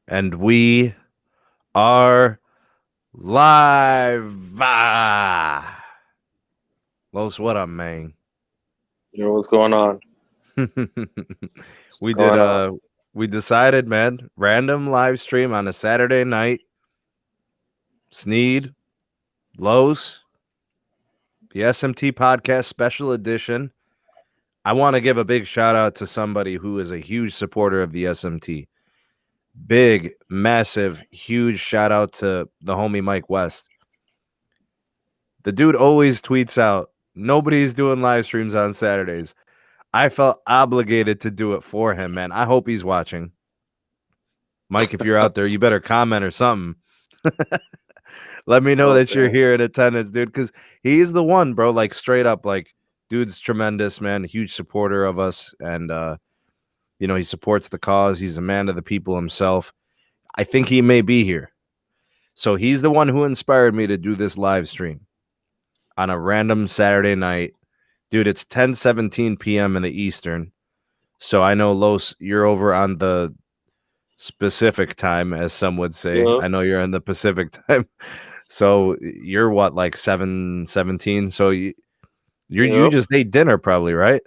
And we are live. Los, what up, man? You know what's going on? we going did on? we decided, man, random live stream on a Saturday night. Sneed, Los, the SMT podcast special edition. I want to give a big shout out to somebody who is a huge supporter of the SMT. Big, massive, huge shout out to the homie Mike West. The dude always tweets out, nobody's doing live streams on Saturdays. I felt obligated to do it for him, man. I hope he's watching. Mike, if you're out there, you better comment or something. Let me know that you're here in attendance, dude, because he's the one, bro. Like, straight up, like, dude's tremendous, man. Huge supporter of us. And, he supports the cause. He's a man of the people himself. I think he may be here. So he's the one who inspired me to do this live stream on a random Saturday night. Dude, it's 10:17 p.m. in the Eastern. So I know, Los, you're over on the specific time, as some would say. Yeah. I know you're in the Pacific time. So you're what, like 7:17? So you just ate dinner probably, right?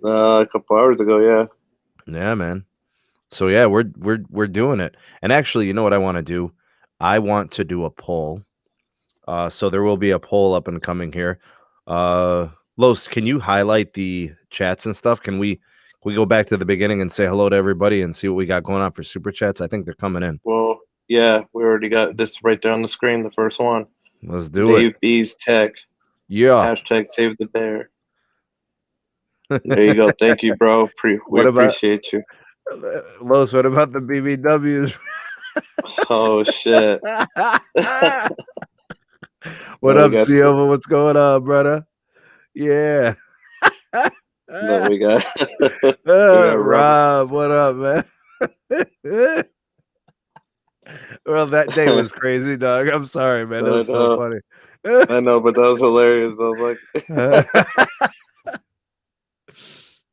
A couple hours ago, yeah. Yeah, man. So yeah, we're doing it. And actually, you know what I want to do? I want to do a poll. So there will be a poll up and coming here. Los, can you highlight the chats and stuff? Can we go back to the beginning and say hello to everybody and see what we got going on for super chats? I think they're coming in. Well, yeah, we already got this right there on the screen, the first one. Let's do Dave it. B's Tech. Yeah. Hashtag save the bear. There you go. Thank you, bro. We appreciate you. Los, what about the BBWs? Oh, shit. What up, Silva? What's going on, brother? Yeah. No, we got, Rob. What up, man? Well, that day was crazy, dog. I'm sorry, man. That was so funny. I know, but that was hilarious. I was like,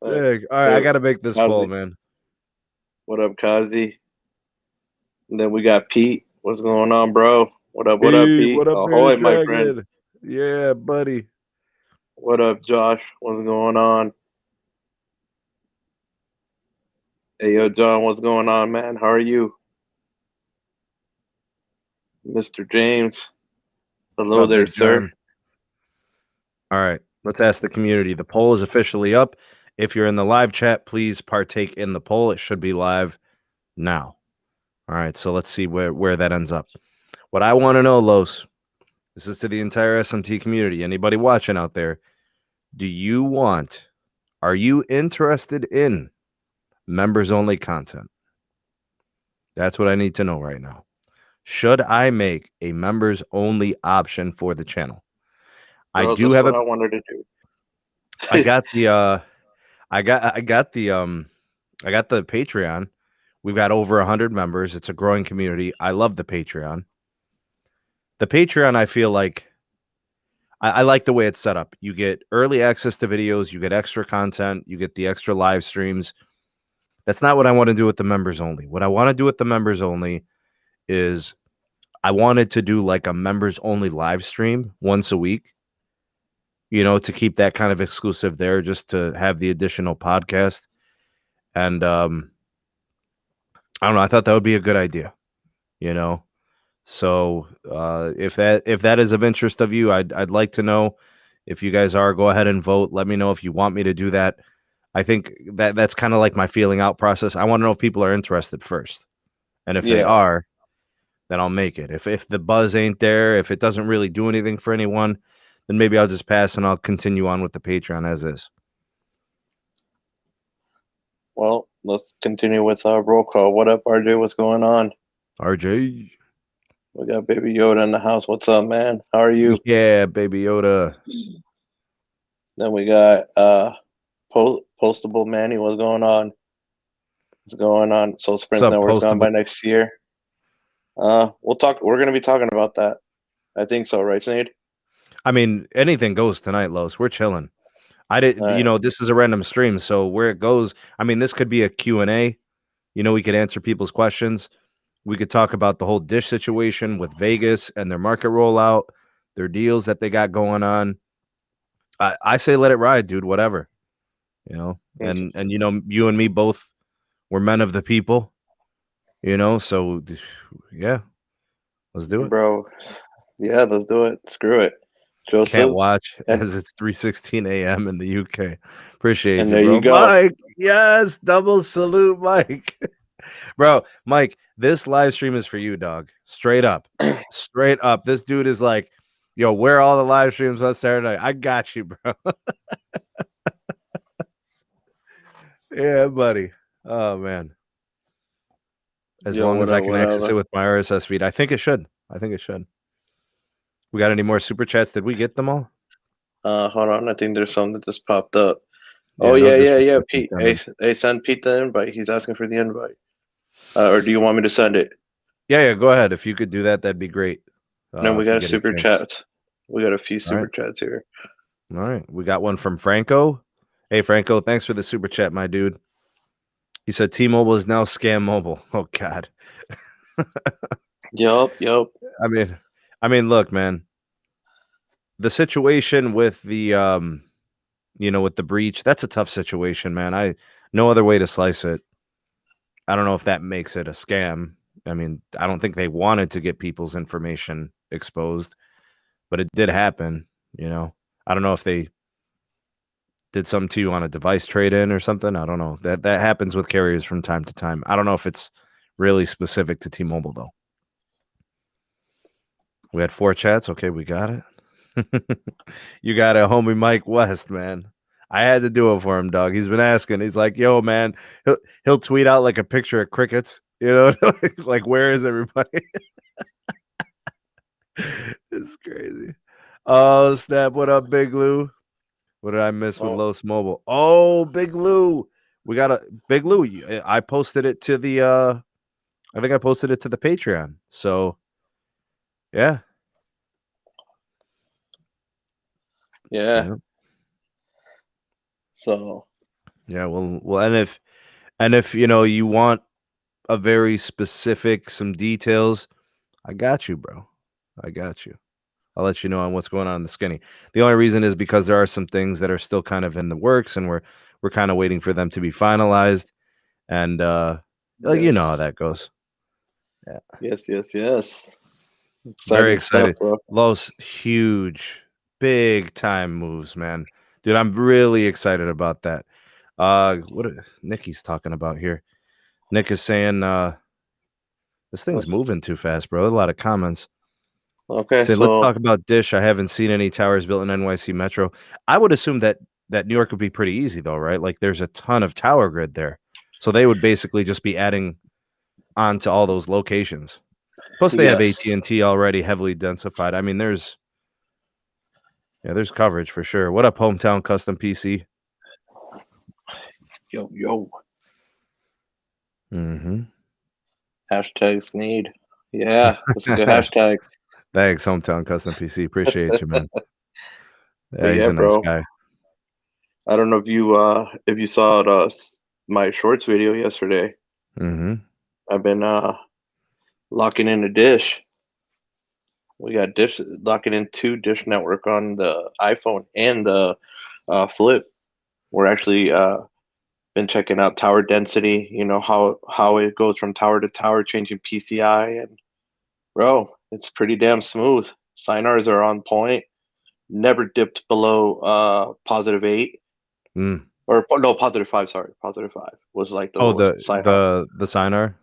all right, I gotta make this poll, man. What up, Kazi? And then we got Pete. What's going on, bro? What up, Pete? What up, Ahoy, my friend. Yeah, buddy. What up, Josh? What's going on? Hey, yo, John, what's going on, man? How are you? Mr. James. Hello there, sir. John? All right, let's ask the community. The poll is officially up. If you're in the live chat, please partake in the poll. It should be live now. All right, so let's see where that ends up. What I want to know, Los, this is to the entire SMT community. Anybody watching out there, are you interested in members-only content? That's what I need to know right now. Should I make a members-only option for the channel? Bro, I do have what I wanted to do. I got the I got the Patreon. We've got over 100 members. It's a growing community. I love the Patreon. The Patreon, I feel like I like the way it's set up. You get early access to videos, you get extra content, you get the extra live streams. That's not what I want to do with the members only. What I want to do with the members only is I wanted to do like a members only live stream once a week, to keep that kind of exclusive there, just to have the additional podcast. And I don't know, I thought that would be a good idea, So if that is of interest of you, I'd like to know. If you guys are, go ahead and vote. Let me know if you want me to do that. I think that's kind of like my feeling out process. I want to know if people are interested first. And if they are, then I'll make it. If the buzz ain't there, if it doesn't really do anything for anyone, then maybe I'll just pass and I'll continue on with the Patreon as is. Well, let's continue with our roll call. What up, RJ? What's going on? RJ. We got Baby Yoda in the house. What's up, man? How are you? Yeah, Baby Yoda. Then we got Postable Manny. What's going on? What's going on? Soul What's Springs up, Network's gone Postable? by next year. We'll talk. We're gonna be talking about that. I think so, right, Sneed? I mean, anything goes tonight, Los. We're chilling. I did, All right. this is a random stream, so where it goes, I mean, this could be a Q&A. We could answer people's questions. We could talk about the whole Dish situation with Vegas and their market rollout, their deals that they got going on. I say let it ride, dude, whatever. And you and me both were men of the people, so yeah, let's do it. Bro, yeah, let's do it. Screw it. Can't Joeseph. watch And, as it's 3:16 a.m. in the UK. Appreciate and you, there bro. you go. Mike, yes, double salute, Mike. Bro, Mike, this live stream is for you, dog. Straight up. Straight up. This dude is like, yo, where are all the live streams on Saturday night? I got you, bro. Yeah, buddy. Oh, man. As Yo, long what as I up? can What access it up? with my RSS feed. I think it should. We got any more super chats? Did we get them all? Hold on. I think there's something that just popped up. Yeah, Oh no yeah. disrespect Pete, intended. hey, send Pete the invite. He's asking for the invite. Or do you want me to send it? Yeah, go ahead. If you could do that, that'd be great. No, we If got you a get a super chance. chat. We got a few All super right. chats here. All right. We got one from Franco. Hey, Franco, thanks for the super chat, my dude. He said T-Mobile is now Scam Mobile. Oh, God. Yup. I mean, look, man. The situation with the with the breach, that's a tough situation, man. No other way to slice it. I don't know if that makes it a scam. I mean, I don't think they wanted to get people's information exposed, but it did happen, I don't know if they did something to you on a device trade-in or something. I don't know. That happens with carriers from time to time. I don't know if it's really specific to T-Mobile, though. We had 4 chats. Okay, we got it. You got a homie Mike West, man. I had to do it for him, dog. He's been asking. He's like, yo, man, he'll tweet out like a picture of crickets, like where is everybody? It's crazy. Oh, snap. What up, Big Lou? What did I miss with Los Mobile? Oh, Big Lou. We got a Big Lou. I posted it to the I think I posted it to the Patreon. So yeah. Yeah. So yeah, well, and if you want a very specific, some details, I got you, bro. I got you. I'll let you know on what's going on in the skinny. The only reason is because there are some things that are still kind of in the works, and we're kind of waiting for them to be finalized. And you know how that goes. Yeah. Yes. Very Exciting stuff, excited. bro. Los huge, big time moves, man. Dude, I'm really excited about that. What Nicky's talking about here? Nick is saying this thing's moving too fast, bro. A lot of comments. Okay, Say, let's talk about Dish. I haven't seen any towers built in NYC Metro. I would assume that New York would be pretty easy, though, right? Like, there's a ton of tower grid there, so they would basically just be adding on to all those locations. Plus, they have AT&T already heavily densified. I mean, there's coverage for sure. What up, Hometown Custom PC? Yo. Mm-hmm. Hashtag Sneed. Yeah, that's a good hashtag. Thanks, Hometown Custom PC. Appreciate you, man. But He's yeah, a nice bro. guy. I don't know if you saw my shorts video yesterday. Mm-hmm. I've been locking in a Dish. We got Dish locking in 2 Dish network on the iPhone and the Flip. We're actually been checking out tower density. You know how it goes from tower to tower, changing PCI, and bro, it's pretty damn smooth. Sinars are on point. Never dipped below +8. Or no, +5. Sorry, +5 was like the lowest Sinar. The Sinar.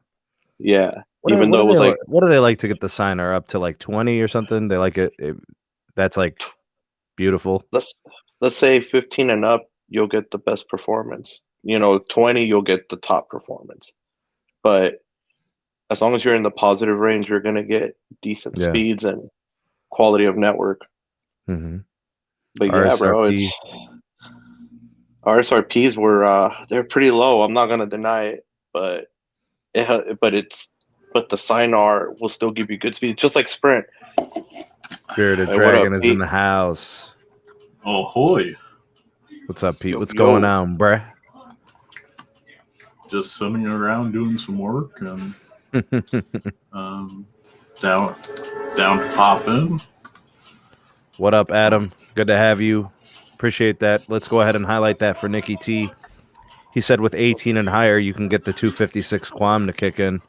Yeah, What even though it was like, what do they like to get the Sinar up to, like 20 or something? They like it that's like beautiful. let's say 15 and up, you'll get the best performance. 20, you'll get the top performance. But as long as you're in the positive range, you're gonna get decent Yeah. speeds and quality of network. Mm-hmm. But yeah, bro, RSRP. it's RSRPs were they're pretty low. I'm not gonna deny it, but but the Sinar will still give you good speed, just like Sprint. Bearded Hey, what up, Dragon is Pete? in the house. Ahoy! What's up, Pete? Yo, What's yo. going on, bruh? Just sitting around doing some work and down to pop in. What up, Adam? Good to have you. Appreciate that. Let's go ahead and highlight that for Nicky T. He said with 18 and higher, you can get the 256 Quam to kick in.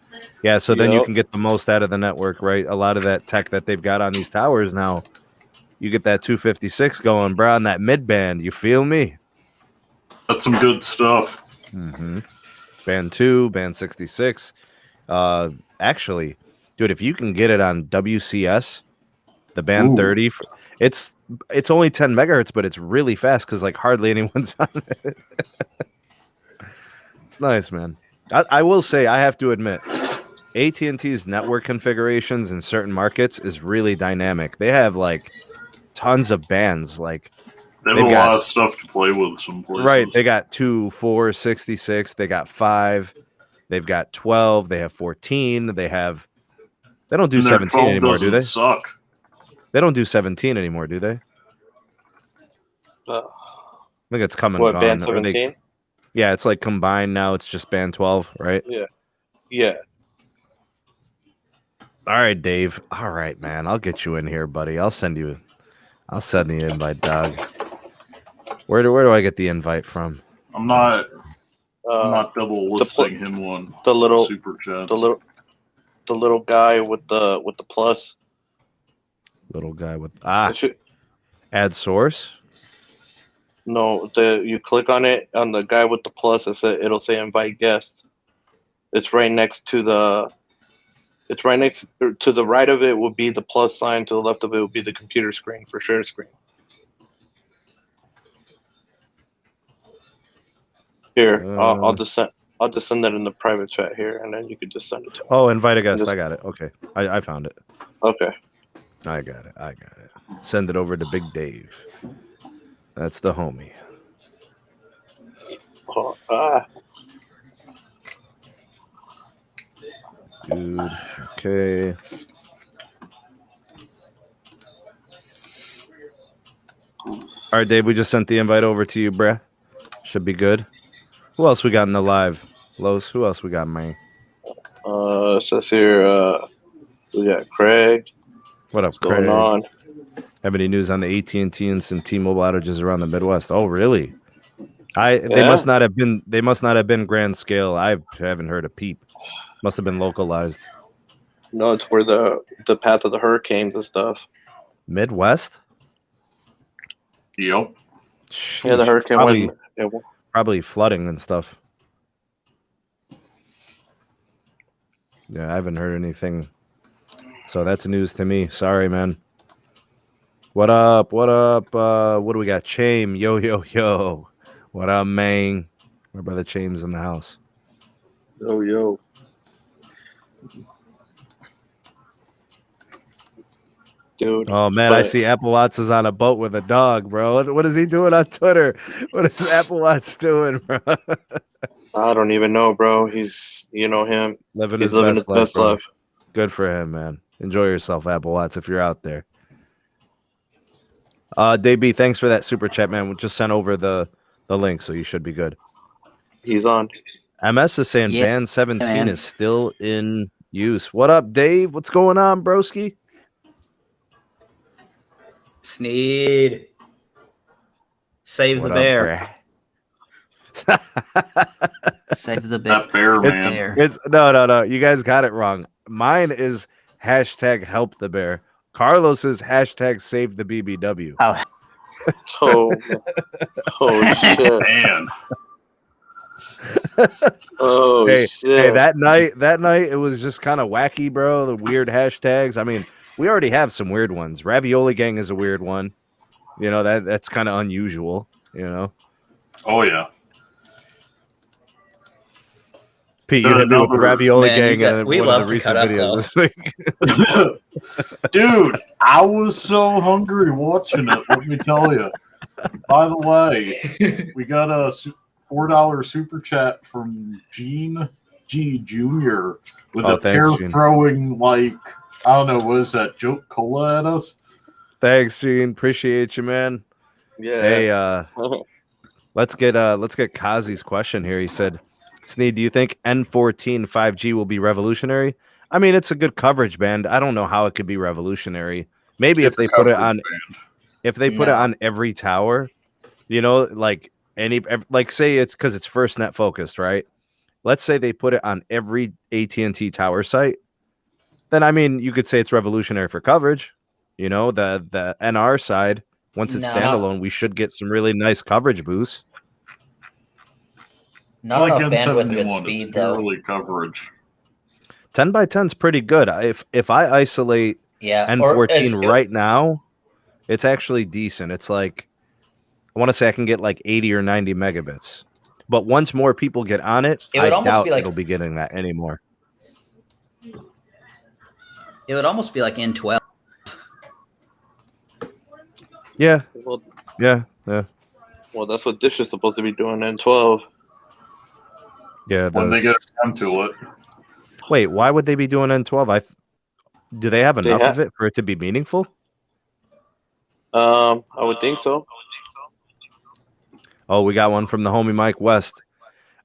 Yeah, so then you Yup. can get the most out of the network, right? A lot of that tech that they've got on these towers now, you get that 256 going, bro, on that mid band. You feel me? That's some good stuff. Mm-hmm. Band 2, band 66. Actually, dude, if you can get it on WCS, the band Ooh. 30, it's only 10 megahertz, but it's really fast because like hardly anyone's on it. It's nice, man. I will say, I have to admit, AT&T's network configurations in certain markets is really dynamic. They have like tons of bands. Like They have they've a got- lot of stuff to play with some places. right, they got 2, 4, 66. They got 5. They've got 12. They have 14. They don't do And their 17 12 anymore, do doesn't they? suck. They don't do 17 anymore, do they? I think it's come and What, gone. band Or they- 17? yeah, it's like combined now. It's just band 12, right? Yeah. All right, Dave. All right, man. I'll get you in here, buddy. I'll send the invite, dog. Where do I get the invite from? I'm not Uh, double listing him one. the little super chats. the little guy with the plus. Little guy with It should- add source. No, you click on it on the guy with the plus. It'll say invite guest. It's right next to the. It's right next to the right of it will be the plus sign. To the left of it will be the computer screen for share screen. Here, I'll just send that in the private chat here, and then you can just send it to me. Oh, invite a guest. I got it. Okay, I found it. Okay. I got it. Send it over to Big Dave. That's the homie. Dude. Okay. All right, Dave. We just sent the invite over to you, bruh. Should be good. Who else we got in the live? Los, who else we got, man? It says here, we got Craig. What up, What's Craig? going on? Have any news on the AT&T and some T-Mobile outages around the Midwest? Oh, really? They Yeah. must not have been grand scale. I haven't heard a peep. Must have been localized. No, it's where the path of the hurricanes and stuff. Midwest? Yep. Yeah, the Sheesh. hurricane probably flooding and stuff. Yeah, I haven't heard anything. So that's news to me. Sorry, man. What up? What do we got? Chame. Yo, yo, yo. What up, man? My brother Chame's in the house. Yo. Dude. Oh, man, I see Apple Watts is on a boat with a dog, bro. What is he doing on Twitter? What is Apple Watts doing, bro? I don't even know, bro. He's, you know him. He's living his best bro. life. Good for him, man. Enjoy yourself, Apple Watts, if you're out there. Dave B, thanks for that super chat, man. We just sent over the link, so you should be good. He's on. MS is saying band 17 is still in use. What up, Dave? What's going on, broski? Sneed. Save the bear. Save the bear. That bear, man. It's no. You guys got it wrong. Mine is hashtag help the bear. Carlos is hashtag save the BBW. Oh, shit. Man. Oh Hey, shit. that night it was just kind of wacky, bro. The weird hashtags. I mean, we already have some weird ones. Ravioli Gang is a weird one. You know, that's kind of unusual, you know. Oh yeah. Pete, you hit me with the ravioli Man, gang got- and we one love of the to cut recent up, videos though. this week. Dude, I was so hungry watching it. Let me tell you. By the way, we got a $4 super chat from Gene G Jr. with a thanks, pair Gene. throwing like I don't know, what is that, joke cola at us? Thanks, Gene. Appreciate you, man. Yeah. Hey, let's get Kazi's question here. He said, Sneed, do you think N14 5G will be revolutionary? I mean, it's a good coverage band. I don't know how it could be revolutionary. Maybe if they put it on it on every tower, like like say it's because it's FirstNet focused, right? Let's say they put it on every AT&T tower site. Then I mean, you could say it's revolutionary for coverage. The NR side, once it's standalone, we should get some really nice coverage boosts. Not it's enough like bandwidth N71, with speed, it's though. purely coverage. 10 by 10 is pretty good. If I isolate N14 right now, it's actually decent. It's like, I want to say I can get like 80 or 90 megabits. But once more people get on it, I doubt it'll be getting that anymore. It would almost be like N12. Yeah. Well, yeah. Well, that's what Dish is supposed to be doing N12. Yeah. When they get around to it. Wait, why would they be doing N12? Do they have enough of it for it to be meaningful? I would think so. Oh, we got one from the homie Mike West.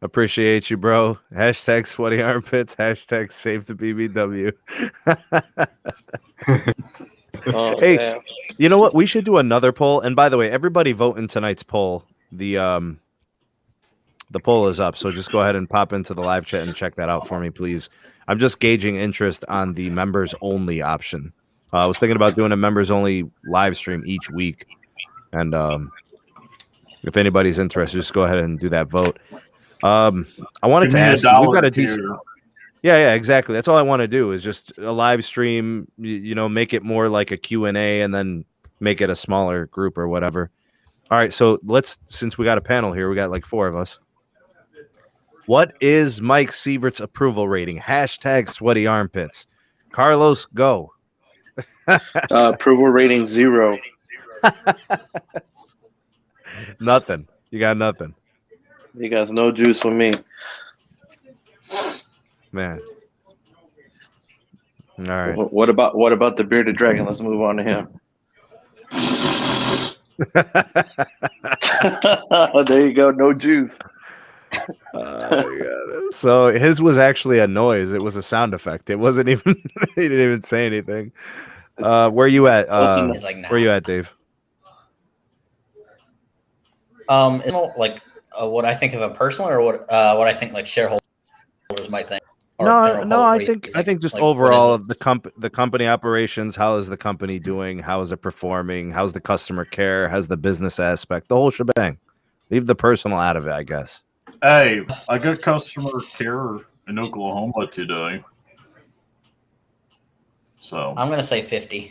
Appreciate you, bro. Hashtag sweaty armpits. Hashtag save the BBW. Hey, damn. You know what? We should do another poll. And by the way, everybody vote in tonight's poll. The poll is up, so just go ahead and pop into the live chat and check that out for me, please. I'm just gauging interest on the members only option. I was thinking about doing a members only live stream each week, and if anybody's interested, just go ahead and do that vote. I wanted to ask you, we've got a decent. Yeah, exactly. That's all I want to do is just a live stream. Make it more like a Q&A, and then make it a smaller group or whatever. All right, so since we got a panel here, we got like 4 of us. What is Mike Sievert's approval rating? Hashtag sweaty armpits. Carlos, go. Approval rating 0. Nothing. You got nothing. You guys no juice with me. Man. All right. What about the bearded dragon? Let's move on to him. There you go. No juice. So his was actually a noise. It was a sound effect. It wasn't even. He didn't even say anything. Where you at? Where you at, Dave? Like what I think of him personally, or what I think like shareholders might think. No. I think just like, overall the company operations. How is the company doing? How is it performing? How's the customer care? How's the business aspect? The whole shebang. Leave the personal out of it, I guess. Hey, I got customer care in Oklahoma today. So I'm gonna say 50.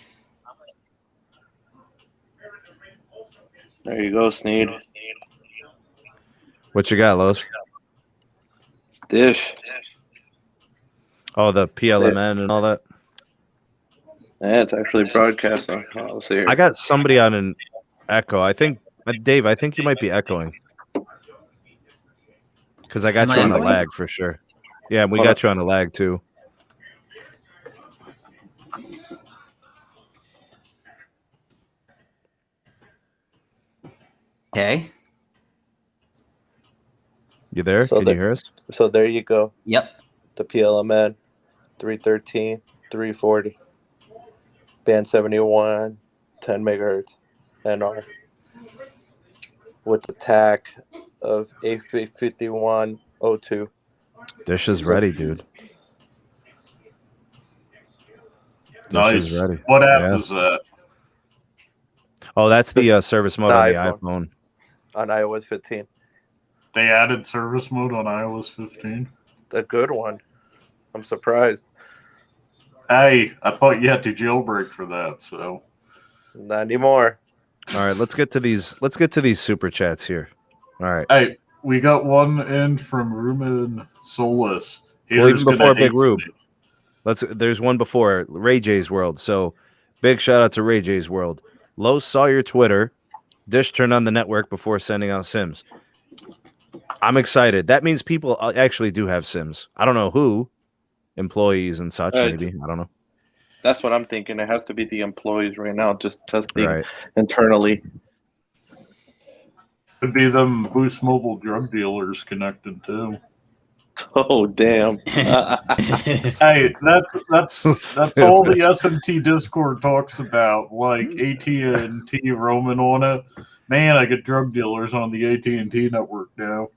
There you go, Sneed. What you got, Los? It's Dish. Oh, the PLMN and all that. Yeah, it's actually broadcasting. Let's see here. I got somebody on an echo. I think, Dave, I think you might be echoing. Because I got you on a lag for sure. Yeah, we got you on a lag too. Okay. You there? Can you hear us? So there you go. Yep. The PLMN, 313, 340, band 71, 10 megahertz, NR, with the TAC of A5102. Dish is ready, dude. Nice. Ready. What app is that? Oh, that's the service mode on the iPhone. On iOS 15. They added service mode on iOS 15? A good one. I'm surprised. Hey, I thought you had to jailbreak for that, so. Not anymore. All right, let's get to these super chats here. All right. Hey, we got one in from Rumen Solus. Well, even Haters gonna before hate Big Rube. me. There's one before Ray J's World. So big shout out to Ray J's World. Los saw your Twitter. Dish turned on the network before sending out Sims. I'm excited. That means people actually do have Sims. I don't know who, employees and such. Maybe I don't know. That's what I'm thinking. It has to be the employees right now, just testing Right. internally. Could be them Boost Mobile drug dealers connected too. Oh damn! Hey, that's all the SMT Discord talks about, like AT&T roaming on it. Man, I get drug dealers on the AT&T network now.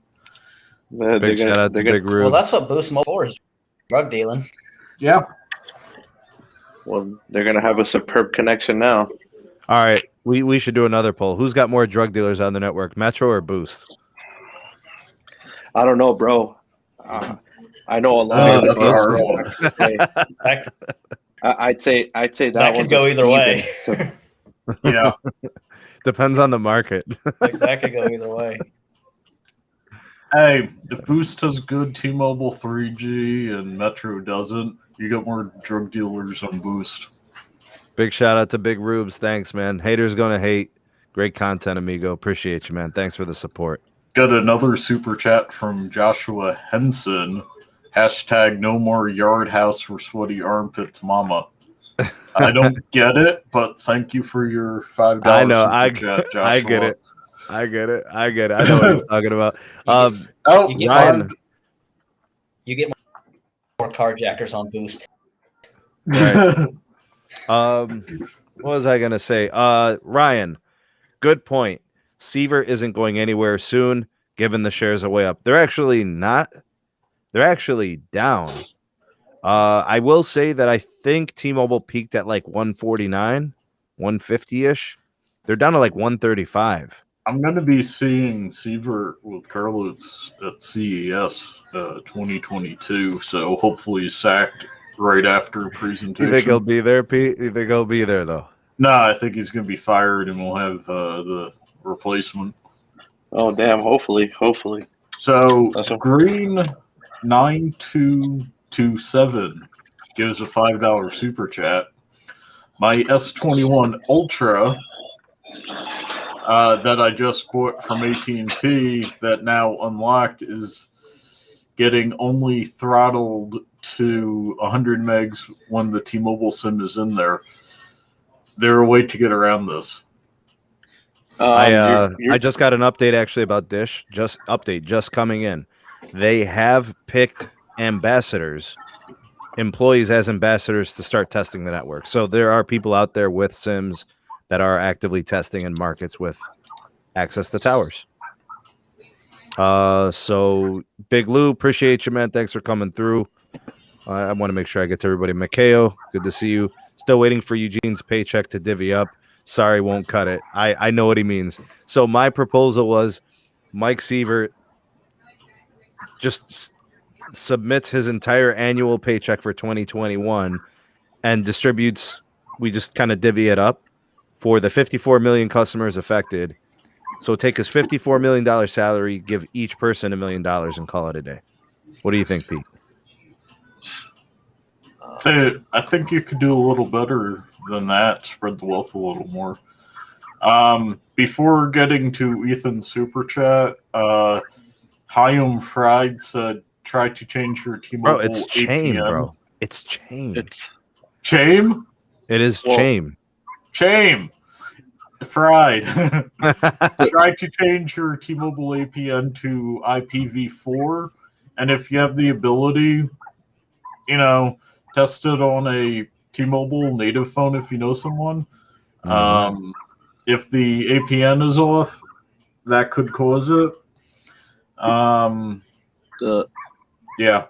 Big shout out to Big Rube. Well, that's what Boost Mobile is, drug dealing. Yeah. Well, they're gonna have a superb connection now. All right, we should do another poll. Who's got more drug dealers on the network, Metro or Boost? I don't know, bro. I know a lot. That's a hard one. I'd say that That could one's go either even. way. So, Yeah. Depends on the market. That could go either way. Hey, if Boost has good T-Mobile 3G and Metro doesn't, you got more drug dealers on Boost. Big shout out to Big Rubes. Thanks, man. Haters gonna hate. Great content, amigo. Appreciate you, man. Thanks for the support. Got another super chat from Joshua Henson. Hashtag no more yard house for sweaty armpits, mama. I don't get it, but thank you for your $5 I know. super chat, Joshua. I get it. I get it. I know what he's talking about. Oh, You get Ryan. You get more carjackers on Boost. Right. What was I gonna say? Ryan, good point. Seaver isn't going anywhere soon, given the shares are way up. They're actually not. They're actually down. I will say that I think T-Mobile peaked at like 149, 150-ish. They're down to like 135. I'm going to be seeing Seaver with Carlos at CES 2022, so hopefully he's sacked right after presentation. You think he'll be there, Pete? You think he'll be there, though? No, I think he's going to be fired and we'll have the replacement. oh damn! Hopefully. So That's a- Green 9227 gives a $5 super chat. My S21 Ultra that I just bought from AT&T that now unlocked is getting only throttled to 100 megs when the T-Mobile SIM is in there. There a way to get around this? I just got an update actually about Dish. Just coming in. They have picked ambassadors, employees as ambassadors to start testing the network. So there are people out there with SIMs that are actively testing in markets with access to towers. So Big Lou, appreciate you, man. Thanks for coming through. I want to make sure I get to everybody. Makeo, good to see you. Still waiting for Eugene's paycheck to divvy up. Sorry, won't cut it. I know what he means. So my proposal was Mike Seaver just submits his entire annual paycheck for 2021 and distributes. We just kind of divvy it up for the 54 million customers affected. So take his $54 million salary, give each person $1 million, and call it a day. What do you think, Pete? I think you could do a little better than that. Spread the wealth a little more. Before getting to Ethan's super chat, Hayum Fried said, "Try to change your T-Mobile." Bro, it's Chain, APM. bro. It's Chain. It's Chame? It is Chain. Chame. Fried. Try to change your T-Mobile APN to IPv4, and if you have the ability, test it on a T-Mobile native phone if you know someone. If the APN is off, that could cause it. Yeah.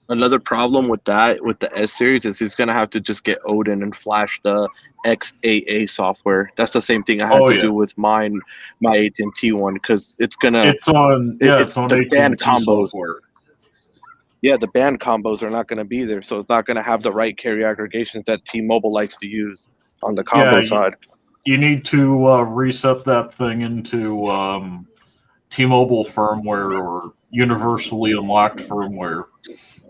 Another problem with that, with the S series, is he's gonna have to just get Odin and flash the XAA software. That's the same thing I had to do with my AT&T one, because it's on the band combos. software. Yeah, the band combos are not going to be there, so it's not going to have the right carrier aggregations that T-Mobile likes to use on the combo side. You need to reset that thing into T-Mobile firmware or universally unlocked firmware,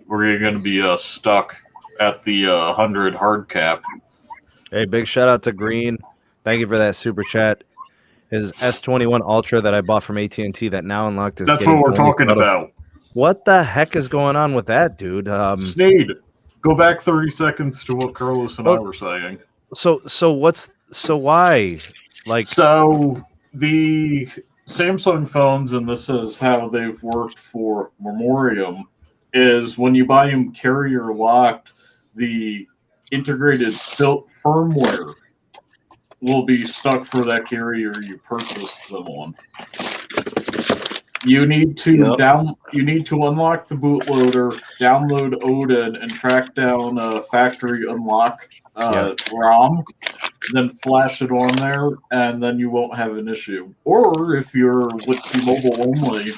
or you're going to be stuck at the 100 hard cap. Hey, big shout out to Green. Thank you for that super chat. His S21 Ultra that I bought from AT&T that now unlocked is That's getting what we're only talking photo- about. What the heck is going on with that, dude? Sneed, go back 30 seconds to what Carlos and I were saying. So why? Like, So the Samsung phones, and this is how they've worked for Memoriam, is when you buy them carrier locked, the integrated firmware will be stuck for that carrier you purchased them on. You need to you need to unlock the bootloader, download Odin, and track down a factory unlock ROM, then flash it on there, and then you won't have an issue. Or if you're with T-Mobile only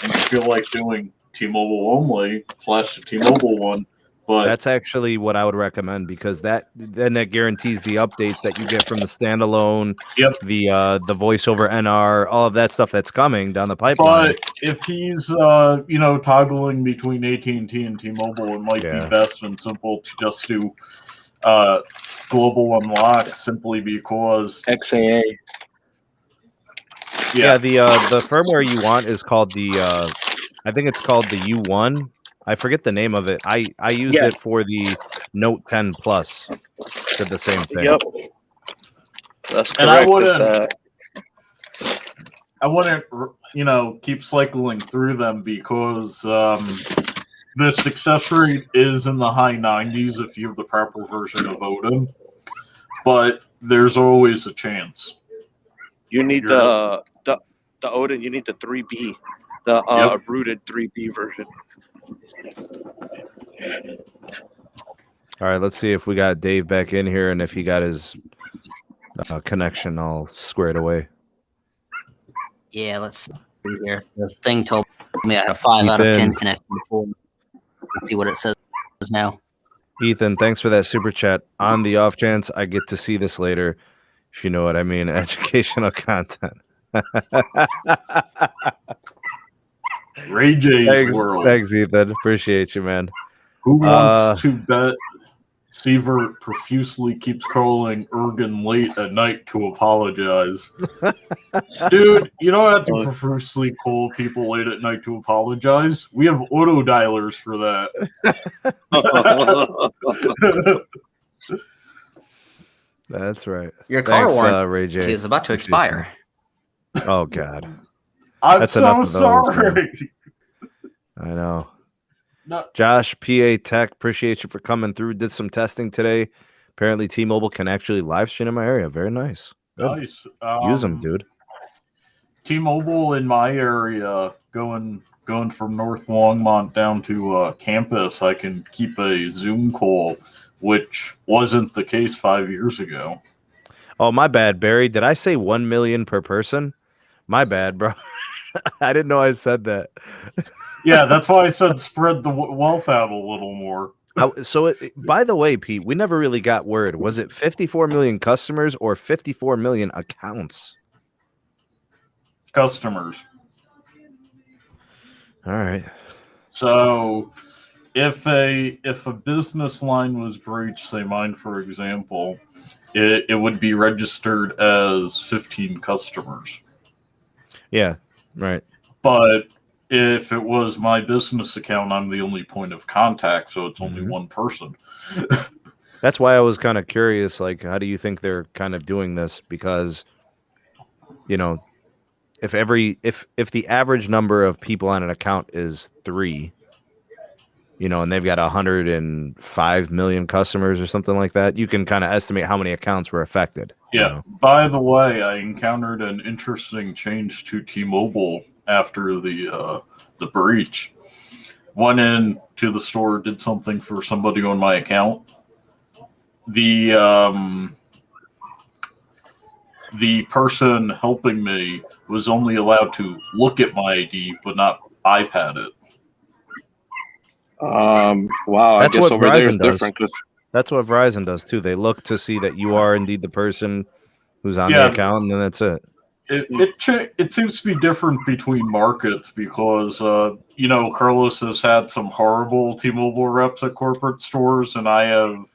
and you feel like doing T-Mobile only, flash the T-Mobile one. But that's actually what I would recommend, because that guarantees the updates that you get from the standalone, the voice over NR, all of that stuff that's coming down the pipeline. But if he's toggling between AT&T and T-Mobile, it might be best and simple to just do global unlock, simply because XAA. Yeah, the firmware you want is called the I think it's called the U1. I forget the name of it. I used it for the Note 10 Plus. Did the same thing. Yep. That's correct. And I wouldn't keep cycling through them, because the success rate is in the high 90s if you have the proper version of Odin, but there's always a chance. You need the Odin. You need the 3B, the rooted 3B version. All right, let's see if we got Dave back in here, and if he got his connection all squared away. Yeah, let's see here. The thing told me I had a 5 out of 10 connection before. Let's see what it says now. Ethan, thanks for that super chat. On the off chance I get to see this later, if you know what I mean, educational content. Ray J's world. Thanks, Ethan. Appreciate you, man. Who wants to bet Cesar profusely keeps calling Ergen late at night to apologize? Dude, you don't have to profusely call people late at night to apologize. We have auto dialers for that. That's right. Your car warranty Ray J. is about to expire. Oh, God. I'm so sorry. I know. No. Josh, PA Tech, appreciate you for coming through. Did some testing today. Apparently, T-Mobile can actually live stream in my area. Very nice. Good. Nice. Use them, dude. T-Mobile in my area, going from North Longmont down to campus, I can keep a Zoom call, which wasn't the case 5 years ago. Oh, my bad, Barry. Did I say 1 million per person? My bad, bro. I didn't know I said that. Yeah, that's why I said spread the wealth out a little more. By the way, Pete, we never really got word. Was it 54 million customers or 54 million accounts? Customers. All right. So if a business line was breached, say mine, for example, it would be registered as 15 customers. Yeah, right. But if it was my business account, I'm the only point of contact, so it's only one person. That's why I was kind of curious, like, how do you think they're kind of doing this? Because, if the average number of people on an account is 3, and they've got 105 million customers or something like that, you can kind of estimate how many accounts were affected. Yeah. By the way, I encountered an interesting change to T-Mobile after the breach. Went in to the store, did something for somebody on my account. The person helping me was only allowed to look at my ID, but not iPad it. Wow. That's I guess what over Verizon there is does. different. That's what Verizon does too. They look to see that you are indeed the person who's on the account, and then that's it. It seems to be different between markets because Carlos has had some horrible T-Mobile reps at corporate stores, and I have.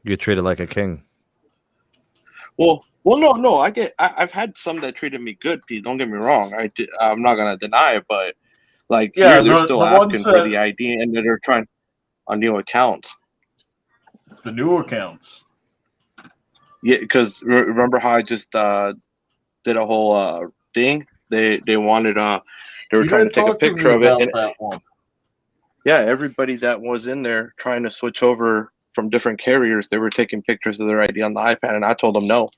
You get treated like a king. Well, no. I've had some that treated me good, Pete. Don't get me wrong. I'm not gonna deny it, but like Yeah, here they're still the asking ones for that- the ID, and they're trying on new accounts. The new accounts. Yeah, because remember how I just did a whole thing? They wanted they were trying to take a picture of it, and that one. yeah, everybody that was in there trying to switch over from different carriers, they were taking pictures of their ID on the iPad, and I told them no.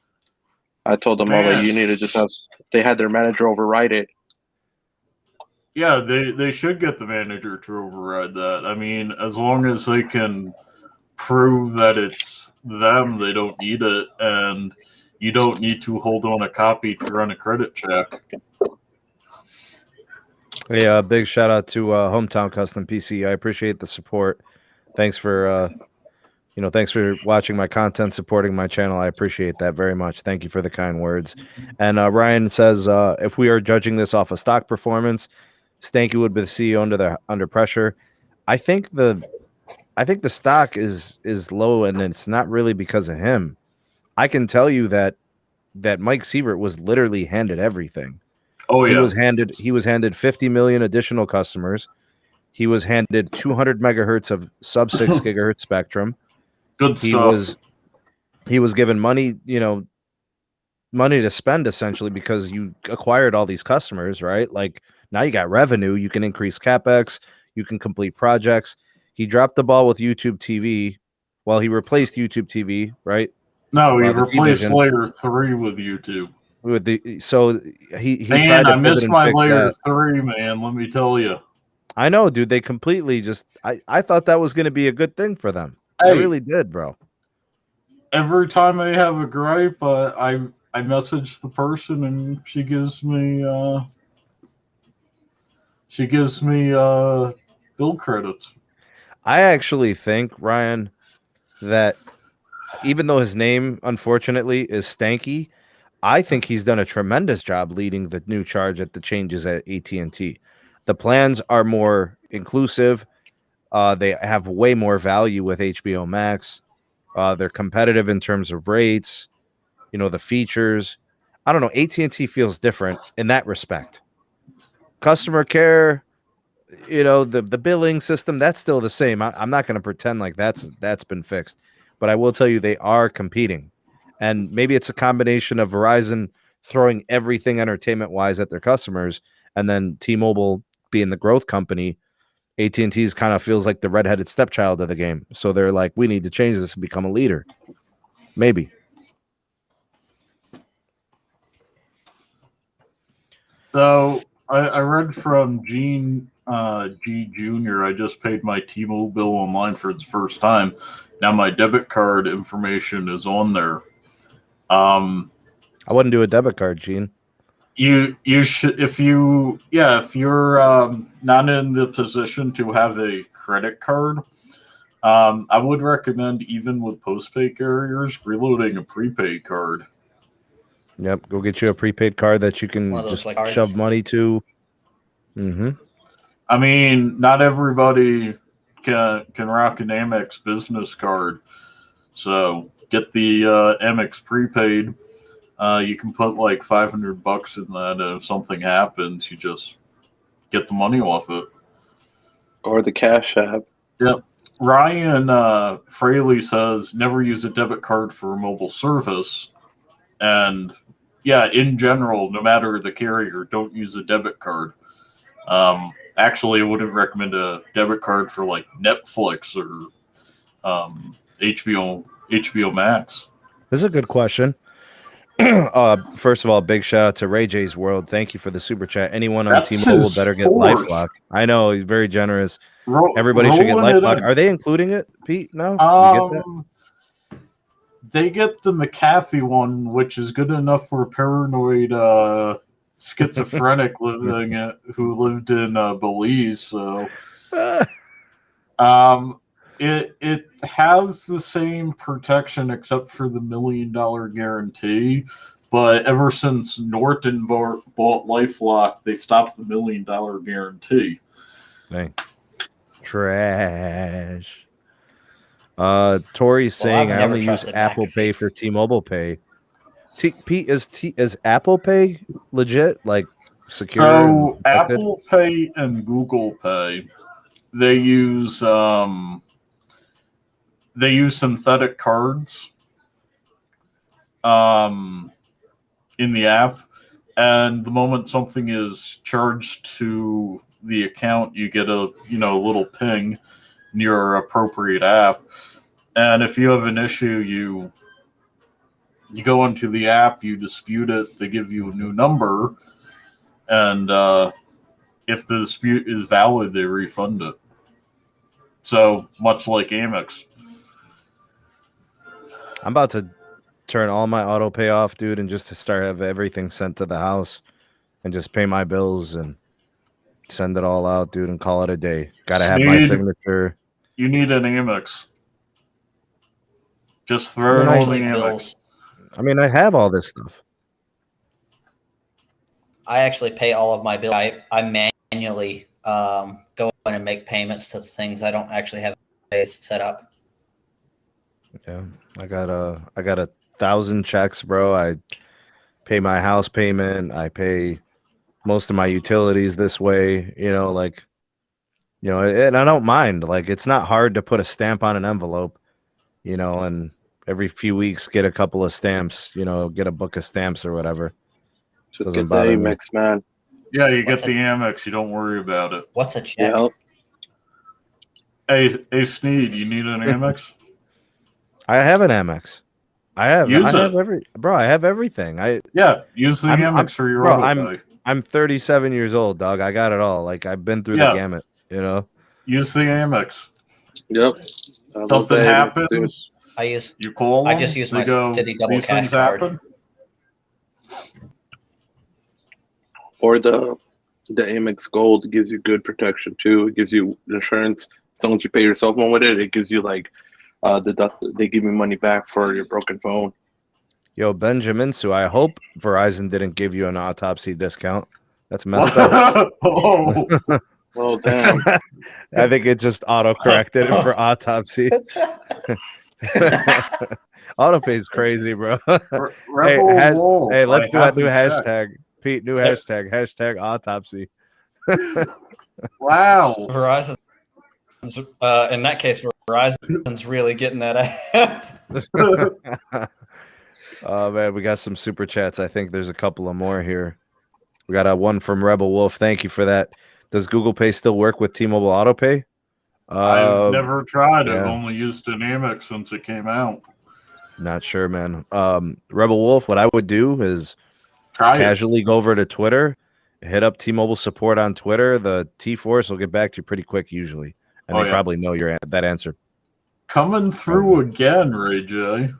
I told them, Man. you need to just have. They had their manager override it. Yeah, they should get the manager to override that. I mean, as long as they can prove that it's them, they don't need it, and you don't need to hold on a copy to run a credit check. Hey, big shout out to Hometown Custom PC. I appreciate the support. Thanks for thanks for watching my content, supporting my channel. I appreciate that very much. Thank you for the kind words. And Ryan says, if we are judging this off of stock performance, Stanky would be the CEO under pressure. I think the stock is low, and it's not really because of him. I can tell you that Mike Sievert was literally handed everything. Oh yeah, he was handed 50 million additional customers. He was handed 200 megahertz of sub 6 gigahertz spectrum. Good stuff. He was given money, money to spend essentially because you acquired all these customers, right? Like now you got revenue, you can increase capex, you can complete projects. He dropped the ball with YouTube TV. Well, he replaced YouTube TV, right? No, he replaced Layer 3 with YouTube. He man, tried to I missed my Layer that. 3, man. Let me tell you. I know, dude. They completely just. I thought that was going to be a good thing for them. Hey, I really did, bro. Every time I have a gripe, I message the person and she gives me bill credits. I actually think, Ryan, that even though his name unfortunately is Stanky, I think he's done a tremendous job leading the new charge at the changes at AT&T. The plans are more inclusive. They have way more value with HBO Max. They're competitive in terms of rates, the features. I don't know. AT&T feels different in that respect. Customer care, the billing system, that's still the same. I'm not going to pretend like that's been fixed, but I will tell you they are competing. And maybe it's a combination of Verizon throwing everything entertainment-wise at their customers, and then T-Mobile being the growth company. AT&T's kind of feels like the redheaded stepchild of the game. So they're like, we need to change this and become a leader. Maybe. So I read from Gene G Jr. I just paid my T-Mobile bill online for the first time. Now my debit card information is on there. I wouldn't do a debit card, Gene. You should if you're not in the position to have a credit card. I would recommend, even with postpaid carriers, reloading a prepaid card. Yep, go get you a prepaid card that you can just shove money to. Mm-hmm. I mean, not everybody can rock an Amex business card, so get the Amex prepaid. You can put like $500 in that, and if something happens, you just get the money off it. Or the Cash App. Yep. Ryan Fraley says never use a debit card for mobile service. And yeah, in general, no matter the carrier, don't use a debit card. Actually, I wouldn't recommend a debit card for like Netflix or HBO Max. This is a good question. First of all, big shout out to Ray J's World. Thank you for the super chat. Anyone on T-Mobile better get LifeLock. I know, he's very generous. Everybody should get LifeLock. Are they including it, Pete? No? You get that? They get the McAfee one, which is good enough for a paranoid schizophrenic who lived in Belize. So, it has the same protection except for the $1 million guarantee, But ever since Norton bought LifeLock, they stopped the $1 million guarantee. Dang. Trash. Tori's saying I only use Apple Pay for T-Mobile Pay. Pete, is Apple Pay legit? Like secure? So Apple Pay and Google Pay, they use synthetic cards in the app, and the moment something is charged to the account, you get a little ping in your appropriate app. And if you have an issue, you go into the app, you dispute it, they give you a new number, and if the dispute is valid, they refund it. So much like Amex. I'm about to turn all my auto pay off, dude, and just to start have everything sent to the house and just pay my bills and send it all out, dude, and call it a day. Gotta have my signature. You need an Amex. Just throw it on the Amex. I mean, I have all this stuff. I actually pay all of my bills. I manually go in and make payments to things I don't actually have set up. Yeah, I got 1,000 checks, bro. I pay my house payment. I pay most of my utilities this way. And I don't mind. Like, it's not hard to put a stamp on an envelope, and every few weeks get a couple of stamps. Get a book of stamps or whatever. Just get the Amex, man. Yeah, you get the Amex. You don't worry about it. What's a check? Yeah. Hey, Sneed, you need an Amex? I have an Amex. I have everything. Use the Amex for your auto pay. I'm 37 years old, dog. I got it all. Like, I've been through the gamut, Use the Amex. Yep. Something happens. You call them. I just use my city double cash card. Happen. Or the Amex Gold gives you good protection too. It gives you insurance. As long as you pay your cell phone with it, it gives you like they give you money back for your broken phone. Yo, Benjamin, so I hope Verizon didn't give you an autopsy discount. That's messed up. Oh. Well, damn. I think it just auto-corrected it for autopsy. Autopay is crazy, bro. Hey, let's do a new hashtag. Pete, new hashtag autopsy. Wow. Verizon. In that case, Verizon's really getting that. Oh man, we got some super chats. I think there's a couple of more here. We got one from Rebel Wolf. Thank you for that. Does Google Pay still work with T-Mobile AutoPay? I've never tried it. I've only used an Amex since it came out. Not sure, man. Rebel Wolf, what I would do is casually go over to Twitter, hit up T-Mobile support on Twitter. The T-Force will get back to you pretty quick usually. And they probably know that answer. Coming through again, Ray J.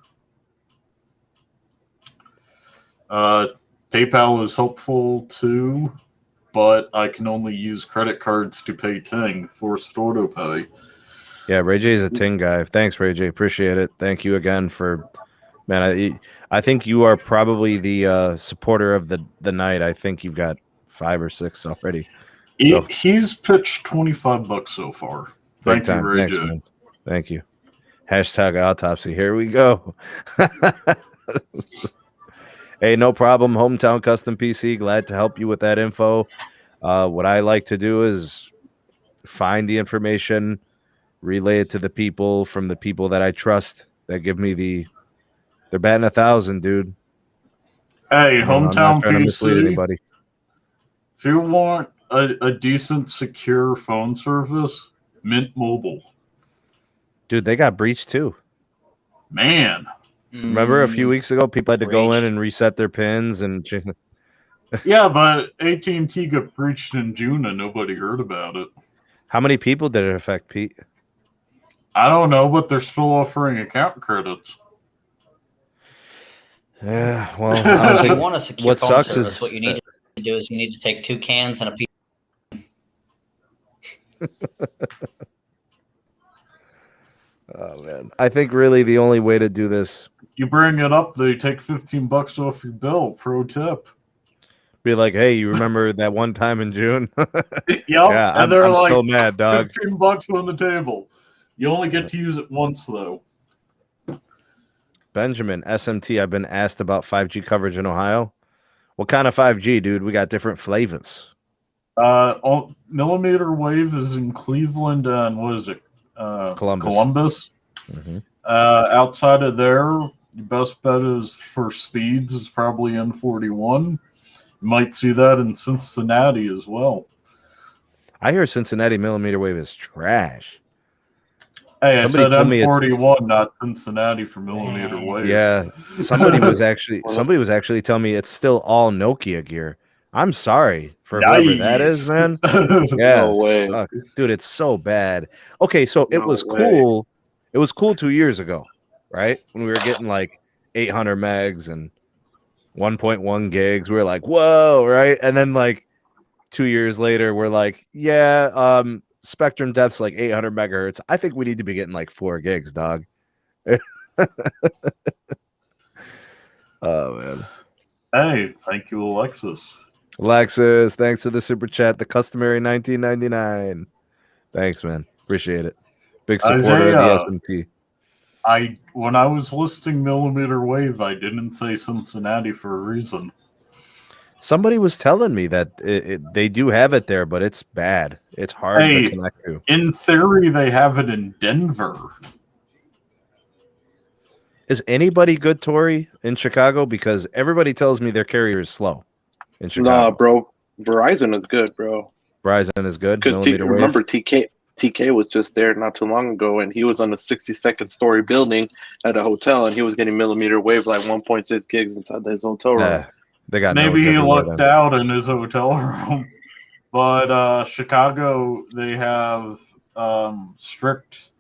PayPal is helpful too, but I can only use credit cards to pay Ting, forced auto pay. Yeah, Ray J is a Ting guy. Thanks, Ray J. Appreciate it. Thank you again for, man. I think you are probably the supporter of the night. I think you've got 5 or 6 already. He's pitched $25 so far. Thank you, Ray Thanks, J. man. Thank you. Hashtag autopsy. Here we go. Hey, no problem. Hometown Custom PC. Glad to help you with that info. What I like to do is find the information, relay it to the people from the people that I trust that give me they're batting 1,000, dude. Hey, Hometown I'm not trying PC. to mislead anybody. If you want a decent, secure phone service, Mint Mobile. Dude, they got breached too. Man. Remember a few weeks ago, people had to go in and reset their pins and. Yeah, but AT&T got breached in June and nobody heard about it. How many people did it affect, Pete? I don't know, but they're still offering account credits. Yeah, well, I don't If you think want a secure what phone sucks service, is what you need to do is you need to take 2 cans and a piece. Oh man, I think really the only way to do this You bring it up, they take $15 off your bill. Pro tip. Be like, hey, you remember that one time in June? Yep. Yeah, And they're I'm like, still mad, dog. $15 on the table. You only get to use it once, though. Benjamin, SMT, I've been asked about 5G coverage in Ohio. What kind of 5G, dude? We got different flavors. Millimeter wave is in Cleveland and what is it? Columbus. Mm-hmm. Outside of there, your best bet is for speeds is probably N41. You might see that in Cincinnati as well. I hear Cincinnati millimeter wave is trash. Hey, I said N41, not Cincinnati for millimeter wave. Yeah, somebody was actually telling me it's still all Nokia gear. I'm sorry for whoever that is, man. Yeah, No way. Dude, it's so bad. Okay, so it was cool. It was cool 2 years ago, right? When we were getting like 800 megs and 1.1 gigs. We were like, whoa, right? And then like 2 years later, we're like, yeah, spectrum depth's like 800 megahertz. I think we need to be getting like 4 gigs, dog. Oh, man. Hey, thank you, Alexis. Alexis, thanks for the super chat. The customary $19.99. Thanks, man. Appreciate it. Big supporter of the SMT. When I was listing millimeter wave, I didn't say Cincinnati for a reason. Somebody was telling me that they do have it there, but it's bad. It's hard to connect to. In theory, they have it in Denver. Is anybody good, Tori, in Chicago? Because everybody tells me their carrier is slow in Chicago. Nah, bro. Verizon is good, bro. Verizon is good. Because remember, TK was just there not too long ago, and he was on a 62nd story building at a hotel, and he was getting millimeter wave like 1.6 gigs inside his hotel room. They got maybe he lucked out in his hotel room, but Chicago, they have strict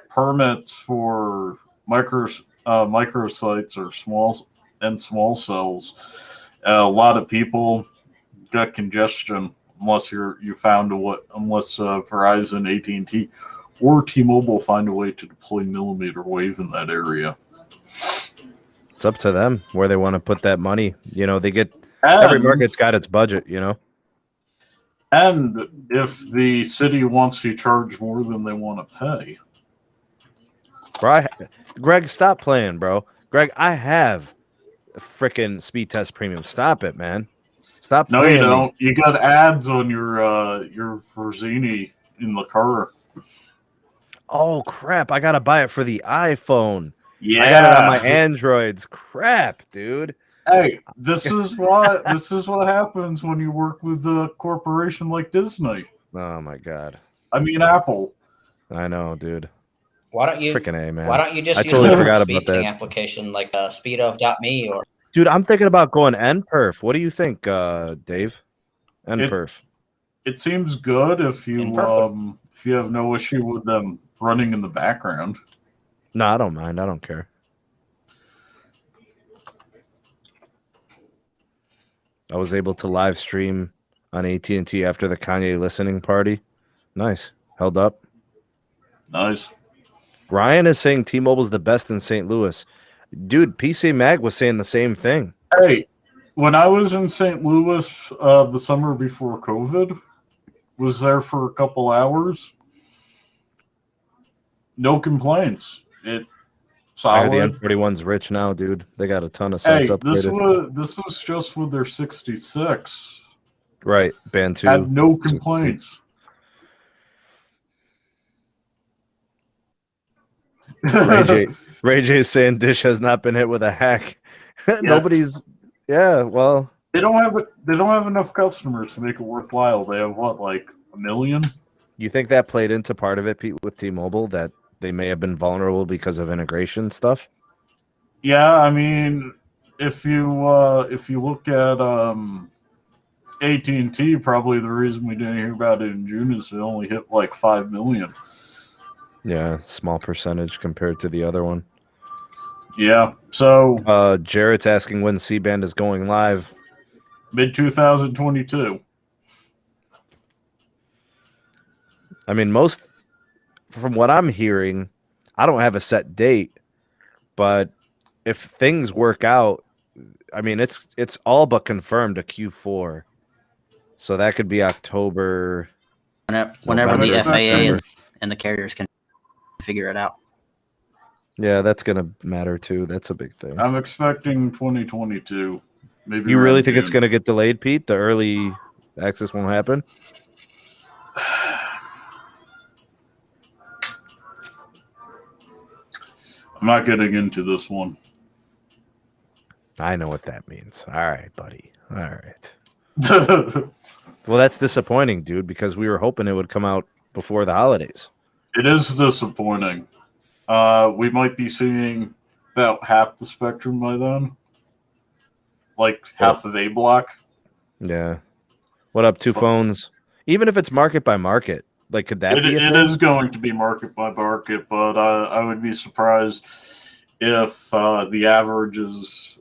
permits for microsites or small cells. A lot of people got congestion unless unless Verizon, AT&T, or T-Mobile find a way to deploy millimeter wave in that area. It's up to them where they want to put that money. You know, every market's got its budget, you know. And if the city wants to charge more than they want to pay. Bro, Greg, stop playing, bro. Greg, I have a freaking speed test premium. Stop it, man. Stop playing. No, you don't. You got ads on your Verzini in the car. Oh crap! I gotta buy it for the iPhone. Yeah, I got it on my Androids. Crap, dude. Hey, this is what happens when you work with a corporation like Disney. Oh my god. I mean Apple. I know, dude. Why don't you freaking A, man? Why don't you just use totally forgot speed about that application like speedof.me or? Dude, I'm thinking about going NPerf. What do you think, Dave? NPerf. It seems good if you have no issue with them running in the background. No, I don't mind. I don't care. I was able to live stream on AT&T after the Kanye listening party. Nice. Held up. Nice. Ryan is saying T-Mobile's the best in St. Louis. Dude, PC Mag was saying the same thing. Hey, when I was in St. Louis the summer before COVID, was there for a couple hours. No complaints. Solid. The N41's rich now, dude. They got a ton of sites upgraded. This was just with their 66. Right, Band 2. Had no complaints. Ray J is saying Dish has not been hit with a hack. Nobody's. Yeah, well, they don't have enough customers to make it worthwhile. They have what, like 1 million? You think that played into part of it, Pete, with T-Mobile, that they may have been vulnerable because of integration stuff? Yeah, I mean, if you look at AT&T, probably the reason we didn't hear about it in June is it only hit like 5 million. Yeah, small percentage compared to the other one. Yeah, so Jarrett's asking when C-band is going live. Mid-2022. I mean, from what I'm hearing, I don't have a set date, but if things work out, I mean, it's all but confirmed a Q4. So that could be October. Whenever the November, FAA December. and the carriers can figure it out. Yeah, that's gonna matter too. That's a big thing. I'm expecting 2022. Maybe You really around think it's June. gonna get delayed, Pete? The early access won't happen? I'm not getting into this one. I know what that means. All right, buddy. All right. It Well, that's disappointing, dude, because we were hoping it would come out before the holidays. is disappointing. We might be seeing about half the spectrum by then. Like half of A block. Yeah. What up, two phones? Even if it's market by market, like could that be a It thing? is going to be market by market, but I would be surprised if the average's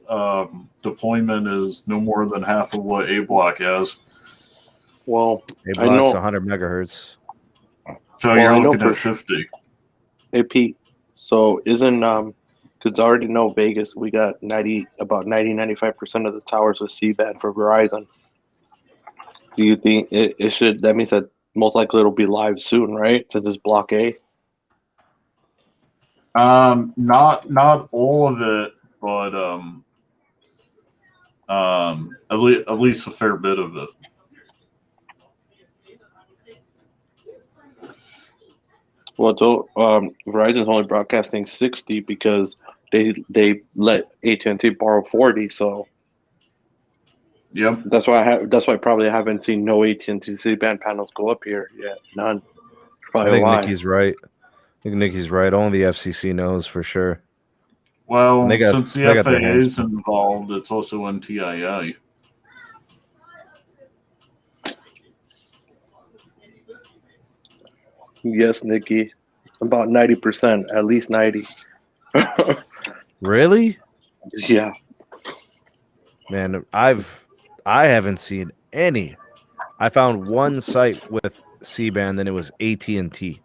deployment is no more than half of what A block has. Well, A I block's know. 100 megahertz. So Well, I you're know looking at for- 50. Hey Pete, so isn't because I already know Vegas, we got 95% of the towers with C-band for Verizon. Do you think it should? That means that most likely it'll be live soon, right? Since it's Block A. Not all of it, but at least a fair bit of it. Well, Verizon's only broadcasting 60 because they let AT&T borrow 40. So Yep. that's why probably I haven't seen no AT&T C-band panels go up here yet. None. Probably I think why. Nikki's right. Only the FCC knows for sure. Well, They got- since the they got their FAA hands is involved, it's also NTIA. Yes, Nikki. About 90%, at least 90. Really? Yeah. Man, I haven't seen any. I found one site with C-band, and it was AT&T.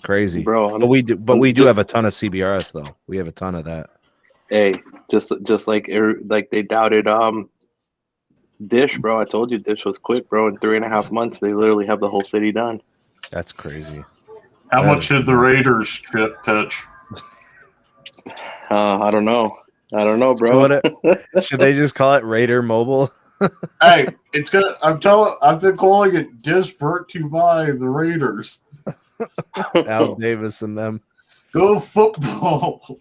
Crazy, Bro, But we do have a ton of CBRS though. We have a ton of that. Hey, just like they doubted Dish, bro. I told you Dish was quick, bro. In 3.5 months, they literally have the whole city done. That's crazy. How That much is did the nuts. Raiders chip pitch? I don't know, bro. So should they just call it Raider Mobile? Hey, it's gonna. I've been calling it Dish brought to you by the Raiders. Al Davis and them. Go football.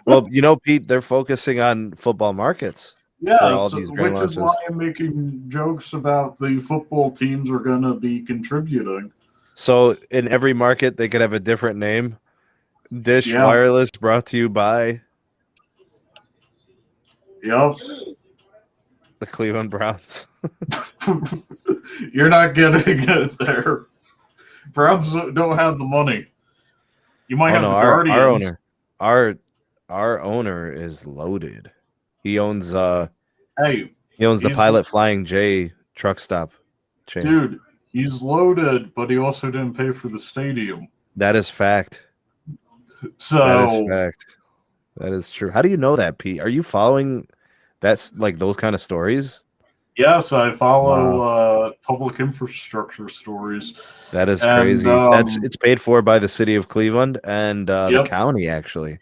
Well, Pete, they're focusing on football markets. Yeah, all these grand which is why I'm making jokes about the football teams are going to be contributing. So in every market, they could have a different name. Dish Yeah. Wireless brought to you by Yep. the Cleveland Browns. You're not getting it there. Browns don't have the money. You might have the Guardians. Our owner is loaded. He owns Hey, the he's Pilot Flying J truck stop chain. dude, he's loaded, but he also didn't pay for the stadium. That is fact. So That is fact. That is true. How do you know that, Pete? Are you following that's like those kind of stories? yes, I follow public infrastructure stories. That is And, crazy. It's paid for by the city of Cleveland and the Yep. county, actually.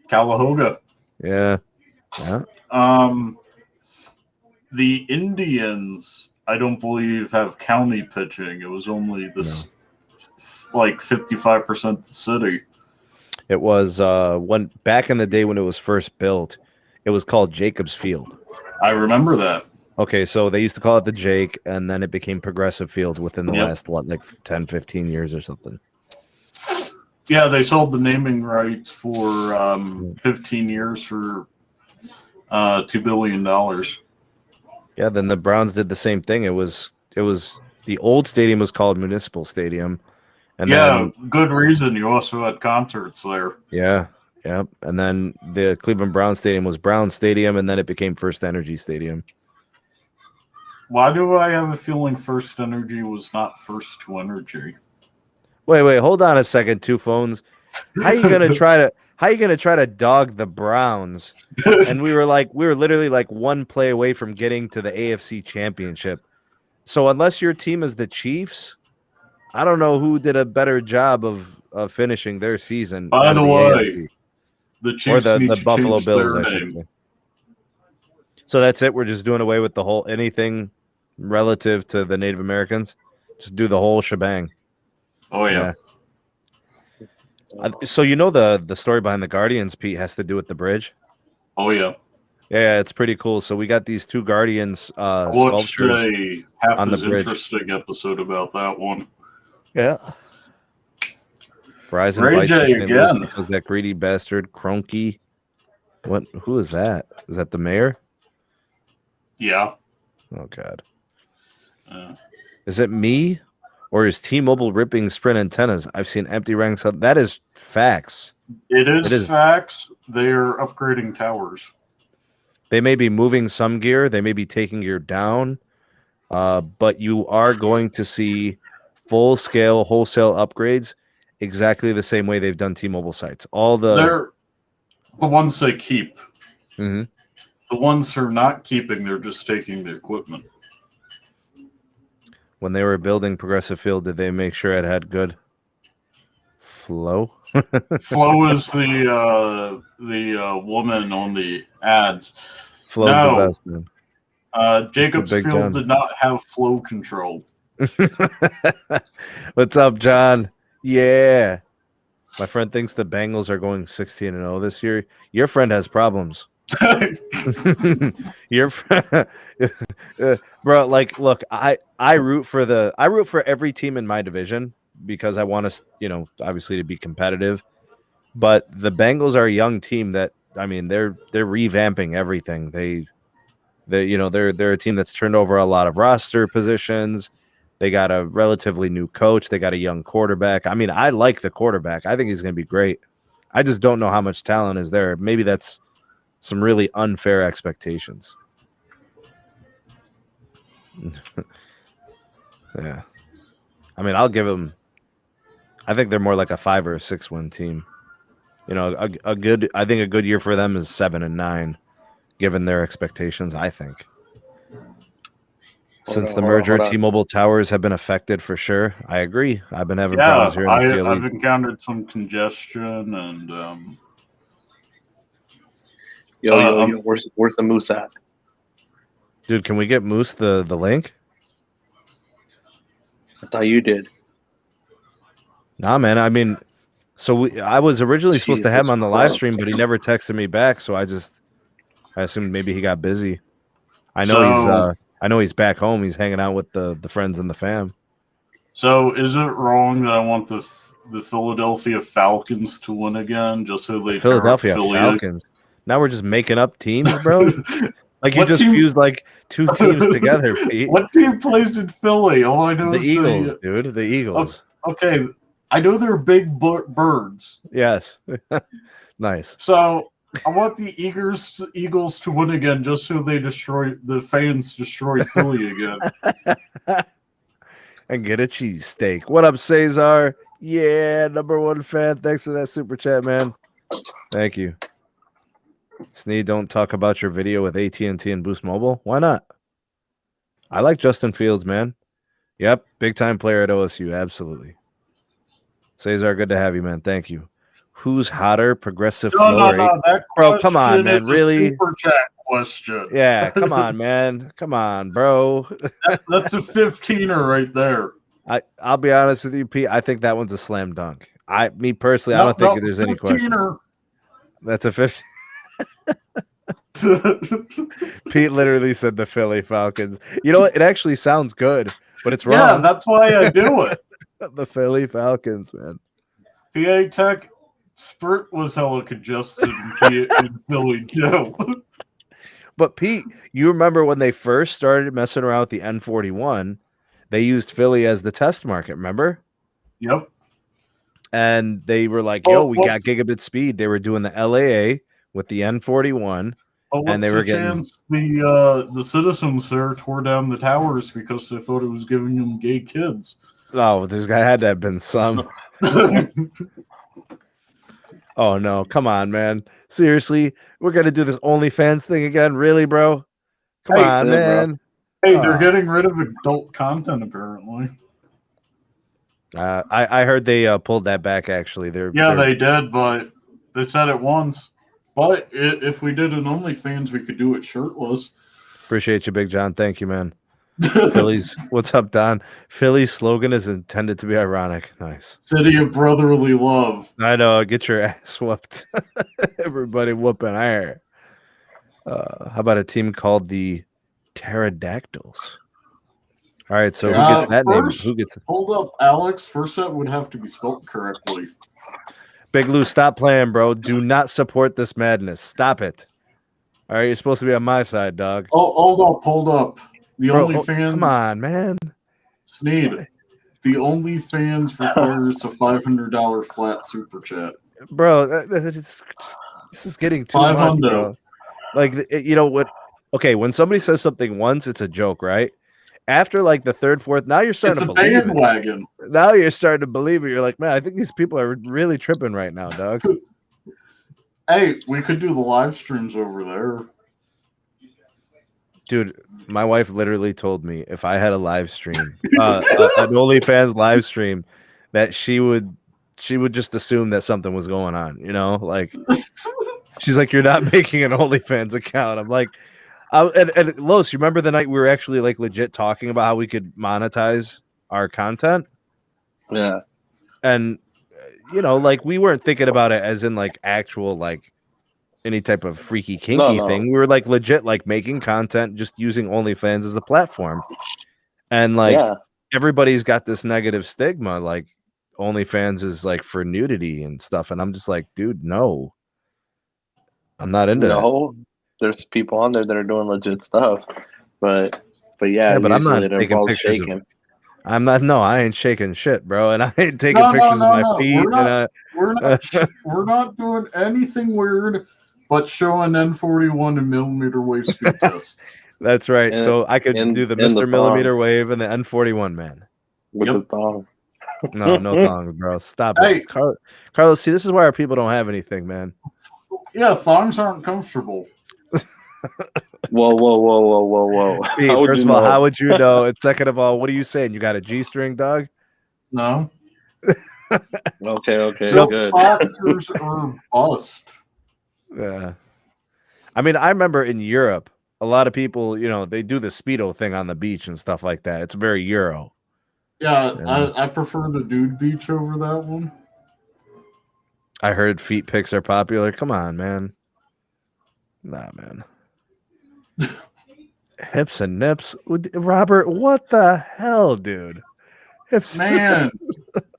Cuyahoga. Yeah. Yeah. The Indians, I don't believe, have county pitching. It was only this, like 55% the city. It was when back in the day when it was first built, it was called Jacobs Field. I remember that. Okay, so they used to call it the Jake, and then it became Progressive Field within the Yep. last, 10, 15 years or something. Yeah, they sold the naming rights for 15 years for $2 billion. Yeah, then the Browns did the same thing. It was the old stadium was called Municipal Stadium. And then good reason. You also had concerts there. yeah. And then the Cleveland Brown Stadium was Brown Stadium, and then it became First Energy Stadium. Why do I have a feeling First Energy was not First to Energy? Wait, hold on a second. Two phones. how you gonna try to dog the Browns? And we were literally like one play away from getting to the AFC Championship. So unless your team is the Chiefs, I don't know who did a better job of finishing their season. By the way, AFC. the Chiefs or need the to Buffalo change Bills, their I should name. say. So that's it. We're just doing away with the whole anything relative to the Native Americans. Just do the whole shebang. Oh yeah. So you know the story behind the Guardians, Pete, has to do with the bridge. Oh yeah. Yeah, it's pretty cool. So we got these two Guardians I watched sculptures a half on the as bridge. interesting episode about that one. Yeah. Verizon Ray bites J St. Louis again. because that greedy bastard Kroenke. What? Who is that? Is that the mayor? Yeah. Oh God. Is it me, or is T-Mobile ripping Sprint antennas? I've seen empty ranks. That is facts. It is facts. They're upgrading towers. They may be moving some gear. They may be taking gear down. But you are going to see full-scale wholesale upgrades exactly the same way they've done T-Mobile sites. They're the ones they keep. Mhm. The ones they're not keeping, they're just taking the equipment. When they were building Progressive Field, did they make sure it had good flow? Flo is the woman on the ads. Flow's No. the best, man. Jacobs Big Field John. did not have flow control. What's up, John? Yeah. My friend thinks the Bengals are going 16-0 this year. Your friend has problems. Your friend, bro. Like, look, I root for every team in my division because I want us, obviously to be competitive. But the Bengals are a young team that, I mean, they're revamping everything. They're a team that's turned over a lot of roster positions. They got a relatively new coach. They got a young quarterback. I mean, I like the quarterback. I think he's going to be great. I just don't know how much talent is there. Maybe that's some really unfair expectations. Yeah. I mean, I'll give them. I think they're more like a 5 or a 6 win team. I think a good year for them is 7-9, given their expectations, I think. Since the merger, T-Mobile towers have been affected for sure. I agree. I've been having problems here. I've encountered some congestion and. Yo, where's the moose at? Dude, can we get Moose the link? I thought you did. Nah, man. I mean, I was originally supposed to have him on the live stream, but he never texted me back. So I assumed maybe he got busy. I know he's back home. He's hanging out with the friends and the fam. So is it wrong that I want the Philadelphia Falcons to win again just so they Philadelphia Falcons? Now we're just making up teams, bro. Like you just fused like two teams together, Pete. What team plays in Philly? All I know the is Eagles, dude. The Eagles. Okay, I know they're big birds. Yes. Nice. So I want the Eagles to win again, just so the fans destroy Philly again. And get a cheesesteak. What up, Cesar? Yeah, #1 fan. Thanks for that super chat, man. Thank you. Sneed, don't talk about your video with AT&T and Boost Mobile. Why not? I like Justin Fields, man. Yep, big time player at OSU. Absolutely. Cesar, good to have you, man. Thank you. Who's hotter, Progressive Flow? No, that bro, come on, man. Really? Super chat question. Yeah, come on, man. Come on, bro. That's a 15er right there. I'll be honest with you, Pete. I think that one's a slam dunk. Me personally, I don't think there's any question. That's a 15. Pete literally said the Philly Falcons. You know what? It actually sounds good, but it's wrong. Yeah, that's why I do it. The Philly Falcons, man. PA Tech Spurt was hella congested in Philly too. But Pete, you remember when they first started messing around with the N41, they used Philly as the test market, remember? Yep. And they were like, yo, we got gigabit speed. They were doing the LAA with the N41. And they were getting the citizens there tore down the towers because they thought it was giving them gay kids. Oh, had to have been some. Oh no, come on, man. Seriously, we're gonna do this OnlyFans thing again, really, bro? Come Hey, on, that's it, bro. man. Hey, they're Oh. getting rid of adult content apparently. I heard they pulled that back. Actually, Yeah, they did, but they said it once. But if we did an OnlyFans, we could do it shirtless. Appreciate you, Big John. Thank you, man. Philly's, what's up, Don? Philly's slogan is intended to be ironic. Nice. City of brotherly love. I know. Get your ass whooped. Everybody whooping air. How about a team called the Pterodactyls? All right, so who gets that name? Who gets it? Hold up, Alex. First that would have to be spelled correctly. Big Lou, stop playing, bro. Do not support this madness. Stop it. All right, you're supposed to be on my side, dog. Oh, hold up. The OnlyFans. Come on, man. Sneed. The OnlyFans requires a $500 flat super chat. Bro, this is getting too much, bro. Like, you know what? Okay, when somebody says something once, it's a joke, right? After like the third, fourth, now you're starting to believe bandwagon. it. Now you're starting to believe it. You're like, man, I think these people are really tripping right now, dog. Hey, we could do the live streams over there. Dude, my wife literally told me if I had a live stream, an OnlyFans live stream, that she would just assume that something was going on, you know? Like, she's like, you're not making an OnlyFans account. I'm like, and Los, you remember the night we were actually like legit talking about how we could monetize our content? Yeah. And, you know, like we weren't thinking about it as in like actual, like any type of freaky kinky thing. We were like legit, like making content, just using OnlyFans as a platform. And like everybody's got this negative stigma, like OnlyFans is like for nudity and stuff. And I'm just like, dude, no, I'm not into that. There's people on there that are doing legit stuff, but yeah, but I'm not taking pictures of. I'm not. No, I ain't shaking shit, bro, and I ain't taking pictures of my feet. We're not doing anything weird, but showing N41 and millimeter wave speed tests. That's right. So I could do the Mr. Millimeter Wave and the N41 man. With the thong. No thongs, bro. Stop it, Carlos. See, this is why our people don't have anything, man. Yeah, thongs aren't comfortable. Whoa. Pete, first of all, how would you know? And second of all, what are you saying? You got a G-string, dog? No. Okay, so good. Boxers are bust. Yeah. I mean, I remember in Europe, a lot of people, you know, they do the Speedo thing on the beach and stuff like that. It's very Euro. Yeah, I prefer the nude beach over that one. I heard feet pics are popular. Come on, man. Nah, man. Hips and nips. Robert, what the hell, dude? Hips. Man,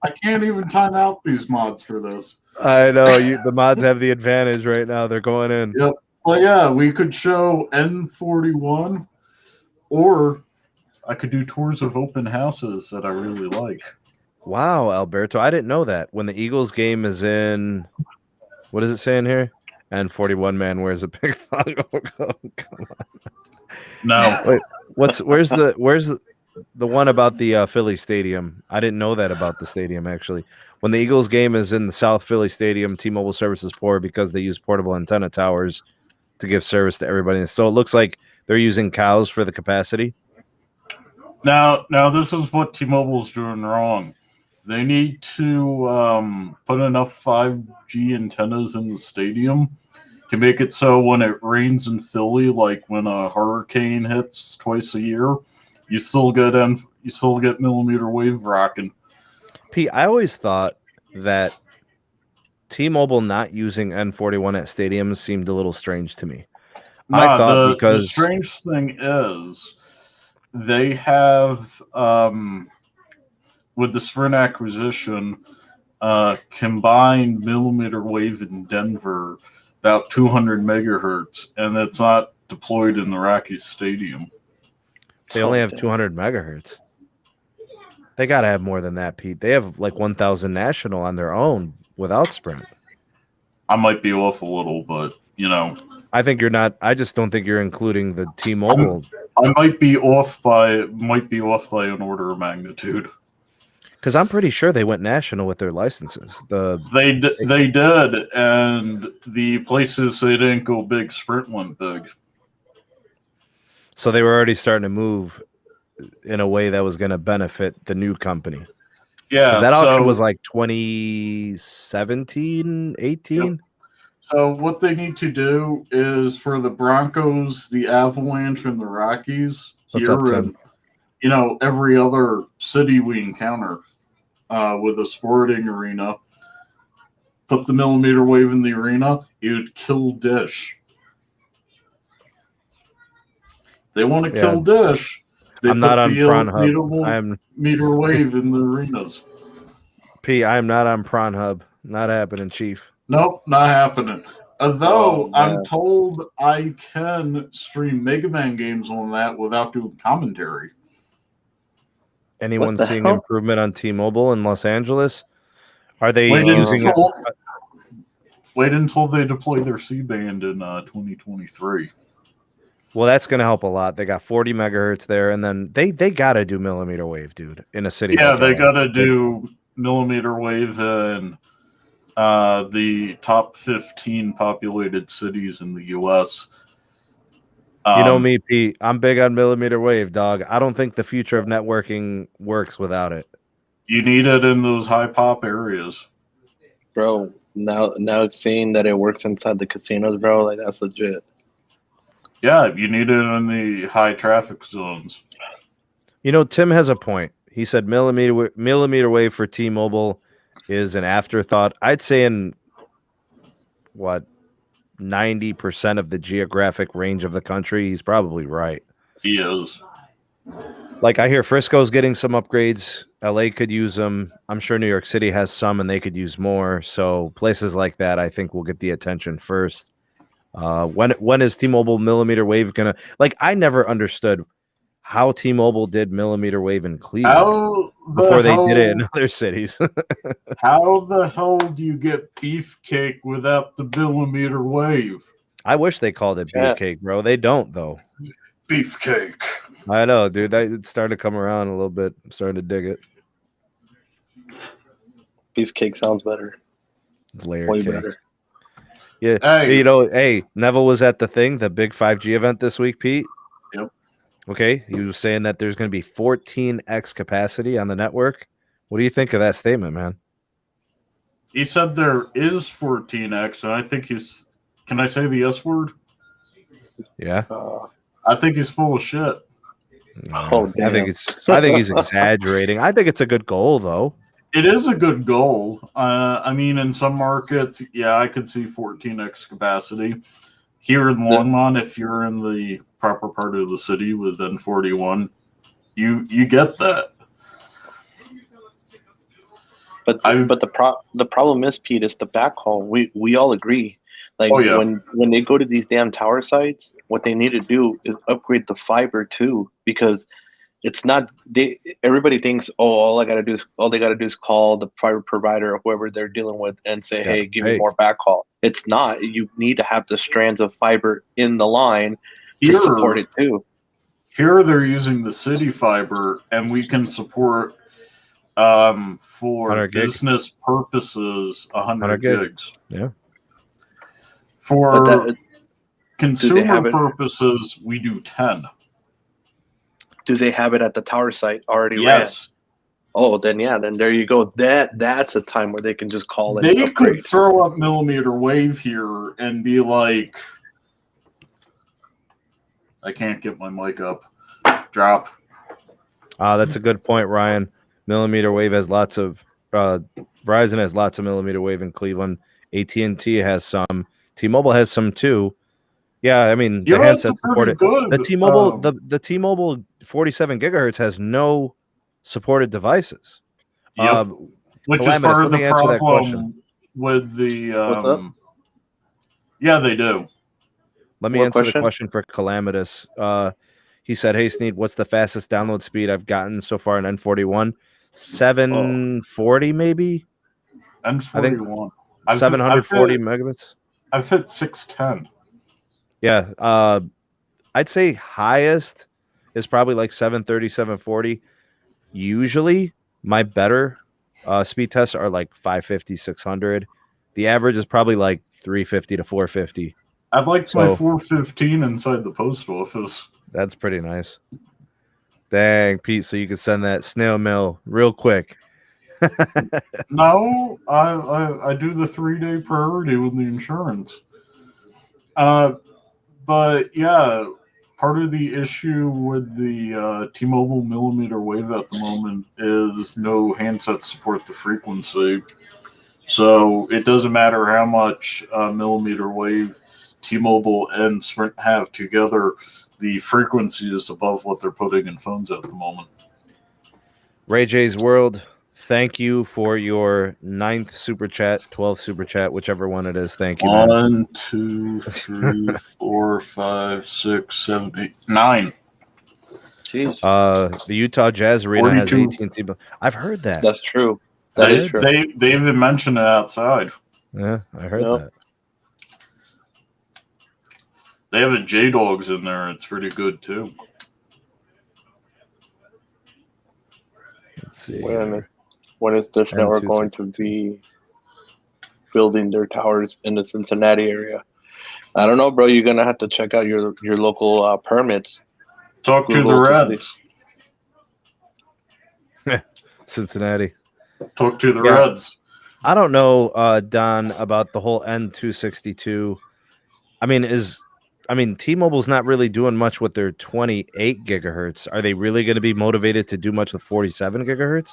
I can't even time out these mods for this. I know. The mods have the advantage right now. They're going in. Yep. But yeah, we could show N41, or I could do tours of open houses that I really like. Wow, Alberto. I didn't know that. When the Eagles game is in, what does it say in here? N41 man wears a big thong. Come on. No. Wait, where's the one about the Philly Stadium? I didn't know that about the stadium, actually. When the Eagles game is in the South Philly Stadium, T-Mobile service is poor because they use portable antenna towers to give service to everybody. So it looks like they're using cows for the capacity. Now this is what T-Mobile's doing wrong. They need to put enough 5G antennas in the stadium to make it so when it rains in Philly, like when a hurricane hits twice a year, you still get millimeter wave rocking. Pete, I always thought that T-Mobile not using N41 at stadiums seemed a little strange to me. I thought because the strange thing is they have with the Sprint acquisition combined millimeter wave in Denver about 200 megahertz, and that's not deployed in the Rockies Stadium. They only have 200 megahertz. They got to have more than that, Pete. They have like 1,000 national on their own without Sprint. I might be off a little, but, you know. I think you're not. I just don't think you're including the T-Mobile. I might be off by an order of magnitude. Because I'm pretty sure they went national with their licenses. They did, and the places they didn't go big, Sprint went big. So they were already starting to move in a way that was going to benefit the new company. Yeah, that auction was like 2017, 18. Yep. So what they need to do is for the Broncos, the Avalanche, and the Rockies here, and every other city we encounter with a sporting arena, put the millimeter wave in the arena, you'd kill Dish. They want to kill Dish. I'm not on Pornhub. I'm meter wave in the arenas. P, I am not on Pornhub. Not happening, Chief. Nope, not happening. Although I'm told I can stream Mega Man games on that without doing commentary. Anyone seeing improvement on T-Mobile in Los Angeles? Are they using it? Wait until they deploy their C-band in 2023. Well, that's going to help a lot. They got 40 megahertz there, and then they got to do millimeter wave, dude, in a city. Yeah, they got to do millimeter wave in the top 15 populated cities in the U.S. You know me, Pete. I'm big on millimeter wave, dog. I don't think the future of networking works without it. You need it in those high pop areas. Bro, now seeing that it works inside the casinos, bro, like that's legit. Yeah, you need it in the high traffic zones. Tim has a point. He said millimeter wave for T-Mobile is an afterthought. I'd say in 90% of the geographic range of the country, he's probably right. He is. Like, I hear Frisco's getting some upgrades. LA could use them. I'm sure New York City has some, and they could use more. So places like that, I think, will get the attention first. When is T-Mobile millimeter wave gonna? Like, I never understood how T-Mobile did millimeter wave in Cleveland before they did it in other cities. How the hell do you get beefcake without the millimeter wave? I wish they called it beefcake, bro. They don't, though. Beefcake. I know, dude. It's starting to come around a little bit. I'm starting to dig it. Beefcake sounds better. Layer Way cake. better. Yeah. Hey, Neville was at the big 5G event this week, Pete. Yep. Okay. He was saying that there's going to be 14x capacity on the network. What do you think of that statement, man? He said there is 14x, and I think he's. Can I say the S word? Yeah. I think he's full of shit. Oh, damn. I think he's exaggerating. I think it's a good goal, though. It is a good goal. I mean, in some markets, yeah, I could see 14x capacity. Here in Longmont, if you're in the proper part of the city with N41, you get that. But the problem is, Pete, is the backhaul. We all agree. Like when they go to these damn tower sites, what they need to do is upgrade the fiber too, because it's not everybody thinks, all they gotta do is call the fiber provider or whoever they're dealing with and say, hey, give me more backhaul. It's not. You need to have the strands of fiber in the line to support it too. Here they're using the city fiber, and we can support for business purposes 100 gigs. Yeah. For consumer purposes, we do 10. Do they have it at the tower site already? Yes. Ran? Oh, then there you go. That's a time where they can just call it. They could throw up millimeter wave here and be like, I can't get my mic up. Drop. That's a good point, Ryan. Millimeter wave has lots of Verizon has lots of millimeter wave in Cleveland. AT&T has some. T-Mobile has some too. Yeah, I mean the handsets support it. The T-Mobile the T-Mobile 47 gigahertz has no supported devices. Yep. Which is part of the problem with the. What's up? Yeah, they do. Let me answer the question for Calamitous. He said, "Hey Sneed, what's the fastest download speed I've gotten so far in N41? 740 maybe. N41. 740 megabits. I've hit 610. Yeah, I'd say highest is probably like 730, 740. Usually, My better speed tests are like 550, 600. The average is probably like 350 to 450. I'd like So- my 415 inside the post office. That's pretty nice. Dang, Pete, so you can send that snail mail real quick. No, I do the 3-day priority with the insurance. But yeah, part of the issue with the T-Mobile millimeter wave at the moment is no handsets support the frequency. So it doesn't matter how much millimeter wave T-Mobile and Sprint have together, the frequency is above what they're putting in phones at the moment. Ray J's World, thank you for your 9th super chat, 12th super chat, whichever one it is. Thank you, man. 1, 2, 3, 4, 5, 6, 7, 8, 9. Jeez. The Utah Jazz Arena has 42. AT&T. I've heard that. That's true. That is true. They even mentioned it outside. Yeah, I heard Yep. that. They have a J-Dogs in there. It's pretty good, too. Let's see. When is Dish Network 10, going to be building their towers in the Cincinnati area? I don't know, bro. You're gonna have to check out your local permits. Talk to the Google to Reds. Cincinnati. Talk to the Yeah. Reds. I don't know, Don, about the whole N262. I mean, T-Mobile's not really doing much with their 28 gigahertz. Are they really going to be motivated to do much with 47 gigahertz?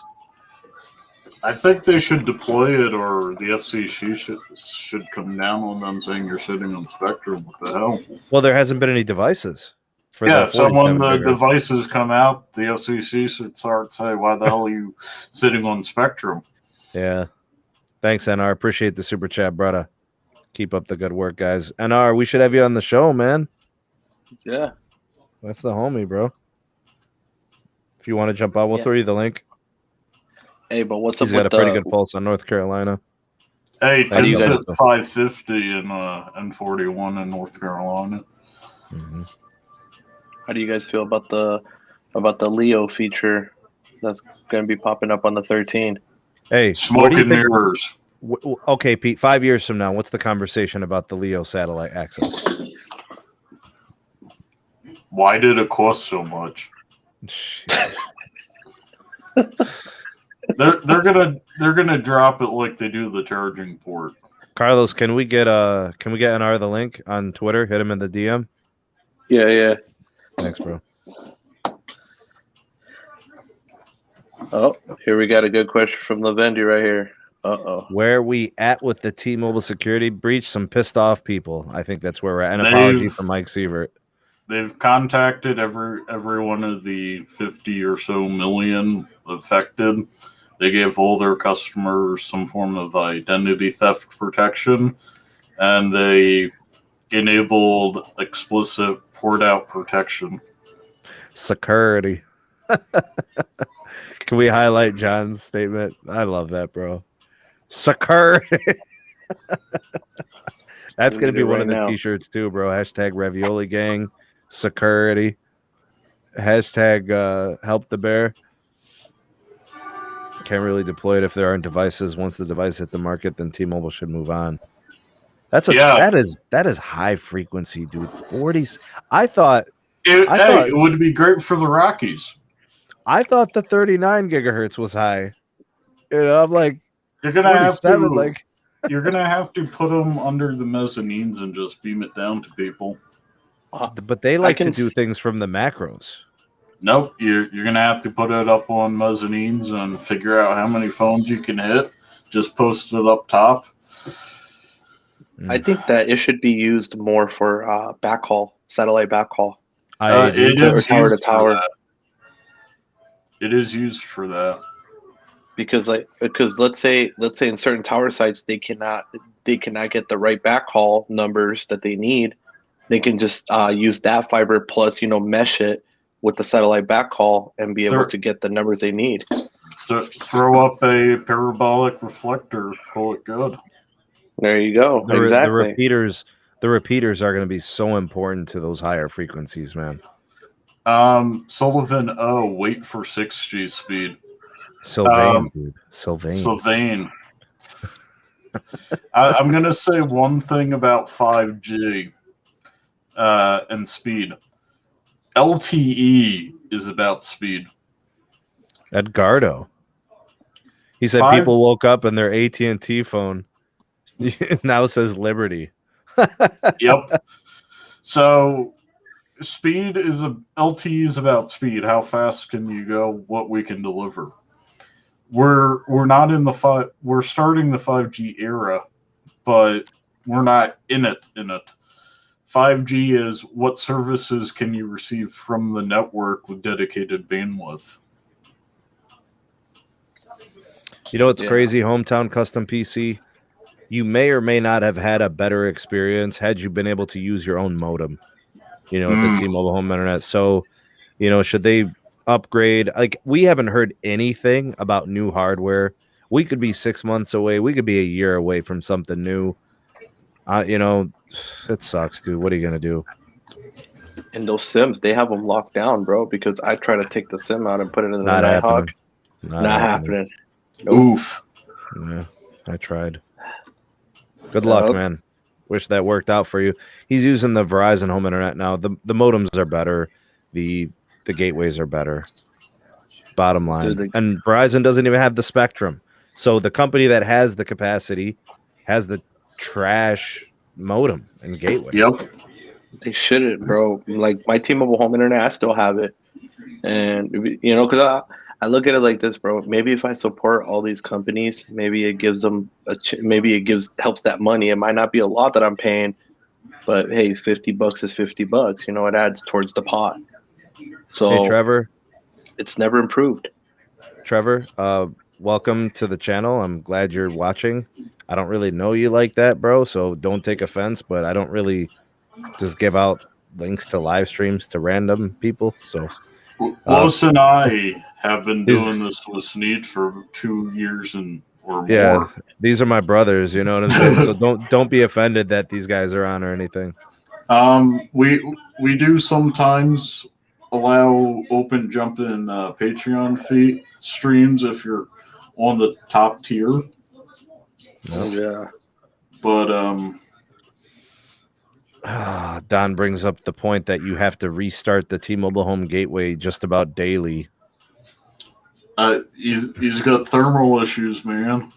I think they should deploy it, or the FCC should come down on them saying you're sitting on Spectrum. What the hell? Well, there hasn't been any devices for Yeah, the so when 47 the gigahertz. devices come out, the FCC should start say, "Why the hell are you sitting on Spectrum?" Yeah. Thanks, NR. Appreciate the super chat, brother. Keep up the good work, guys. NR, we should have you on the show, man. Yeah. That's the homie, bro. If you want to jump on, we'll throw you the link. Hey, but what's He's up got with a pretty the? good pulse on North Carolina. Hey, How do you Tim's guys- at 550 in N41 in North Carolina. Mm-hmm. How do you guys feel about the Leo feature that's going to be popping up on the 13? Hey, what do Smoke you and think? mirrors. Okay, Pete, 5 years from now, what's the conversation about the Leo satellite access? Why did it cost so much? Shit. They're gonna drop it like they do the charging port. Carlos, can we get NR the link on Twitter? Hit him in the DM. Yeah. Thanks, bro. Oh, here we got a good question from Lavendi right here. Uh-oh. Where we at with the T-Mobile security breach? Some pissed off people. I think that's where we're at. An apology from Mike Sievert. They've contacted every one of the 50 or so million affected. They gave all their customers some form of identity theft protection, and they enabled explicit port out protection. Security. Can we highlight John's statement? I love that, bro. Security. That's going to be one of the t-shirts too, bro. Hashtag ravioli gang. Security. Hashtag help the bear. Can't really deploy it if there aren't devices. Once the device hit the market, then T-Mobile should move on. That is high frequency, dude. 40s. I thought it would be great for the Rockies. I thought the 39 gigahertz was high. You know, I'm like, you're gonna have to like you're gonna have to put them under the mezzanines and just beam it down to people. But they like to do things from the macros. Nope, you're gonna have to put it up on mezzanines and figure out how many phones you can hit. Just post it up top. I think that it should be used more for backhaul, satellite backhaul. It is tower to tower. It is used for that. Because let's say in certain tower sites they cannot get the right backhaul numbers that they need. They can just use that fiber plus mesh it with the satellite backhaul and be able to get the numbers they need. So throw up a parabolic reflector, call it good. There you go. Exactly. The repeaters are going to be so important to those higher frequencies, man. Sullivan, wait for 6G speed. Sylvain, dude. Sylvain. Sylvain. I'm going to say one thing about 5G and speed. LTE is about speed. Edgardo. He said people woke up and their AT&T phone now says Liberty. Yep. So speed is LTE is about speed. How fast can you go? What we can deliver. We're not in the we're starting the 5G era, but we're not in it. 5G is what services can you receive from the network with dedicated bandwidth. You know what's crazy? Hometown Custom PC. You may or may not have had a better experience had you been able to use your own modem, with the T-Mobile home internet. So, should they upgrade? Like, we haven't heard anything about new hardware. We could be 6 months away. We could be a year away from something new. It sucks, dude. What are you going to do? And those SIMs, they have them locked down, bro, because I try to take the SIM out and put it in the Nighthawk. Not happening. Nope. Oof. Yeah, I tried. Good luck, man. Wish that worked out for you. He's using the Verizon home internet now. The modems are better. The gateways are better. Bottom line. And Verizon doesn't even have the spectrum. So the company that has the capacity has the trash modem and gateway. Yep. They shouldn't, bro. Like, my T-Mobile home internet, I still have it. And, because I look at it like this, bro. Maybe if I support all these companies, maybe it gives them helps that money. It might not be a lot that I'm paying, but hey, $50 is $50. It adds towards the pot. So, hey, Trevor, it's never improved. Trevor, welcome to the channel. I'm glad you're watching. I don't really know you like that, bro, so don't take offense, but I don't really just give out links to live streams to random people. So Los and I have been doing this with Sneed for 2 years or more. Yeah, these are my brothers, you know what I'm saying? So don't be offended that these guys are on or anything. We do sometimes allow open jump in Patreon streams if you're on the top tier. Nope. Yeah. But Don brings up the point that you have to restart the T-Mobile home gateway just about daily. He's got thermal issues, man.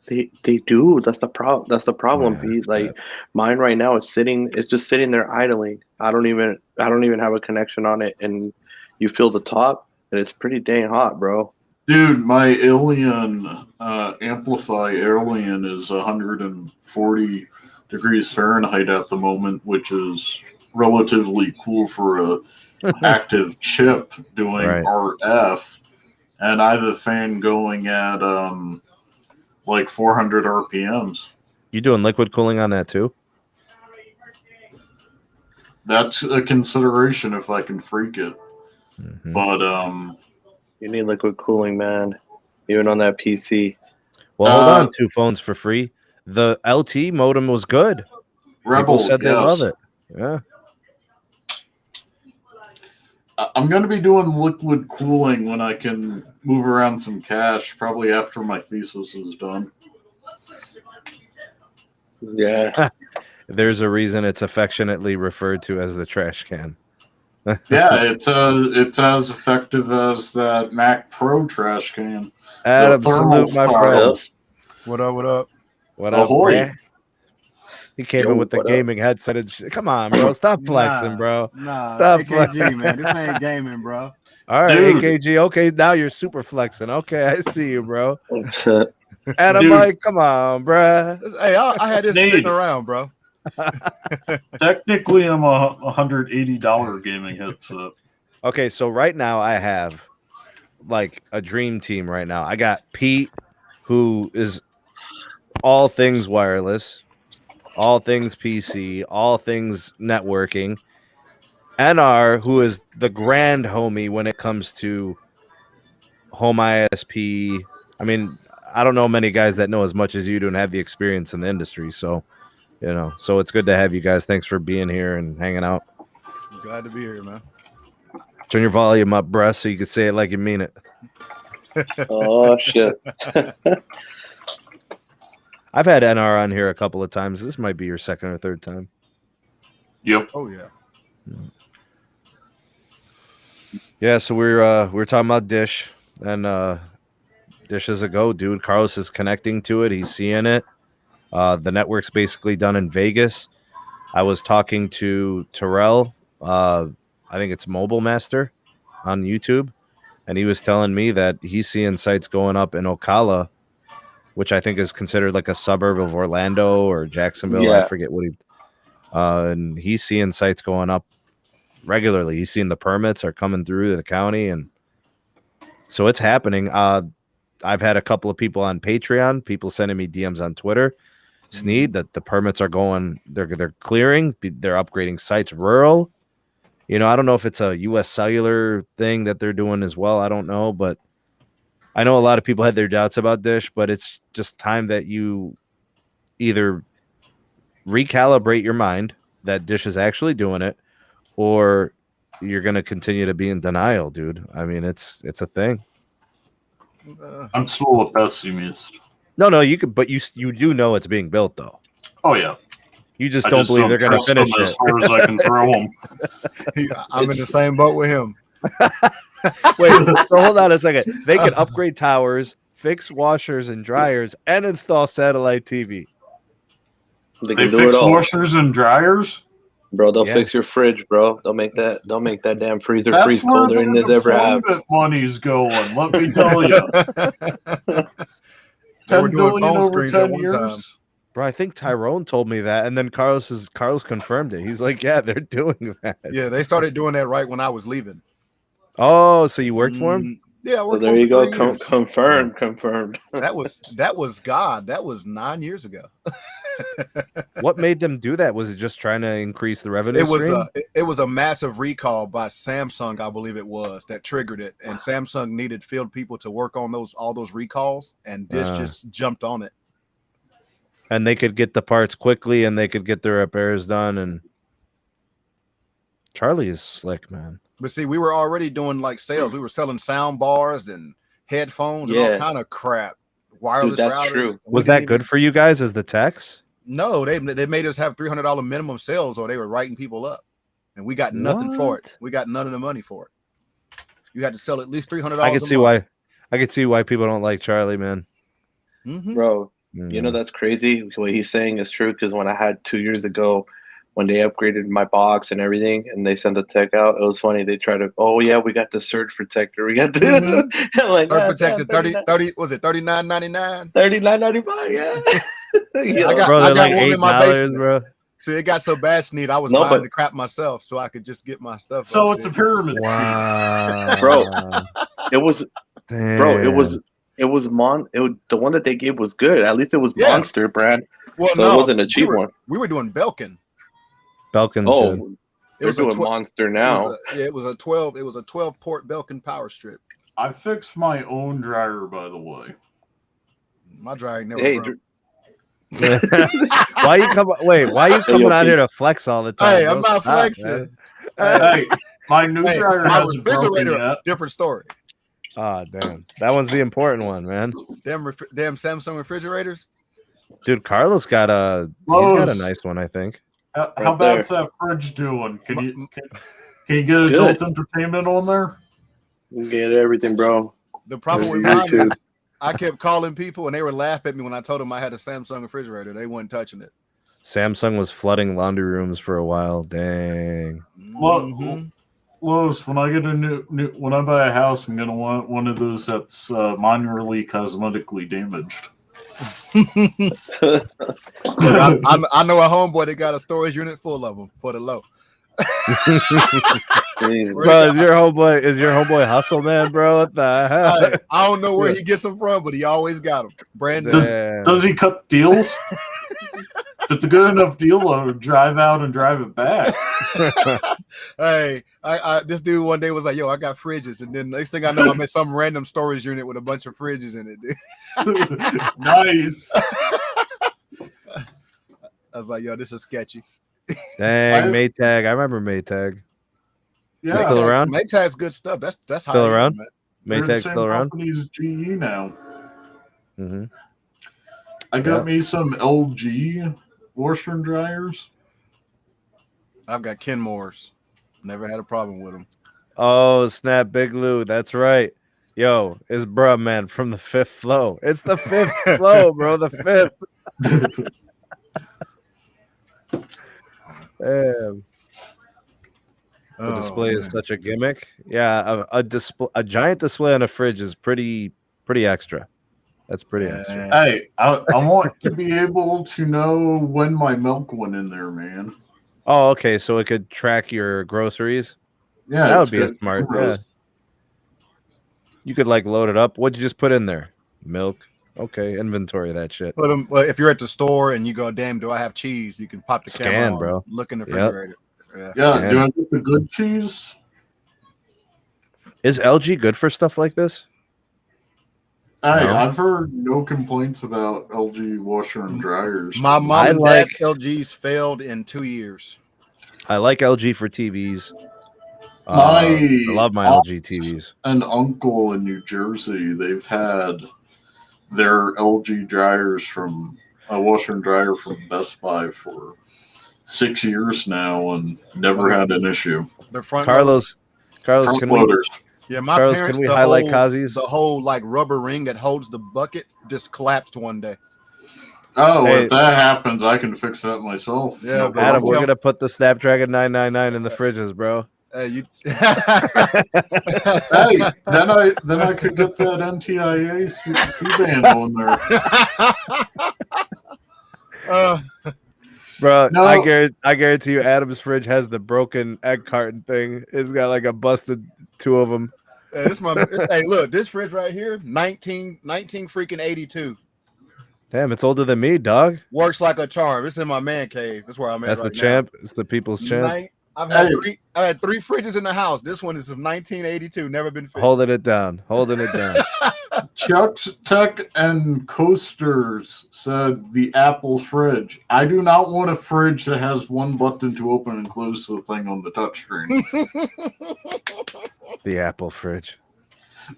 They do. That's the problem. That's the problem. Yeah, Like, mine right now is just sitting there idling. I don't even have a connection on it, and you feel the top, and it's pretty dang hot, bro. Dude, my Alien Amplify Alien is 140 degrees Fahrenheit at the moment, which is relatively cool for a active chip doing RF, and I have a fan going at like 400 RPMs. You doing liquid cooling on that too? That's a consideration if I can freak it. Mm-hmm. But you need liquid cooling, man, even on that PC. Well, hold on, 2 phones for free. The LT modem was good. Rebel People said they love it. Yeah. I'm going to be doing liquid cooling when I can move around some cash, probably after my thesis is done. Yeah. There's a reason it's affectionately referred to as the trash can. Yeah, it's as effective as that Mac Pro trash can. Absolute, my friends. What up? What up? What up, man? He came in with the what gaming headset. And come on, bro. Stop flexing, bro. Stop flexing, man. This ain't gaming, bro. All right, Dude. AKG. Okay, now you're super flexing. Okay, I see you, bro. And I'm Dude. like, come on, bro. Hey, I had this Sneed. sitting around, bro. Technically, I'm a $180 gaming headset. Okay, so right now I have like a dream team right now. I got Pete, who is all things wireless, all things PC, all things networking. NR, who is the grand homie when it comes to home ISP. I mean, I don't know many guys that know as much as you do and have the experience in the industry. So, so it's good to have you guys. Thanks for being here and hanging out. Glad to be here, man. Turn your volume up, bruh, so you can say it like you mean it. Oh shit! I've had NR on here a couple of times. This might be your second or third time. Yep. Oh yeah. Yeah, so we're talking about Dish, and Dish is a go, dude. Carlos is connecting to it. He's seeing it. The network's basically done in Vegas. I was talking to Therald. I think it's Mobile Master on YouTube, and he was telling me that he's seeing sites going up in Ocala, which I think is considered like a suburb of Orlando or Jacksonville. Yeah. I forget what he. And he's seeing sites going up regularly. He's seeing the permits are coming through the county, and so it's happening. I've had a couple of people on Patreon, people sending me DMs on Twitter. Sneed that the permits are going, they're clearing, they're upgrading sites rural. You know, I don't know if it's a US Cellular thing that they're doing as well. I don't know, but I know a lot of people had their doubts about Dish, but it's just time that you either recalibrate your mind that Dish is actually doing it, or you're going to continue to be in denial, dude. I mean, it's a thing. I'm still a pessimist. No, you could, but you do know it's being built, though. Oh yeah. You just don't believe they're going to finish it. As far as I can throw them. I'm in the same boat with him. Wait, so hold on a second. They can upgrade towers, fix washers and dryers, and install satellite TV. They They can do fix it all, washers and dryers. bro. They'll Yeah. fix your fridge, bro. They'll make that damn freezer That's freeze where colder than it's ever have. deployment money's going. Let me tell you. They were 10 doing billion phone over screens 10 at one years. time. Bro, I think Tyrone told me that, and then Carlos confirmed it. He's like, yeah, they're doing that. Yeah, they started doing that right when I was leaving. Oh, so you worked for him? Yeah, I So worked there for you him go. for 3 years. Confirmed. That was God. That was 9 years ago. What made them do that? Was it just trying to increase the revenue stream? It was a massive recall by Samsung, I believe it was, that triggered it. And Samsung needed field people to work on all those recalls, and Dish just jumped on it. And they could get the parts quickly, and they could get their repairs done. And Charlie is slick, man. But see, we were already doing like sales. We were selling sound bars and headphones and all Yeah. kind of crap. Wireless that's routers. true. And we Was didn't that good for you guys as the techs? No, they made us have $300 minimum sales, or they were writing people up, and we got nothing for it. What? We got none of the money for it. You had to sell at least $300. I could see why. I could see why people don't like Charlie, man. Mm-hmm. Bro, you know that's crazy. What he's saying is true, because when I had 2 years ago, when they upgraded my box and everything, and they sent the tech out, it was funny. They tried to, oh yeah, we got the surge protector, we got the like Surge protector 30 was it $39.99? $39.95, yeah. I got Bro, they're one like in my $8, basement. bro. See, it got so bad, Sneed, I was No, buying but- the crap myself so I could just get my stuff. So up it's a there. pyramid scheme. Wow, Bro. It was Damn. Bro, it was the one that they gave was good. At least it was Yeah. Monster brand. Well, So it wasn't a cheap one. We were doing Belkin. Belkin's Oh, good. It was they're a doing 12 Monster now. It was a 12 port Belkin power strip. I fixed my own dryer, by the way. My dryer ain't never Hey, broke. Why you come? Wait, why you coming out Pete. here to flex all the time? Hey, I'm Don't not stop, flexing. man. Hey, my new Hey, dryer my hasn't broken refrigerator, yet. different story. Ah, damn. That one's the important one, man. Damn Samsung refrigerators. Dude, Carlos got a Lowe's. nice one, I think. How Right bad's that fridge doing? Can you get adult entertainment on there? You get everything, bro. The problem with Yeah, mine too. is I kept calling people and they would laugh at me when I told them I had a Samsung refrigerator. They weren't touching it. Samsung was flooding laundry rooms for a while. Dang. Mhm. Lowe's, when I get a new when I buy a house, I'm gonna want one of those that's minorly cosmetically damaged. Look, I know a homeboy that got a storage unit full of them for the low. Jeez, Bro, is your homeboy hustle, man, bro? What the hell? Hey, I don't know where he gets them from, but he always got them. Brand new. Damn. Does he cut deals? If it's a good enough deal, I'll drive out and drive it back. Hey, I this dude one day was like, "Yo, I got fridges," and then next thing I know, I'm in some random storage unit with a bunch of fridges in it. Dude. Nice. I was like, "Yo, this is sketchy." Dang, Maytag. I remember Maytag. Yeah. Still around? Maytag's good stuff. That's Still high-end, around? man. Maytag's still around? Company's GE now. Mm-hmm. I got me some LG washer and dryers. I've got Kenmore's. Never had a problem with them. Oh, snap, Big Lou. That's right. Yo, it's bruh, man, from the fifth flow. It's the fifth flow, bro. The fifth. Damn. The display is such a gimmick. Yeah, a giant display on a fridge is pretty extra. That's pretty extra. Hey, I want to be able to know when my milk went in there, man. Oh, okay. So it could track your groceries. Yeah, that would be a smart. Yeah. You could like load it up. What'd you just put in there? Milk. Okay, inventory that shit. But if you're at the store and you go, damn, do I have cheese? You can pop the camera on, bro. Look in the refrigerator. Yeah, do I get the good cheese? Is LG good for stuff like this? Hey, no? I've heard no complaints about LG washer and dryers. My mom and dad's LGs failed in 2 years. I like LG for TVs. I love my LG TVs. An uncle in New Jersey, they've had their LG dryers from a washer and dryer from Best Buy for 6 years now and never had an issue. Carlos, front can loaders. Yeah, my Carlos, parents, can we highlight Kazi's? The whole like rubber ring that holds the bucket just collapsed one day. Oh, hey, if that happens, I can fix that myself. Yeah, no Adam, we're gonna put the Snapdragon 999 in the fridges, bro. You... Hey, then I could get that NTIA C-band on there. Bro, no. I guarantee you, Adam's fridge has the broken egg carton thing. It's got like a busted two of them. Hey, look, this fridge right here, 19 freaking 82. Damn, it's older than me, dog. Works like a charm. It's in my man cave. That's where I'm at. That's right the champ. It's the people's champ. I've had three fridges in the house. This one is of 1982. Never been fixed. Holding it down. Chuck's Tech and Coasters said the Apple fridge. I do not want a fridge that has one button to open and close the thing on the touchscreen. The Apple fridge.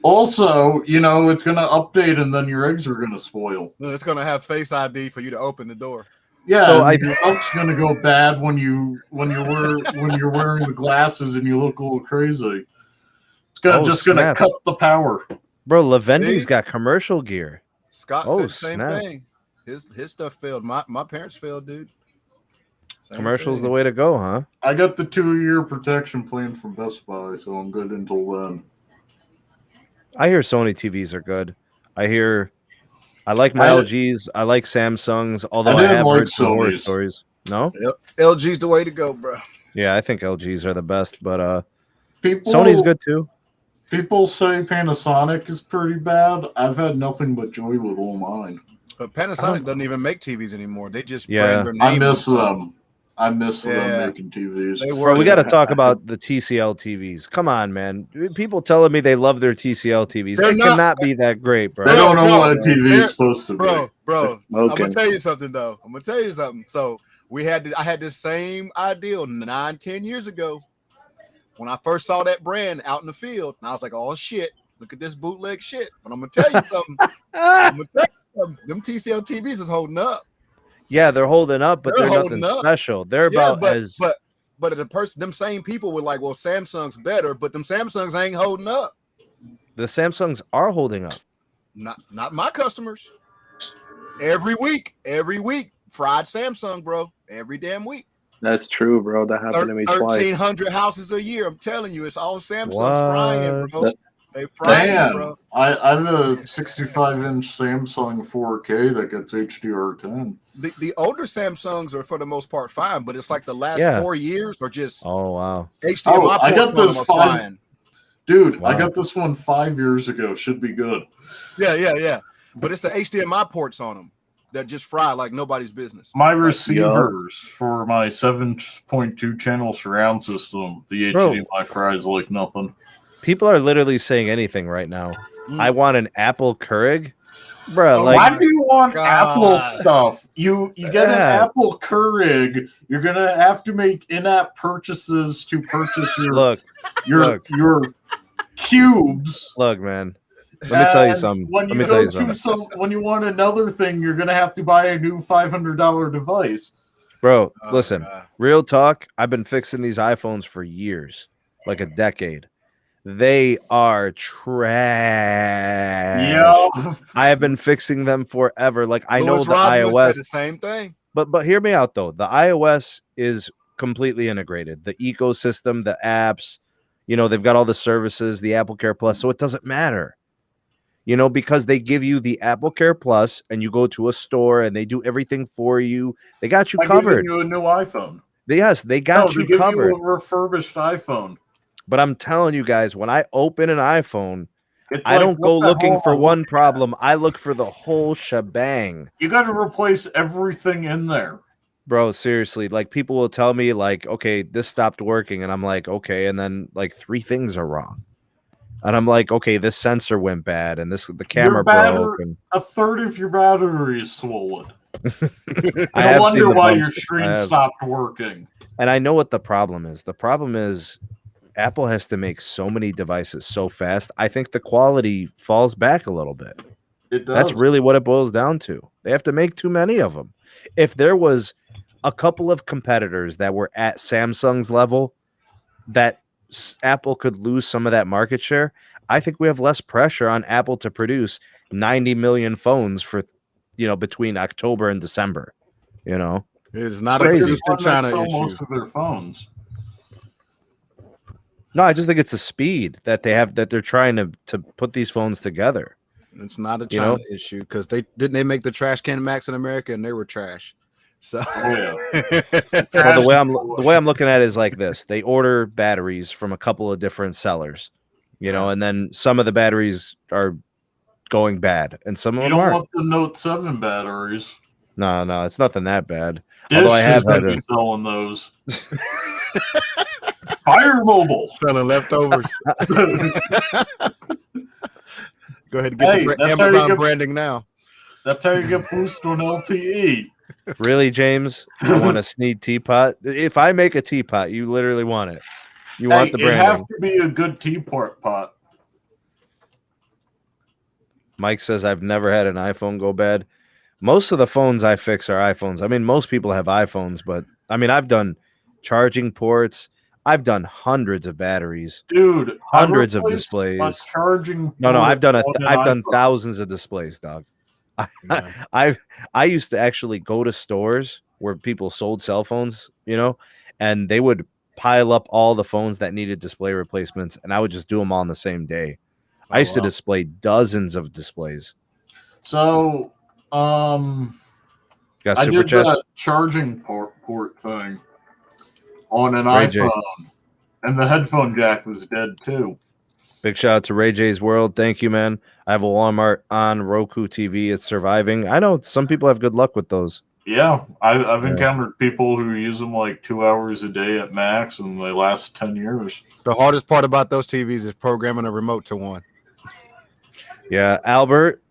Also, it's going to update and then your eggs are going to spoil. It's going to have Face ID for you to open the door. Yeah, so your milk's going to go bad when you're wearing the glasses and you look a little crazy. It's going to cut the power. Bro, Lavendi's got commercial gear. Scott said the same thing. His stuff failed. My parents failed, dude. Commercial's the way to go, huh? I got the 2-year protection plan from Best Buy, so I'm good until then. I hear Sony TVs are good. I like my LGs. I like Samsungs, although I have heard some horror stories. No? Yep. LG's the way to go, bro. Yeah, I think LGs are the best, but Sony's good too. People say Panasonic is pretty bad. I've had nothing but joy with all mine. But Panasonic doesn't even make TVs anymore. They just brand their name. I miss them. them making TVs. Bro, we got to talk about the TCL TVs. Come on, man. People telling me they love their TCL TVs. They cannot be that great, bro. They don't know what a TV is supposed to be. Bro, okay. I'm going to tell you something, though. So I had this same ideal 9-10 years ago. When I first saw that brand out in the field, and I was like, oh, shit, look at this bootleg shit. But I'm going to tell you something. Them TCL TVs is holding up. Yeah, they're holding up, but they're nothing special. They're about as... But them same people were like, well, Samsung's better, but them Samsungs ain't holding up. The Samsungs are holding up. Not my customers. Every week, fried Samsung, bro. Every damn week. That's true, bro. That happened to me twice. 1,300 houses a year. I'm telling you, it's all Samsungs frying, bro. They frying, bro. I have a 65-inch Samsung 4K that gets HDR10. The older Samsungs are for the most part fine, but it's like the last 4 years are just wow. HDMI I got this fine. Dude, wow. I got this one 5 years ago. Should be good. Yeah. But it's the HDMI ports on them that just fry like nobody's business. My receivers for my 7.2 channel surround system, the HDMI fries like nothing. People are literally saying anything right now. I want an Apple Keurig. Bro, why do you want Apple stuff? You get an Apple Keurig, you're gonna have to make in-app purchases to purchase your cubes. Look, man. Let me tell you something. When you when you want another thing, you're gonna have to buy a new $500 device. Bro, listen. Real talk. I've been fixing these iPhones for years, like a decade. They are trash. Yeah. I have been fixing them forever. Like I know the Rosman iOS. said the same thing. But hear me out though. The iOS is completely integrated. The ecosystem, the apps, they've got all the services, the Apple Care Plus, so it doesn't matter. Because they give you the Apple Care Plus and you go to a store and they do everything for you. They got you covered. You a new iPhone. Yes, they got you covered. You a refurbished iPhone. But I'm telling you guys, when I open an iPhone, I don't go looking for one problem. I look for the whole shebang. You got to replace everything in there. Bro, seriously, like people will tell me like, okay, this stopped working. And I'm like, okay. And then like 3 things are wrong. And I'm like, okay, this sensor went bad and the camera broke. And a third of your battery is swollen. I wonder why your screen stopped working. And I know what the problem is. The problem is Apple has to make so many devices so fast. I think the quality falls back a little bit. It does. That's really what it boils down to. They have to make too many of them. If there was a couple of competitors that were at Samsung's level, that Apple could lose some of that market share, I think we have less pressure on Apple to produce 90 million phones for, between October and December. It's not a produced in China issue. Most of their phones. No, I just think it's the speed that they have, that they're trying to put these phones together. It's not a China issue because they make the trash can Max in America and they were trash. So well, the way I'm looking at it is like this: they order batteries from a couple of different sellers, and then some of the batteries are going bad, and some of them aren't. You don't want the Note 7 batteries. No, it's nothing that bad. Dish Although I have had selling those. Fire Mobile selling leftovers. Go ahead and get the Amazon branding now. That's how you get boost on LTE. Really, James? I want a Sneed teapot. If I make a teapot, you literally want it. You want the branding. It have to be a good teapot pot. Mike says I've never had an iPhone go bad. Most of the phones I fix are iPhones. I mean, most people have iPhones, but I mean, I've done charging ports. I've done hundreds of batteries, dude. Hundreds of displays. Charging. No, I've done thousands of displays, dog. I used to actually go to stores where people sold cell phones, and they would pile up all the phones that needed display replacements, and I would just do them all on the same day. I used to display dozens of displays. So, got I super did chat? that charging port thing on an iPhone, and the headphone jack was dead too. Big shout out to Ray J's World. Thank you, man. I have a Walmart on Roku TV. It's surviving. I know some people have good luck with those. Yeah, I've encountered people who use them like 2 hours a day at max, and they last 10 years. The hardest part about those TVs is programming a remote to one. Yeah, Albert,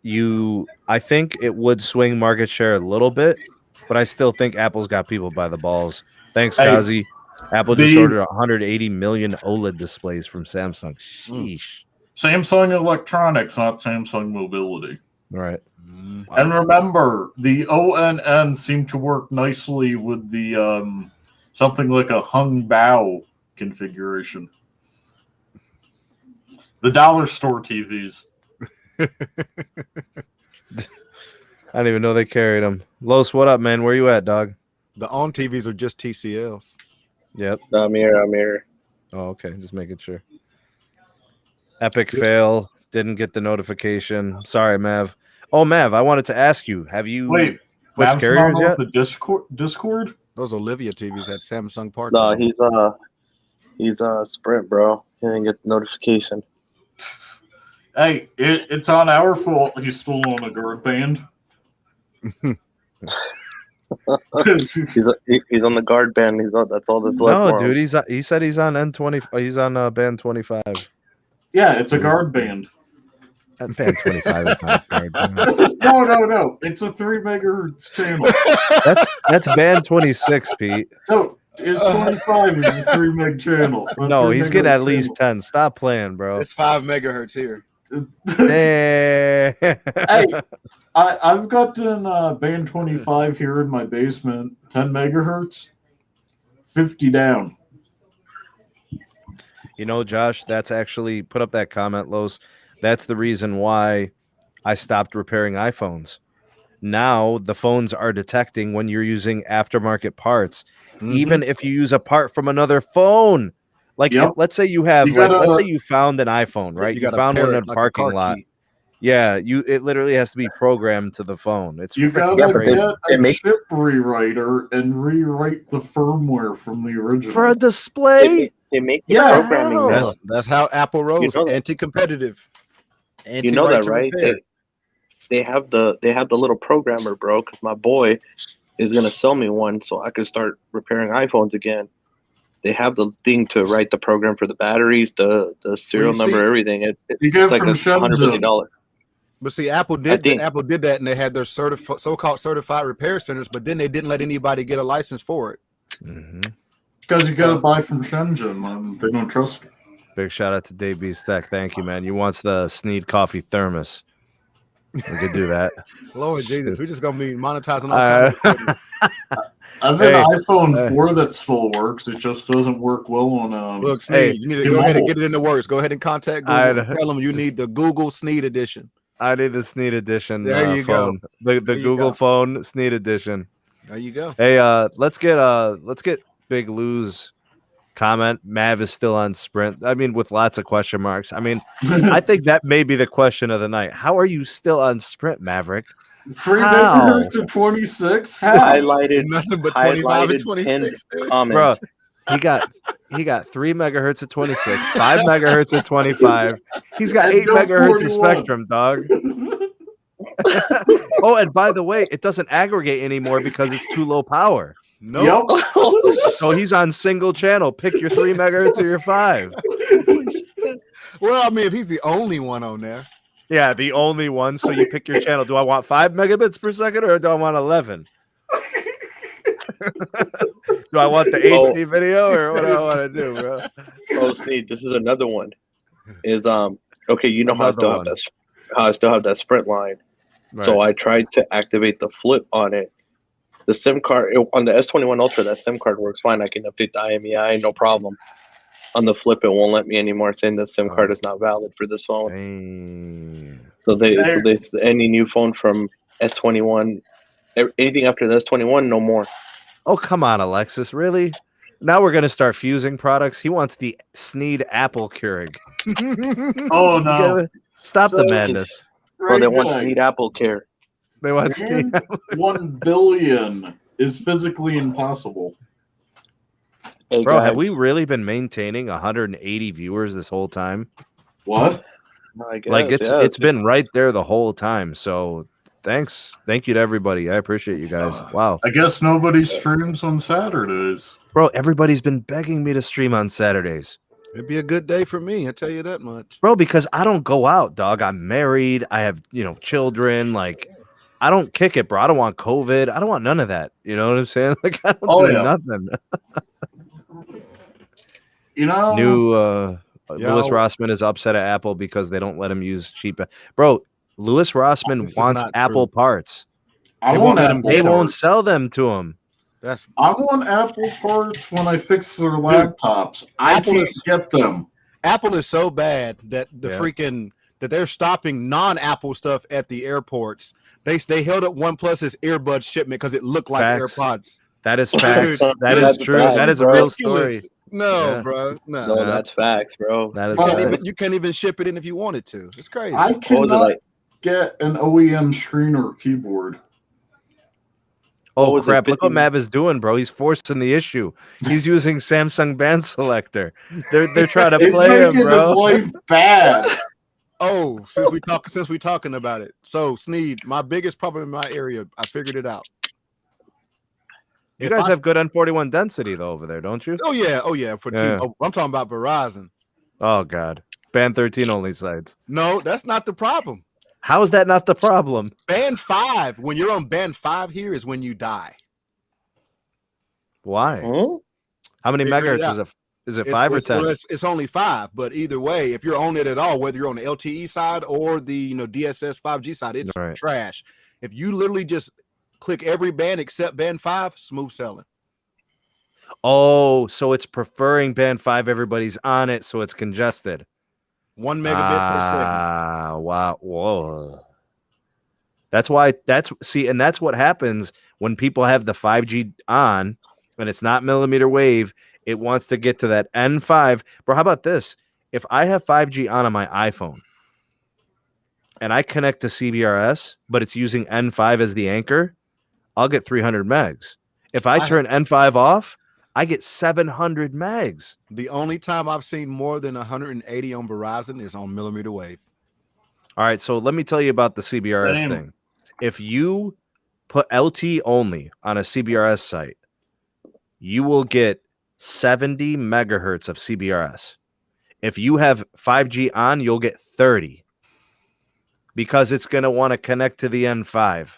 I think it would swing market share a little bit, but I still think Apple's got people by the balls. Thanks, Kazi. Apple just ordered 180 million OLED displays from Samsung. Sheesh. Samsung Electronics, not Samsung Mobility. All right. And remember, the ONN seemed to work nicely with the something like a hung bow configuration. The dollar store TVs. I didn't even know they carried them. Los, what up, man? Where you at, dog? The on TVs are just TCLs. Yep. I'm here. Oh, okay. Just making sure. Epic fail. Didn't get the notification. Sorry, Mav. Oh, Mav, I wanted to ask you. Have you switched carriers yet? The Discord? Those Olivia TVs at Samsung Park. No, he's Sprint, bro. He didn't get the notification. Hey, it's on our fault he's still on a guard band. he's on the guard band. That's all that's left. No, dude, he said he's on N20. He's on band 25. Yeah, it's a guard band. That band 25 is not a guard band. No. It's a 3 megahertz channel. That's band 26, Pete. No, It's 25 is a 3 meg channel. No, he's getting at least 10. Stop playing, bro. It's 5 megahertz here. Hey, I've gotten band 25 here in my basement, 10 megahertz, 50 down. You know, Josh, that's actually put up that comment, Los. That's the reason why I stopped repairing iPhones. Now the phones are detecting when you're using aftermarket parts, even if you use a part from another phone. Like, let's say you have, let's say you found an iPhone, right? You found one in a parking lot. Key. Yeah, it literally has to be programmed to the phone. It's you gotta get a chip rewriter and rewrite the firmware from the original for a display. They make programming. That's how Apple rolls. You know, anti-competitive. You know that, right? They have the little programmer, bro. Because my boy is gonna sell me one, so I can start repairing iPhones again. They have the thing to write the program for the batteries, the serial number, everything. It's like $150. But see, Apple did that, and they had their so-called certified repair centers, but then they didn't let anybody get a license for it. Because you got to buy from Shenzhen, and they don't trust you. Big shout out to Dave B. Stack. Thank you, man. You wants the Sneed coffee thermos. We could do that. Lord Jesus, we're just going to be monetizing all kinds of I have an iPhone 4 that still works. It just doesn't work well on. Look, Sneed, you need to go ahead and get it in the works. Go ahead and contact Google and tell them you need the Google Sneed edition. I need the Sneed edition. There you phone. go. The Google phone Sneed edition. There you go. Hey, let's get Big Lou's comment. Mav is still on Sprint. I mean, with lots of question marks. I mean, I think that may be the question of the night. How are you still on Sprint, Maverick? 3 megahertz to 26. Highlighted nothing but 25 and 26. Bro, he got 3 megahertz at 26, 5 megahertz at 25. He's got 8 megahertz of spectrum, dog. Oh, and by the way, it doesn't aggregate anymore because it's too low power. No. So he's on single channel. Pick your 3 megahertz or your 5. Well, I mean, if he's the only one on there. Yeah, the only one. So you pick your channel. Do I want 5 megabits per second or do I want 11? Do I want the HD video or what do I want to do, bro? Oh, Sneed, this is another one. Is okay? You know how I still have that Sprint line. Right. So I tried to activate the flip on it. The SIM card on the S21 Ultra, that SIM card works fine. I can update the IMEI, no problem. On the flip, it won't let me anymore, saying the SIM card is not valid for this phone. Dang. So they any new phone from S21, anything after the S21, no more. Oh, come on, Alexis, really? Now we're gonna start fusing products. He wants the Sneed Apple Keurig. Oh no! Stop the madness. Right, they want Sneed Apple Care. They want Sneed. 1 billion is physically impossible. Hey, bro, guys. have we really been maintaining 180 viewers this whole time? What? I guess, like it's been right there the whole time. So thank you to everybody. I appreciate you guys. Wow. I guess nobody streams on Saturdays. Bro, everybody's been begging me to stream on Saturdays. It'd be a good day for me, I tell you that much. Bro, because I don't go out, dog. I'm married. I have, children. Like, I don't kick it, bro. I don't want COVID. I don't want none of that. You know what I'm saying? Like, I don't do nothing. New Louis Rossman is upset at Apple because they don't let him use cheap. Bro, Louis Rossman wants Apple parts. They won't sell them to him. I want Apple parts when I fix their laptops. I can't get them. Apple is so bad that that they're stopping non-Apple stuff at the airports. They held up OnePlus's earbud shipment because it looked like AirPods. That is facts. That is true. That is a real story. No, bro. No, that's facts, bro. That is you can't even ship it in if you wanted to. It's crazy. I cannot get an OEM screen or keyboard. Oh, crap. Look what Mav is doing, bro. He's forcing the issue. He's using Samsung band selector. They're trying to play him, bro. His life bad. Oh, since we talking about it. So, Sneed, my biggest problem in my area, I figured it out. You guys have good N41 density though over there, don't you? Oh yeah. For T-Mobile. I'm talking about Verizon. Oh God, band 13 only sites. No, that's not the problem. How is that not the problem? Band 5. When you're on band 5 here is when you die. Why? How many Figured it megahertz is out. it? Is it 5 or 10? Well, it's only 5, but either way, if you're on it at all, whether you're on the LTE side or the DSS 5G side, it's Right. trash. If you literally just click every band except band 5, smooth sailing. Oh, so it's preferring band 5. Everybody's on it, so it's congested. 1 megabit per second. Wow. Whoa. That's why and that's what happens when people have the 5G on and it's not millimeter wave. It wants to get to that N5. Bro, how about this? If I have 5G on my iPhone and I connect to CBRS, but it's using N5 as the anchor, I'll get 300 megs. If I turn N5 off, I get 700 megs. The only time I've seen more than 180 on Verizon is on millimeter wave. All right, so let me tell you about the CBRS thing. If you put LT only on a CBRS site, you will get 70 megahertz of CBRS. If you have 5G on, you'll get 30 because it's going to want to connect to the N5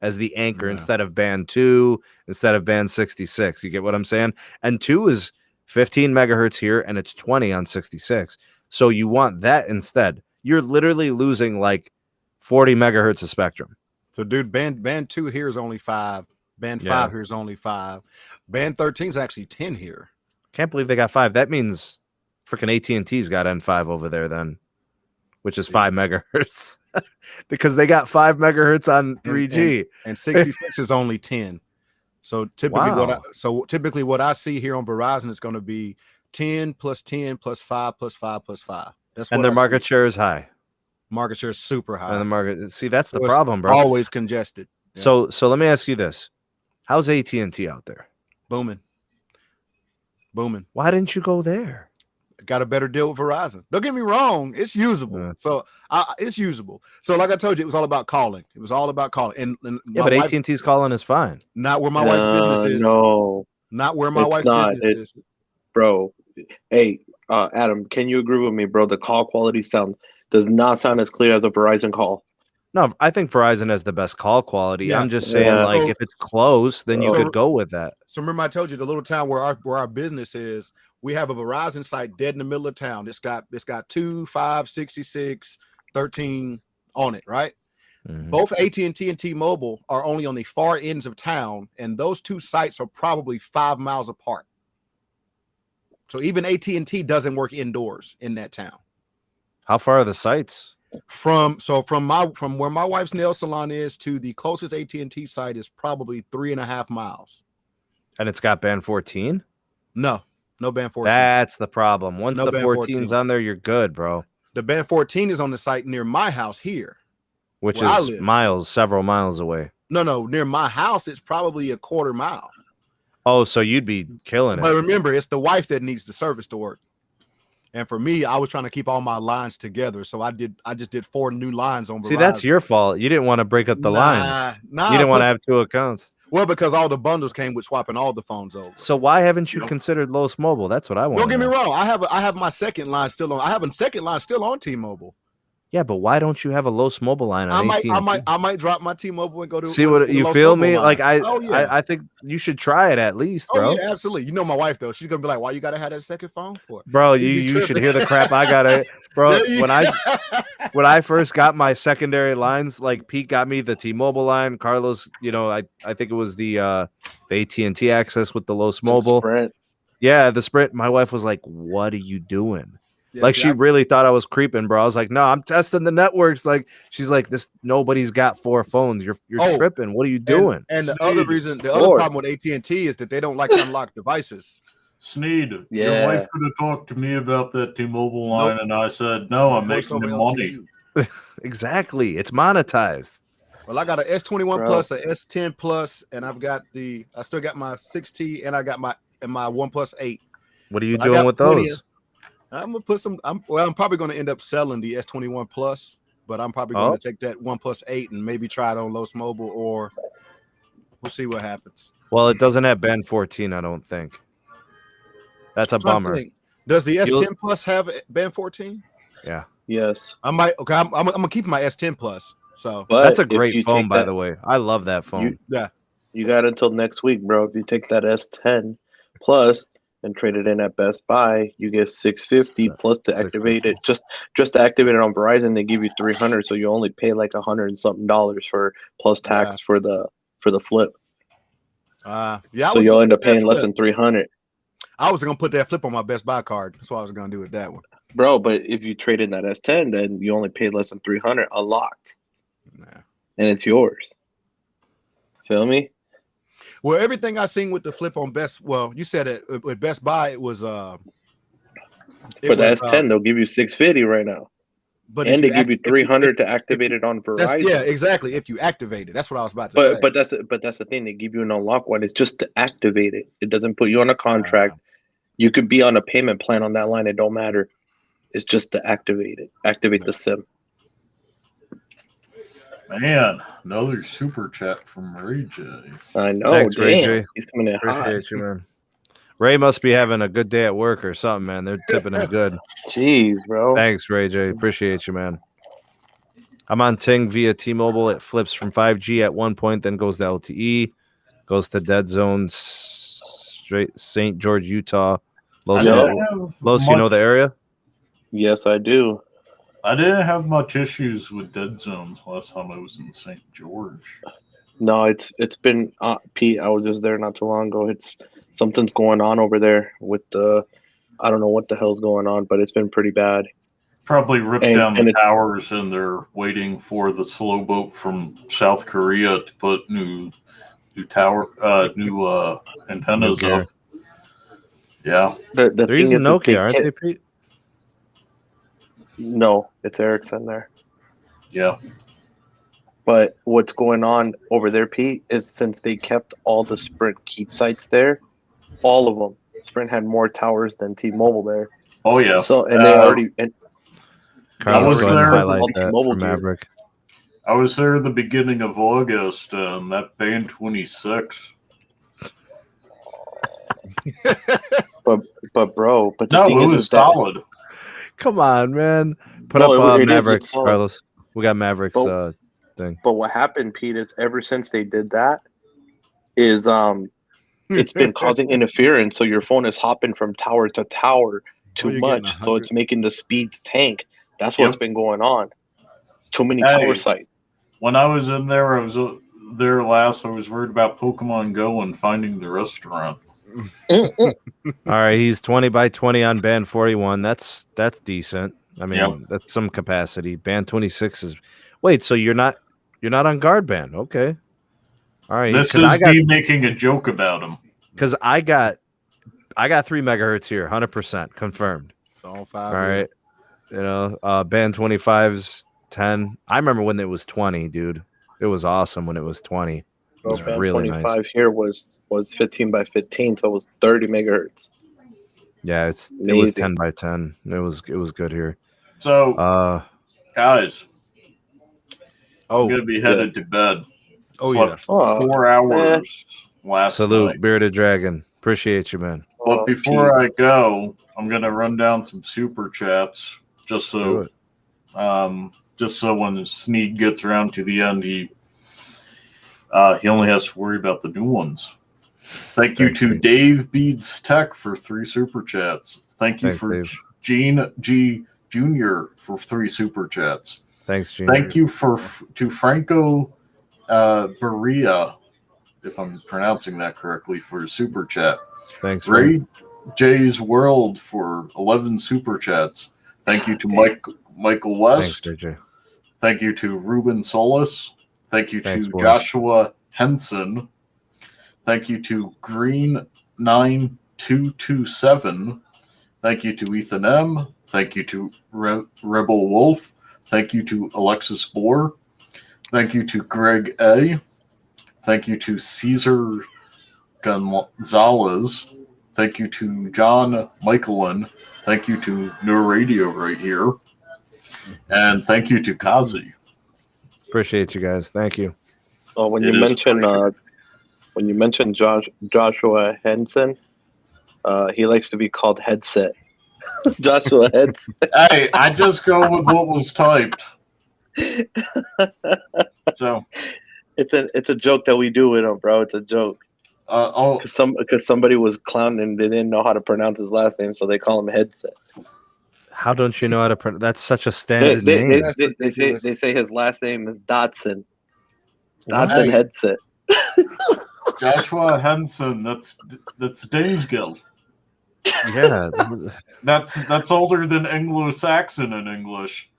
as the anchor instead of band 2, instead of band 66. You get what I'm saying? And 2 is 15 megahertz here, and it's 20 on 66. So you want that instead. You're literally losing like 40 megahertz of spectrum. So, dude, band 2 here is only 5. Band 5 here is only 5. Band 13 is actually 10 here. Can't believe they got 5. That means freaking AT&T's got N5 over there then, which is 5 megahertz because they got 5 megahertz on 3G. And 66 is only 10. So typically what I see here on Verizon is going to be 10 plus 10 plus 5 plus 5 plus 5. That's and their market share is high. Market share is super high. And the market, see, that's the problem, bro. Always congested. Yeah. So let me ask you this: how's AT&T out there? Booming. Why didn't you go there? Got a better deal with Verizon. Don't get me wrong; it's usable. So it's usable. So like I told you, it was all about calling. It was all about calling. And but AT&T's calling is fine. Not where my wife's business is. No, not where my wife's business is. Bro, hey, Adam, can you agree with me, bro? The call quality does not sound as clear as a Verizon call. No, I think Verizon has the best call quality. Yeah. I'm just saying, if it's close, then you could go with that. So remember, I told you the little town where our business is. We have a Verizon site dead in the middle of town. It's got 2, 5, 66, 13 on it, right? Mm-hmm. Both AT&T and T-Mobile are only on the far ends of town, and those two sites are probably 5 miles apart. So even AT&T doesn't work indoors in that town. How far are the sites? From where my wife's nail salon is to the closest AT&T site is probably 3.5 miles. And it's got band 14? No band 14. That's the problem. Once the 14's on there, you're good, bro. The band 14 is on the site near my house here, which is several miles away. No, near my house it's probably a quarter mile. Oh, so you'd be killing it. But remember, it's the wife that needs the service to work. And for me, I was trying to keep all my lines together. So I just did 4 new lines on Verizon. See, that's your fault. You didn't want to break up the lines. You didn't want to have 2 accounts. Well, because all the bundles came with swapping all the phones over. So why haven't you considered Los Mobile? That's what I want. Don't get me wrong. I have my second line still on. I have a second line still on T-Mobile. Yeah, but why don't you have a Los Mobile line on AT&T? I might drop my T-Mobile and go to. See what you feel me? Like I think you should try it at least, bro. Oh yeah, absolutely. You know my wife though. She's gonna be like, "Why you gotta have that second phone for?" Bro, you should hear the crap I gotta, bro. When I first got my secondary lines, like Pete got me the T-Mobile line. Carlos, I think it was the AT&T access with the Los Mobile. Sprint. Yeah, the Sprint. My wife was like, "What are you doing?" Yeah, she really thought I was creeping, bro. I was like, no, I'm testing the networks. Like, she's like, nobody's got 4 phones. You're tripping. What are you doing? And the other problem with AT&T is that they don't like to unlock devices. Sneed, your wife could have talked to me about that T-Mobile line, and I said, no, I'm making the money. Exactly. It's monetized. Well, I got an S21 Plus, an S10 Plus, and I still got my 6T, and I got my OnePlus 8. What are you doing with those? I'm gonna put some. I'm probably gonna end up selling the S21 Plus, but I'm probably gonna take that OnePlus 8 and maybe try it on Los Mobile, or we'll see what happens. Well, it doesn't have band 14, I don't think. That's a bummer. Does the S10 Plus have band 14? Yeah. Yes. I'm gonna keep my S10 Plus. So that's a great phone, by the way. I love that phone. You got until next week, bro. If you take that S10 Plus, and trade it in at Best Buy, you get $650 plus to activate it. Just to activate it on Verizon, they give you $300, so you only pay like $100 and something for plus tax for the flip. Yeah. So you'll end up paying less than $300. I was gonna put that flip on my Best Buy card. That's what I was gonna do with that one, bro. But if you trade in that S10, then you only pay less than $300 unlocked, and it's yours. Feel me? Well, everything I seen with the flip on you said it with Best Buy. It was for the S10, they'll give you $650 right now, and they give you $300 to activate it on Verizon. Yeah, exactly. If you activate it, that's what I was about to say. But that's the thing. They give you an unlock one. It's just to activate it. It doesn't put you on a contract. You could be on a payment plan on that line. It don't matter. It's just to activate it. Activate the SIM. Man, another super chat from Ray J. I know. Thanks, damn. Ray J. He's coming in Appreciate you, man. Ray must be having a good day at work or something, man. They're tipping him good. Jeez, bro. Thanks, Ray J. Appreciate you, man. I'm on Ting via T-Mobile. It flips from 5G at one point, then goes to LTE, goes to dead zone, straight St. George, Utah. Los, you know the area? Yes, I do. I didn't have much issues with dead zones last time I was in St. George. No, it's been Pete. I was just there not too long ago. Something's going on over there with the. I don't know what the hell's going on, but it's been pretty bad. Probably ripped down the towers, and they're waiting for the slow boat from South Korea to put new antennas up. Yeah, the they're thing using is Nokia, aren't they, Pete? No, it's Ericsson there. Yeah. But what's going on over there, Pete, is since they kept all the Sprint keep sites there, all of them, Sprint had more towers than T-Mobile there. Oh yeah. So and they already. Carlos was there. Highlight that for Maverick. I was there at the beginning of August, and that band 26. but bro, but the no, thing it was solid. Come on, man. Put up Maverick, Carlos. We got Maverick's thing. But what happened, Pete, is ever since they did that, is it's been causing interference. So your phone is hopping from tower to tower too much. So it's making the speeds tank. That's what's been going on. Too many tower sites. When I was in there, I was there last. I was worried about Pokemon Go and finding the restaurant. All right, he's 20 by 20 on band 41. That's decent. I mean, that's some capacity. Band 26 is. Wait, so you're not on guard band? Okay. All right. This is me making a joke about him. Because I got 3 megahertz here, 100% confirmed. All 5. All right. You know, band 25's 10. I remember when it was 20, dude. It was awesome when it was 20. It was really 25 nice. Here was 15 by 15, so it was 30 megahertz. Yeah, it was 10 by 10. It was good here. So, guys, I'm gonna be headed to bed. Slept 4 hours last Salute, night. Bearded Dragon. Appreciate you, man. But before I go, I'm gonna run down some super chats just so when Sneed gets around to the end, he only has to worry about the new ones. Thanks to Dave Beatz Tech for 3 super chats. Thanks for Dave. Gene G Jr. for 3 super chats. Thanks, Gene. Thank you to Franco Berea, if I'm pronouncing that correctly, for a super chat. Thanks, Ray J's World for 11 super chats. Thank you to Michael West. Thanks, JJ. Thank you to Ruben Solis. Thank you to Joshua Henson. Thank you to Green9227. Thank you to Ethan M. Thank you to Rebel Wolf. Thank you to Alexis Bohr. Thank you to Greg A. Thank you to Cesar Gonzalez. Thank you to John Michaelin. Thank you to New Radio right here. And thank you to Kazi. Appreciate you guys. Thank you. Oh, when you mentioned Joshua Henson, he likes to be called Headset. Joshua Headset. Hey, I just go with what was typed. So it's a joke that we do with him, bro. It's a joke. Because somebody was clowning and they didn't know how to pronounce his last name, so they call him Headset. How don't you know how to pronounce? That's such a They, standard they, name. they, they say his last name is Dotson. What? Dotson Headset. Joshua Henson. That's Danesgill. Yeah. That's older than Anglo-Saxon in English.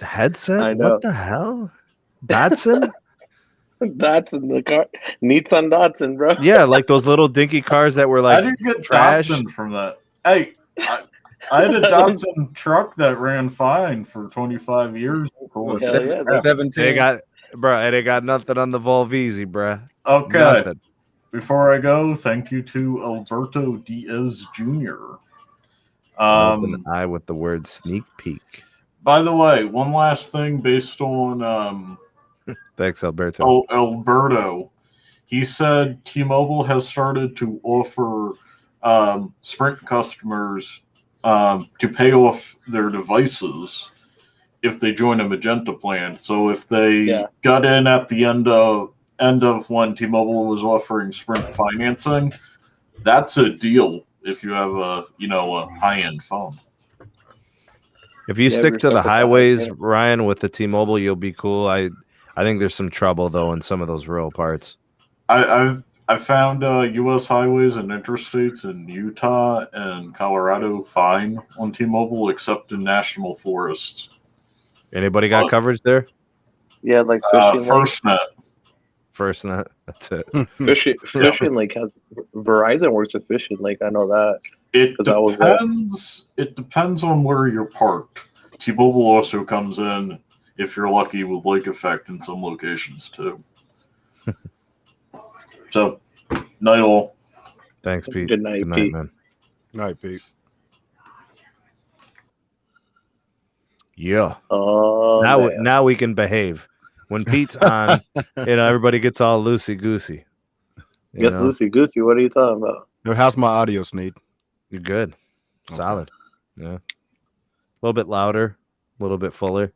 Headset? I know. What the hell? Datsun? Dotson, the car. Nissan Dotson, bro. Yeah, like those little dinky cars that were like I didn't get trash. Datsun from that. Hey, I had a Datsun truck that ran fine for 25 years. Hell yeah, that's 17. They got, bro, they got nothing on the Volvisi, bro. Okay. Nothing. Before I go, thank you to Alberto Diaz Jr. Open eye with the word sneak peek. By the way, one last thing based on Thanks, Alberto. Alberto. He said T-Mobile has started to offer Sprint customers to pay off their devices if they join a Magenta plan. So if they got in at the end of when T-Mobile was offering Sprint financing, that's a deal if you have a high-end phone. If you stick to the highways, Ryan, with the T-Mobile, you'll be cool. I think there's some trouble though in some of those rural parts. I found U.S. highways and interstates in Utah and Colorado fine on T-Mobile, except in national forests. Anybody got coverage there? Yeah, like Fishing FirstNet. FirstNet. That's it. Fishing Lake has Verizon works at Fishing Lake. I know that. It depends on where you're parked. T-Mobile also comes in, if you're lucky, with lake effect in some locations too. So, night all. Thanks, Pete. Good night, Pete. Man. Night, Pete. Yeah. Oh, now we can behave. When Pete's on, everybody gets all loosey goosey. Yes, loosey goosey. What are you talking about? How's my audio, Sneed? You're good. Solid. Yeah. A little bit louder, a little bit fuller.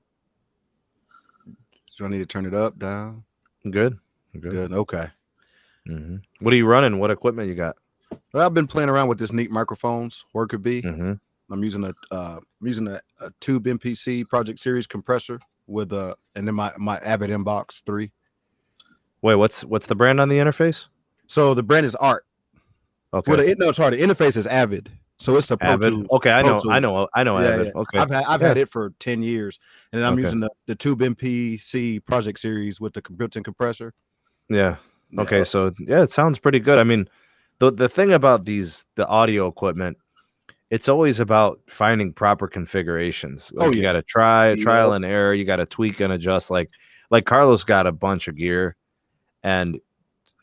Do I need to turn it up, down? Good. Okay. Mm-hmm. What are you running? What equipment you got? Well, I've been playing around with this neat microphones. Where it could be. Mm-hmm. I'm using a Tube MPC Project Series compressor with and then my Avid Inbox 3. Wait, what's the brand on the interface? So the brand is Art. Okay. Well, it's hard. The interface is Avid, so it's the Pro Avid. Tools. Okay, I know Yeah, Avid. yeah. Okay. I've had it for 10 years, and then I'm Okay. using the Tube MPC Project Series with the built-in compressor. Yeah. Okay, so it sounds pretty good. I mean, the thing about the audio equipment, it's always about finding proper configurations. Like you got to trial and error. You got to tweak and adjust. Like Carlos got a bunch of gear and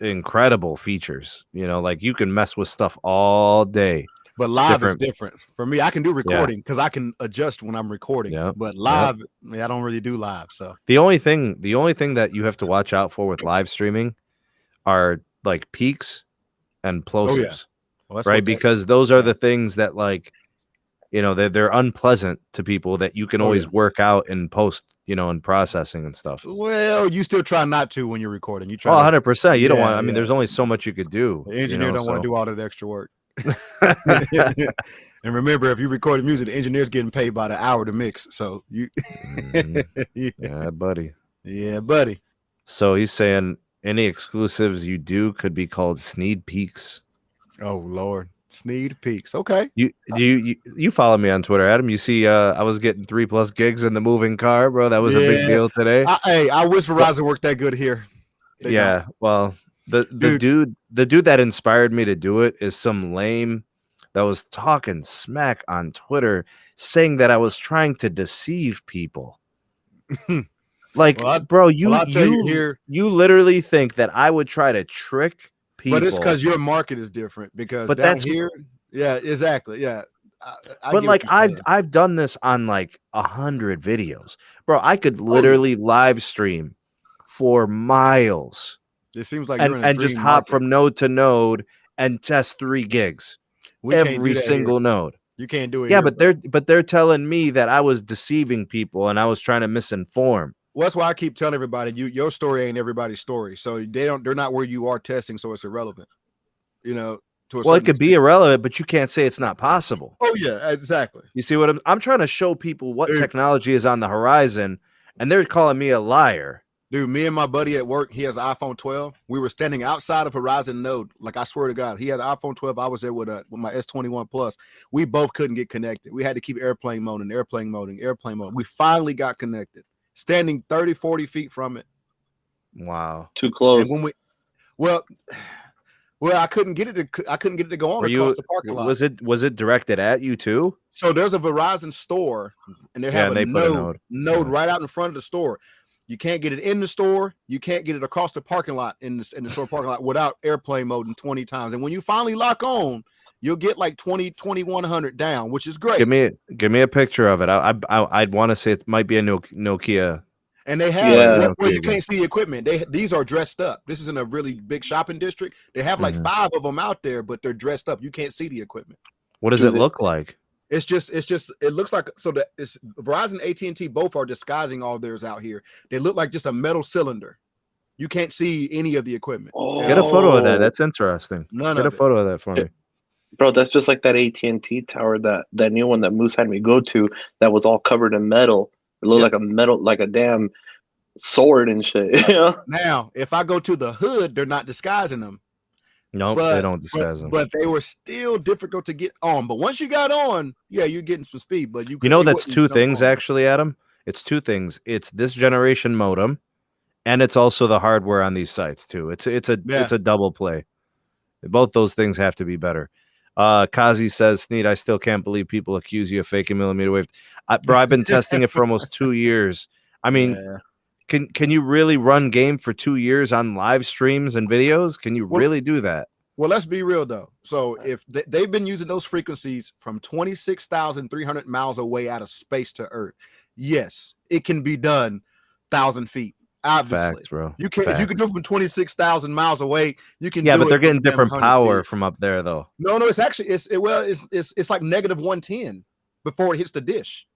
incredible features. Like you can mess with stuff all day. But live is different. For me, I can do recording because I can adjust when I'm recording. Yep. But live, I don't really do live. So the only thing that you have to watch out for with live streaming are like peaks and plosives. Right, because those are the things that they're unpleasant to people that you can always work out in post, and processing and stuff. Well, you still try not to when you're recording. You try 100%. You don't want. I mean, there's only so much you could do. The engineer don't want to do all that extra work. And remember, if you record music, the engineer's getting paid by the hour to mix. So you, yeah, buddy. Yeah, buddy. So he's saying any exclusives you do could be called sneed peeks. Oh Lord, sneed peeks. Okay. You follow me on Twitter, Adam? You see, I was getting 3+ gigs in the moving car, bro. That was a big deal today. I wish Verizon worked that good here. Well, the dude that inspired me to do it is some lame that was talking smack on Twitter, saying that I was trying to deceive people. Bro, you literally think that I would try to trick people? But it's because your market is different. Because that's here. Yeah, exactly. Yeah. But I've done this on 100 videos, bro. I could literally live stream for miles. It seems like and just hop from node to node and test 3 gigs every single node. You can't do it. Yeah, but they're telling me that I was deceiving people and I was trying to misinform. Well, that's why I keep telling everybody, your story ain't everybody's story. So they're not where you are testing, so it's irrelevant. To a Well, it certain could be extent. irrelevant, but you can't say it's not possible. Oh yeah, exactly. You see what I'm trying to show people what Dude. technology is on the horizon, and they're calling me a liar. Dude, me and my buddy at work, he has an iPhone 12. We were standing outside of Horizon Node. Like, I swear to God, he had an iPhone 12. I was there with my S21 Plus. We both couldn't get connected. We had to keep airplane mode. We finally got connected, standing 30, 40 feet from it. Wow. Too close. And when well, I couldn't get it to go on across the parking lot. Was it directed at you too? So there's a Verizon store, and they have a node right out in front of the store. You can't get it in the store. You can't get it across the parking lot in the store parking lot without airplane mode in 20 times. And when you finally lock on, you'll get like 2100 down, which is great. Give me a picture of it. I'd want to say it might be a Nokia. And they have where you can't see the equipment. These are dressed up. This isn't a really big shopping district. They have like 5 of them out there, but they're dressed up. You can't see the equipment. What does it look like? It looks like it's Verizon, AT&T both are disguising all theirs out here. They look like just a metal cylinder. You can't see any of the equipment. Oh. Get a photo of that. That's interesting. Get a photo of that for me. Bro, that's just like that AT&T tower, that new one that Moose had me go to that was all covered in metal. It looked like a damn sword and shit. Now, if I go to the hood, they're not disguising them. No, they don't disguise them. But they were still difficult to get on. But once you got on, you're getting some speed. But that's two things actually, Adam. It's two things. It's this generation modem, and it's also the hardware on these sites too. It's a double play. Both those things have to be better. Kazi says, Sneed, I still can't believe people accuse you of faking millimeter wave. Bro, I've been testing it for almost 2 years. I mean, can you really run game for 2 years on live streams and videos? Can you really do that? Well, let's be real though. So if they've been using those frequencies from 26,300 miles away out of space to Earth, yes, it can be done 1,000 feet. Obviously, facts, bro. You can do it from 26,000 miles away. You can, but they're getting different power from up there, though. No, it's actually it's like -110 before it hits the dish.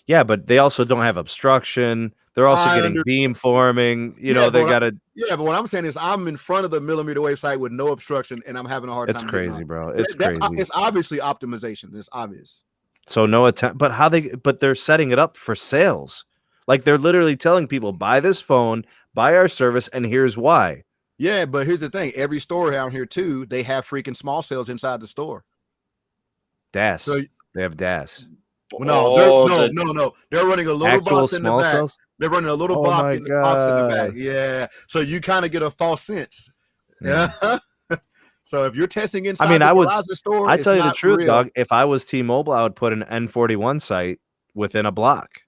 Yeah, but they also don't have obstruction. They're also getting beam forming. They got to. Yeah, but what I'm saying is, I'm in front of the millimeter wave site with no obstruction, and I'm having a hard time. It's crazy, bro. It's obviously optimization. It's obvious. So no attempt, but they're setting it up for sales. Like they're literally telling people, buy this phone, buy our service, and here's why. Yeah, but here's the thing. Every store out here, too, they have freaking small cells inside the store. DAS. So, they have DAS. No. They're running a little box in the back. Cells? They're running a little box in the back. Yeah. So you kind of get a false sense. Yeah. So if you're testing inside the store, I tell you the truth, dog. If I was T-Mobile, I would put an N41 site within a block.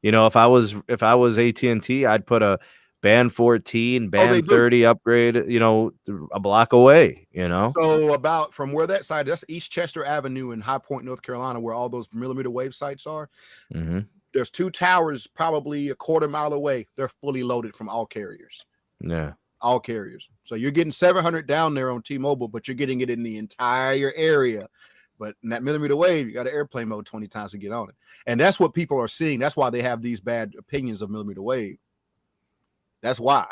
If I was AT&T, I'd put a band 14, band 30 upgrade, a block away, So about from where that site, that's East Chester Avenue in High Point, North Carolina, where all those millimeter wave sites are. Mm-hmm. There's 2 towers probably a quarter mile away. They're fully loaded from all carriers. Yeah. All carriers. So you're getting 700 down there on T-Mobile, but you're getting it in the entire area. But in that millimeter wave, you got an airplane mode 20 times to get on it. And that's what people are seeing. That's why they have these bad opinions of millimeter wave. That's why.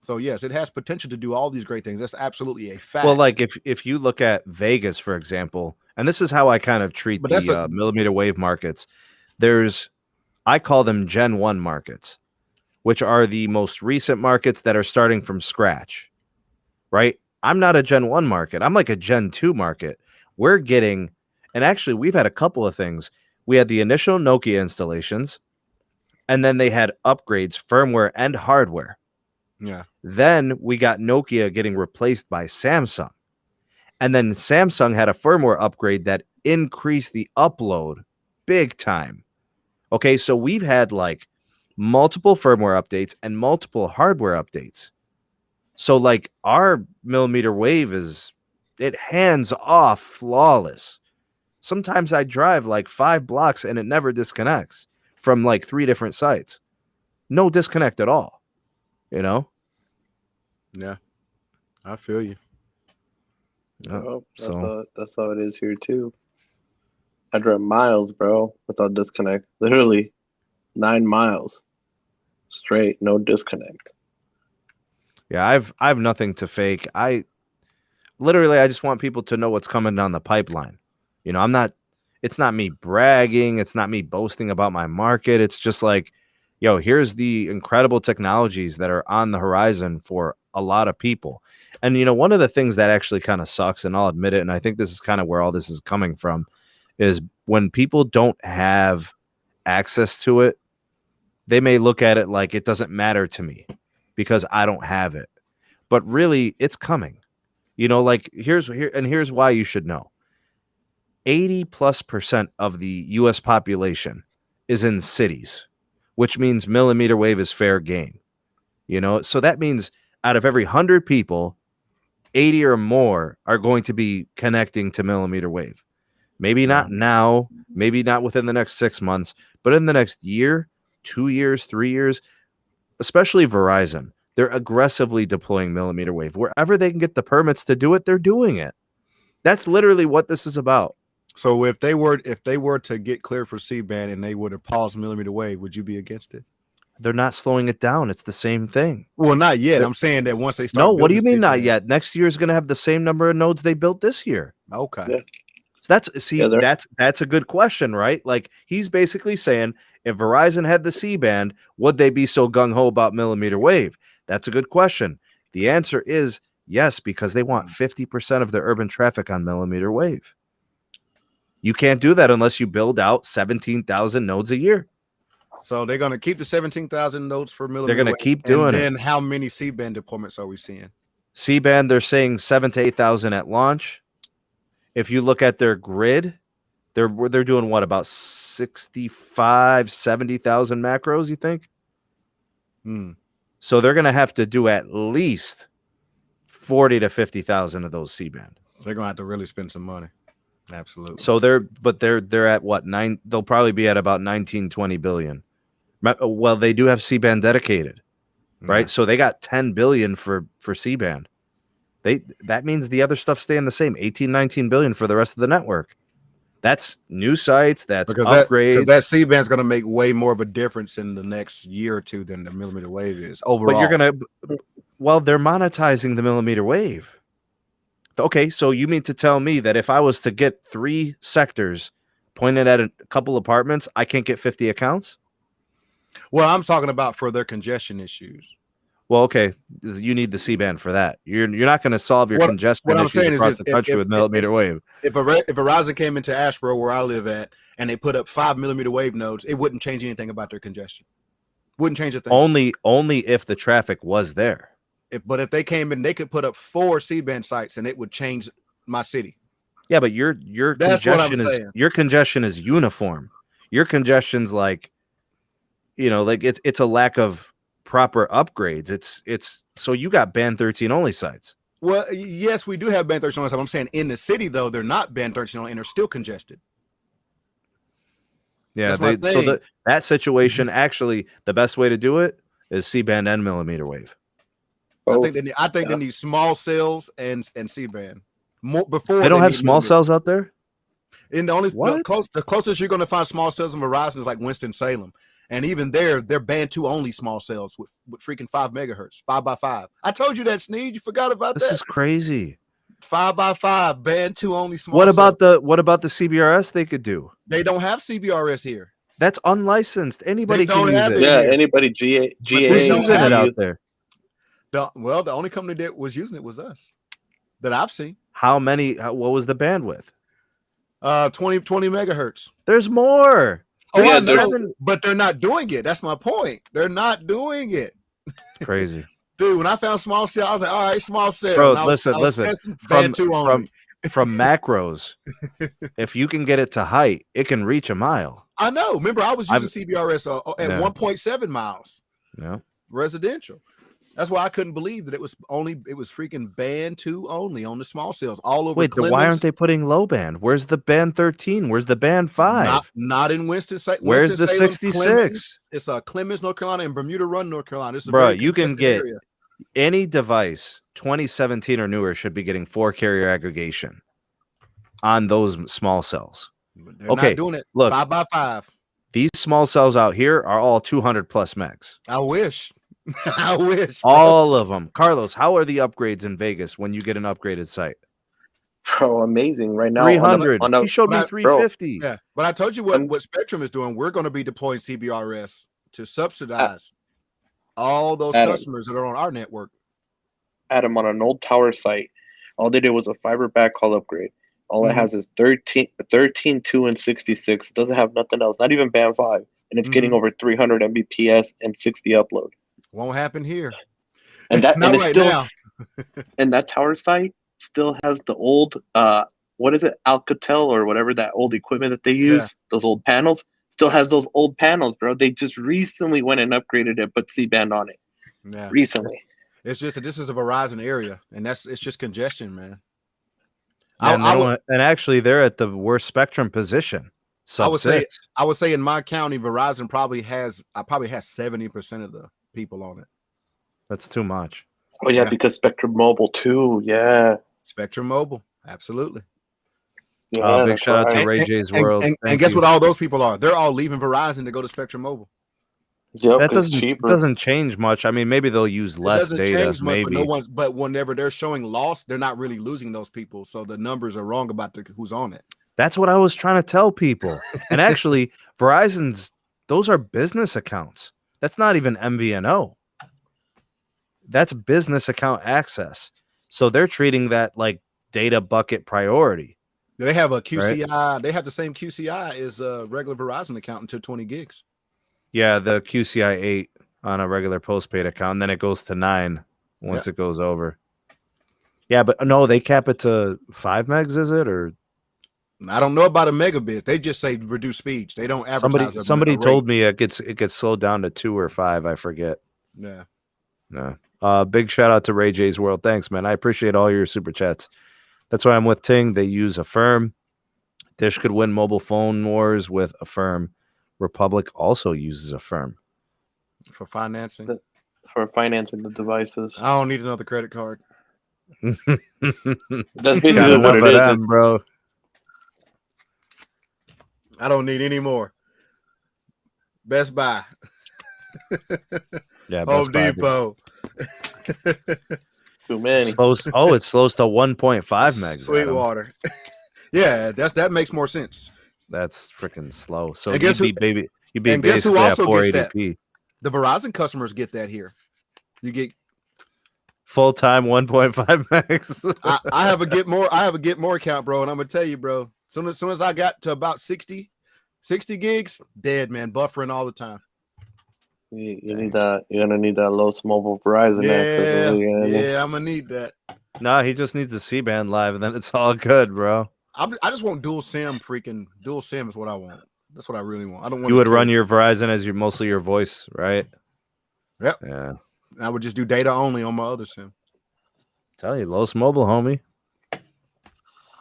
So, yes, it has potential to do all these great things. That's absolutely a fact. Well, like if you look at Vegas, for example, and this is how I kind of treat the millimeter wave markets. I call them Gen 1 markets, which are the most recent markets that are starting from scratch, right? I'm not a Gen 1 market. I'm like a Gen 2 market. We're getting, and actually we've had a couple of things. We had the initial Nokia installations, and then they had upgrades, firmware and hardware. Yeah. Then we got Nokia getting replaced by Samsung. And then Samsung had a firmware upgrade that increased the upload big time. Okay, so we've had like multiple firmware updates and multiple hardware updates. So like our millimeter wave it hands off flawless. Sometimes I drive like 5 blocks and it never disconnects from like 3 different sites. No disconnect at all. Yeah, I feel you. That's how it is here too. I drive miles, bro, without disconnect. Literally. 9 miles straight, no disconnect. Yeah, I've nothing to fake. I just want people to know what's coming down the pipeline. You know, it's not me bragging, it's not me boasting about my market. It's just like, yo, here's the incredible technologies that are on the horizon for a lot of people. And, you know, one of the things that actually kind of sucks, and I'll admit it, and I think this is kind of where all this is coming from, is when people don't have access to it, they may look at it like it doesn't matter to me because I don't have it. But really, it's coming. You know, like here's why you should know. 80+% of the US population is in cities, which means millimeter wave is fair game. You know, so that means out of every 100 people, 80 or more are going to be connecting to millimeter wave. Maybe not now, maybe not within the next 6 months, but in the next year, 2 years, 3 years, especially Verizon, they're aggressively deploying millimeter wave. Wherever they can get the permits to do it, they're doing it. That's literally what this is about. So if they were to get cleared for C-band and they would have paused millimeter wave, would you be against it? They're not slowing it down. It's the same thing. Well, not yet. I'm saying that once they start. No, what do you mean C-band, not yet? Next year is going to have the same number of nodes they built this year. Okay. Yeah. So that's a good question, right? Like he's basically saying, if Verizon had the C-band, would they be so gung-ho about millimeter wave? That's a good question. The answer is yes, because they want 50% of their urban traffic on millimeter wave. You can't do that unless you build out 17,000 nodes a year. So they're going to keep the 17,000 nodes for millimeter They're going wave, to keep doing and it. then how many C-band deployments are we seeing? C-band, they're saying 7,000 to 8,000 at launch. If you look at their grid, they're doing what, about 65, 70,000 macros, you think? So they're going to have to do at least 40 to 50,000 of those C-band. They're going to have to really spend some money. Absolutely. So they're at what, they'll probably be at about 19, 20 billion. Well, they do have C-band dedicated, right? Yeah. So they got 10 billion for C-band. That means the other stuff staying the same, 18, 19 billion for the rest of the network. That's new sites, that's upgrades. That C-band is going to make way more of a difference in the next year or two than the millimeter wave is overall. But they're monetizing the millimeter wave. Okay, so you mean to tell me that if I was to get 3 sectors pointed at a couple apartments, I can't get 50 accounts? Well, I'm talking about for their congestion issues. Well, okay, you need the C-band for that. You're not going to solve your congestion issues across the country with millimeter wave. If Verizon came into Asheboro, where I live at, and they put up 5 millimeter wave nodes, it wouldn't change anything about their congestion. Wouldn't change a thing. Only if the traffic was there. But if they came in, they could put up 4 C-band sites, and it would change my city. Yeah, but your congestion is uniform. Your congestion's like, you know, like it's a lack of proper upgrades. It's so you got band 13 only sites. Well, yes, we do have band 13 only sites. I'm saying in the city though, they're not band 13 only, and they're still congested. Yeah, that situation actually the best way to do it is C-band and millimeter wave. I think they need small cells and C-band. Before they don't have small cells out there. And the closest you're going to find small cells in Verizon is like Winston-Salem, and even there, they're band 2 only small cells with freaking 5 megahertz, 5x5. I told you that, Sneed. You forgot about that. This is crazy. 5x5 band 2 only small. What about the CBRS they could do? They don't have CBRS here. That's unlicensed. Anybody can use it. Yeah, anybody GA who's using it out there. The only company that was using it was us that I've seen. How many? What was the bandwidth? 20 megahertz. There's more. But they're not doing it. That's my point. They're not doing it. Crazy. Dude, when I found small cell, I was like, all right, small cell. Bro, listen. From macros, if you can get it to height, it can reach a mile. I know. Remember, I was using CBRS at 1.7 miles. Yeah. Residential. That's why I couldn't believe that it was freaking band 2 only on the small cells all over. Wait, then why aren't they putting low band? Where's the band 13? Where's the band 5? Not in Winston-Salem. Where's the 66? It's Clemens, North Carolina, and Bermuda Run, North Carolina. Bro, you can get any device 2017 or newer should be getting 4 carrier aggregation on those small cells. They're not doing it. Look, 5x5. These small cells out here are all 200 plus megs. I wish. I wish. Bro. All of them. Carlos, how are the upgrades in Vegas when you get an upgraded site? Bro, amazing. Right now, 300. He showed me 350. Yeah, but I told you what Spectrum is doing. We're going to be deploying CBRS to subsidize all those customers that are on our network. Adam, on an old tower site, all they did was a fiber backhaul upgrade. All it has is 13, 2, and 66. It doesn't have nothing else, not even band 5. And it's getting over 300 Mbps and 60 upload. Won't happen here. And that not and right still, now. And that tower site still has the old, what is it, Alcatel or whatever, that old equipment that they use, those old panels, still has those old panels, bro. They just recently went and upgraded it, put C-band on it. Yeah. Recently. It's just that this is a Verizon area, and it's just congestion, man. And actually, they're at the worst spectrum position. I would say in my county, Verizon probably has 70% of the people on it. That's too much. Oh yeah, because Spectrum Mobile too. Yeah, Spectrum Mobile, absolutely. Yeah, big shout out to Ray J's World. And guess what? All those people are. They're all leaving Verizon to go to Spectrum Mobile. Yep, that doesn't change much. I mean, maybe they'll use less data. Maybe, but whenever they're showing loss, they're not really losing those people. So the numbers are wrong about who's on it. That's what I was trying to tell people. And actually, those are business accounts. That's not even MVNO. That's business account access. So they're treating that like data bucket priority. They have a QCI. Right? They have the same QCI as a regular Verizon account until 20 gigs. Yeah, the QCI 8 on a regular postpaid account, and then it goes to 9 once it goes over. Yeah, but no, they cap it to 5 megs, is it? Or I don't know about a megabit. They just say reduce speeds. They don't advertise. Somebody told me it gets slowed down to 2 or 5. I forget. Yeah. No. Big shout out to Ray J's World. Thanks, man. I appreciate all your super chats. That's why I'm with Ting. They use Affirm. Dish could win mobile phone wars with Affirm. Republic also uses Affirm for financing. For financing the devices. I don't need another credit card. That's basically what it is, bro. I don't need any more. Best Buy. Yeah, Home Depot. Too many. It slows to 1.5 megs. Sweetwater. Yeah, that makes more sense. That's freaking slow. So you'd be basically at 480p. The Verizon customers get that here. You get full-time 1.5 megs. I have a get more account, bro, and I'm gonna tell you, bro. As soon as I got to about 60 gigs, dead, man, buffering all the time. You need that. You're gonna need that Los Mobile Verizon access. Yeah, I'm gonna need that. Nah, he just needs the C-band live, and then it's all good, bro. I just want dual SIM. Dual SIM is what I want. That's what I really want. I don't want. You would run your Verizon as mostly your voice, right? Yep. Yeah. I would just do data only on my other SIM. Tell you, Los Mobile, homie.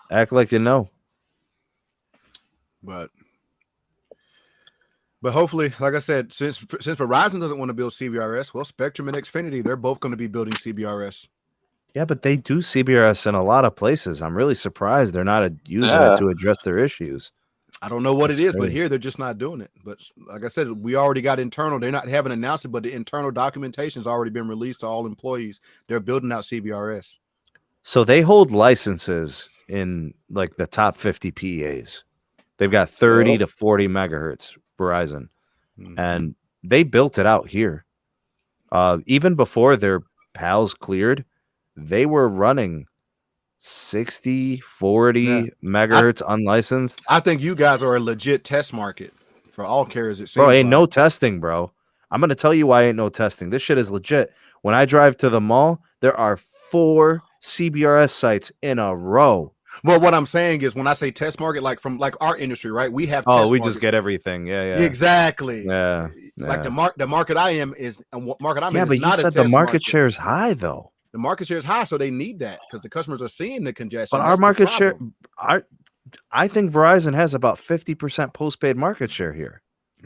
Act like you know. But hopefully, like I said, since Verizon doesn't want to build CBRS, well, Spectrum and Xfinity, they're both going to be building CBRS. Yeah, but they do CBRS in a lot of places. I'm really surprised they're not using it to address their issues. I don't know what it is, but here they're just not doing it. But like I said, we already got internal. They're not haven't announced it, but the internal documentation has already been released to all employees. They're building out CBRS. So they hold licenses in like the top 50 PEAs. They've got 30 to 40 megahertz Verizon, and they built it out here. Even before their PALs cleared, they were running 60, 40 megahertz unlicensed. I think you guys are a legit test market for all carriers. It seems bro, ain't no testing, bro. I'm going to tell you why ain't no testing. This shit is legit. When I drive to the mall, there are 4 CBRS sites in a row. Well, what I'm saying is when I say test market, like from like our industry, right? We have test we just get everything. Yeah. Exactly. Yeah. Like the market I am is and what market I'm in. Yeah, but you said the market share is high though. The market share is high, so they need that because the customers are seeing the congestion. But our market share, I think Verizon has about 50% postpaid market share here.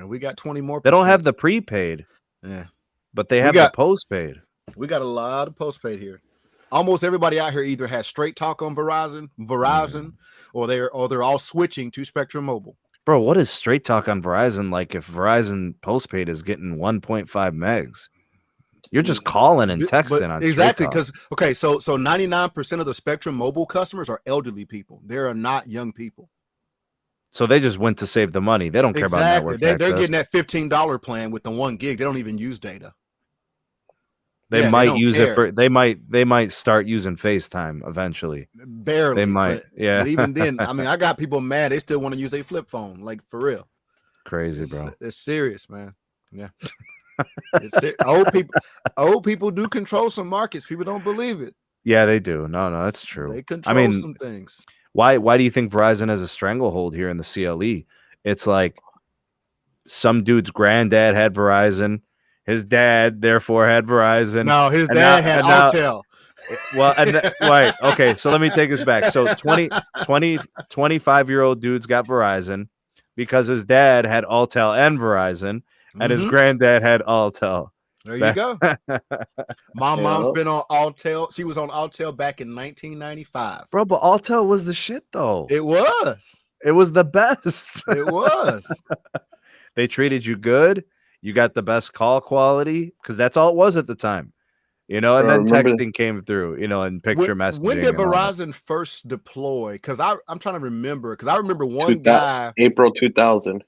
We got 20 more. They don't have the prepaid. Yeah. But they have the postpaid. We got a lot of postpaid here. Almost everybody out here either has straight talk on Verizon, or they're all switching to Spectrum Mobile. Bro, what is straight talk on Verizon like if Verizon postpaid is getting 1.5 megs? You're just calling and texting on exactly straight talk. because so 99% of the Spectrum Mobile customers are elderly people. They are not young people. So they just went to save the money. They don't care about network They're access. getting that $15 plan with the 1 gig. They don't even use data. They might use it for. They might start using FaceTime eventually. Barely. They might. But even then, I mean, I got people mad. They still want to use their flip phone, like for real. Crazy, bro. It's serious, man. Yeah. Old people do control some markets. People don't believe it. Yeah, they do. No, that's true. They control some things. Why do you think Verizon has a stranglehold here in the CLE? It's like some dude's granddad had Verizon. His dad, therefore, had Verizon. No, his dad had Altel. Well, right. Okay, so let me take this back. So 25-year-old dude's got Verizon because his dad had Altel and Verizon, and his granddad had Altel. There you go. My mom's been on Altel. She was on Altel back in 1995. Bro, but Altel was the shit, though. It was. It was the best. It was. They treated you good. You got the best call quality because that's all it was at the time, and then texting came through, and picture messaging. When did Verizon first deploy? Because I'm trying to remember. Because I remember one guy. April 2000.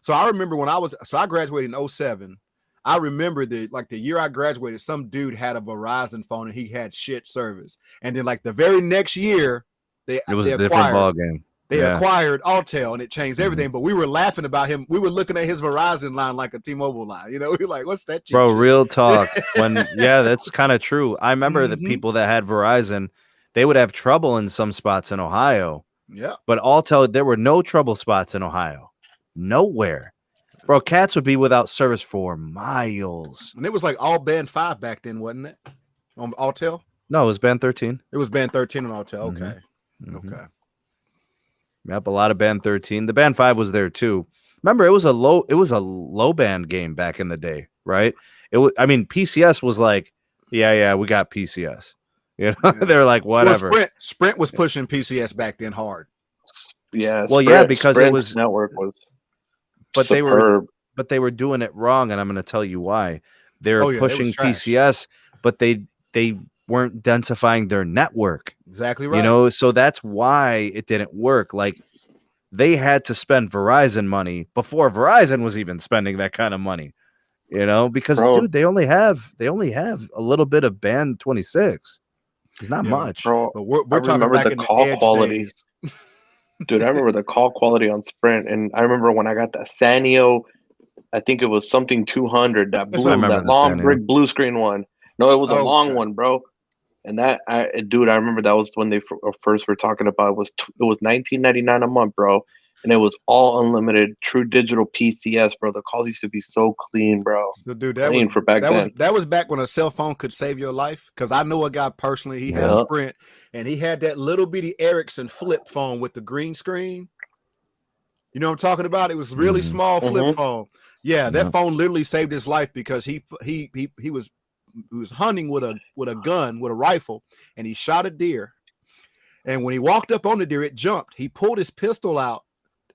So I remember when I graduated in 2007. I remember the year I graduated, some dude had a Verizon phone and he had shit service. And then like the very next year, it was a different ball game. They acquired Altel and it changed everything. But we were laughing about him. We were looking at his Verizon line like a T-Mobile line. We were like, "What's that?" Bro, shit? Real talk. That's kind of true. I remember the people that had Verizon, they would have trouble in some spots in Ohio. Yeah. But Altel, there were no trouble spots in Ohio. Nowhere. Bro, cats would be without service for miles. And it was like all band 5 back then, wasn't it? On Altel? No, it was band 13. It was band 13 on Altel. Okay. Okay. Yep, a lot of band 13. The band 5 was there too. Remember, it was a low band game back in the day, right? PCS was like, yeah, we got PCS. They're like, whatever. Well, Sprint was pushing PCS back then hard. Yeah. Well, because Sprint's it was network was but superb. they were doing it wrong, and I'm going to tell you why. They're pushing PCS, but they weren't densifying their network. Exactly right. So that's why it didn't work. Like they had to spend Verizon money before Verizon was even spending that kind of money. Because dude, they only have a little bit of band 26. It's not much. Bro, but we're talking about the call quality. Dude, I remember the call quality on Sprint, and I remember when I got the Sanyo, I think it was something 200, that long brick blue screen one. No, it was a long one, bro. And I remember that was when they first were talking about it was $19.99 a month, bro, and it was all unlimited, true digital PCS, bro. The calls used to be so clean, bro. So, dude, that was back when a cell phone could save your life. Because I know a guy personally, he had Sprint, and he had that little bitty Ericsson flip phone with the green screen. You know what I'm talking about? It was really small flip phone. Yeah, that phone literally saved his life because he was hunting with a gun, with a rifle, and he shot a deer. And when he walked up on the deer, it jumped. He pulled his pistol out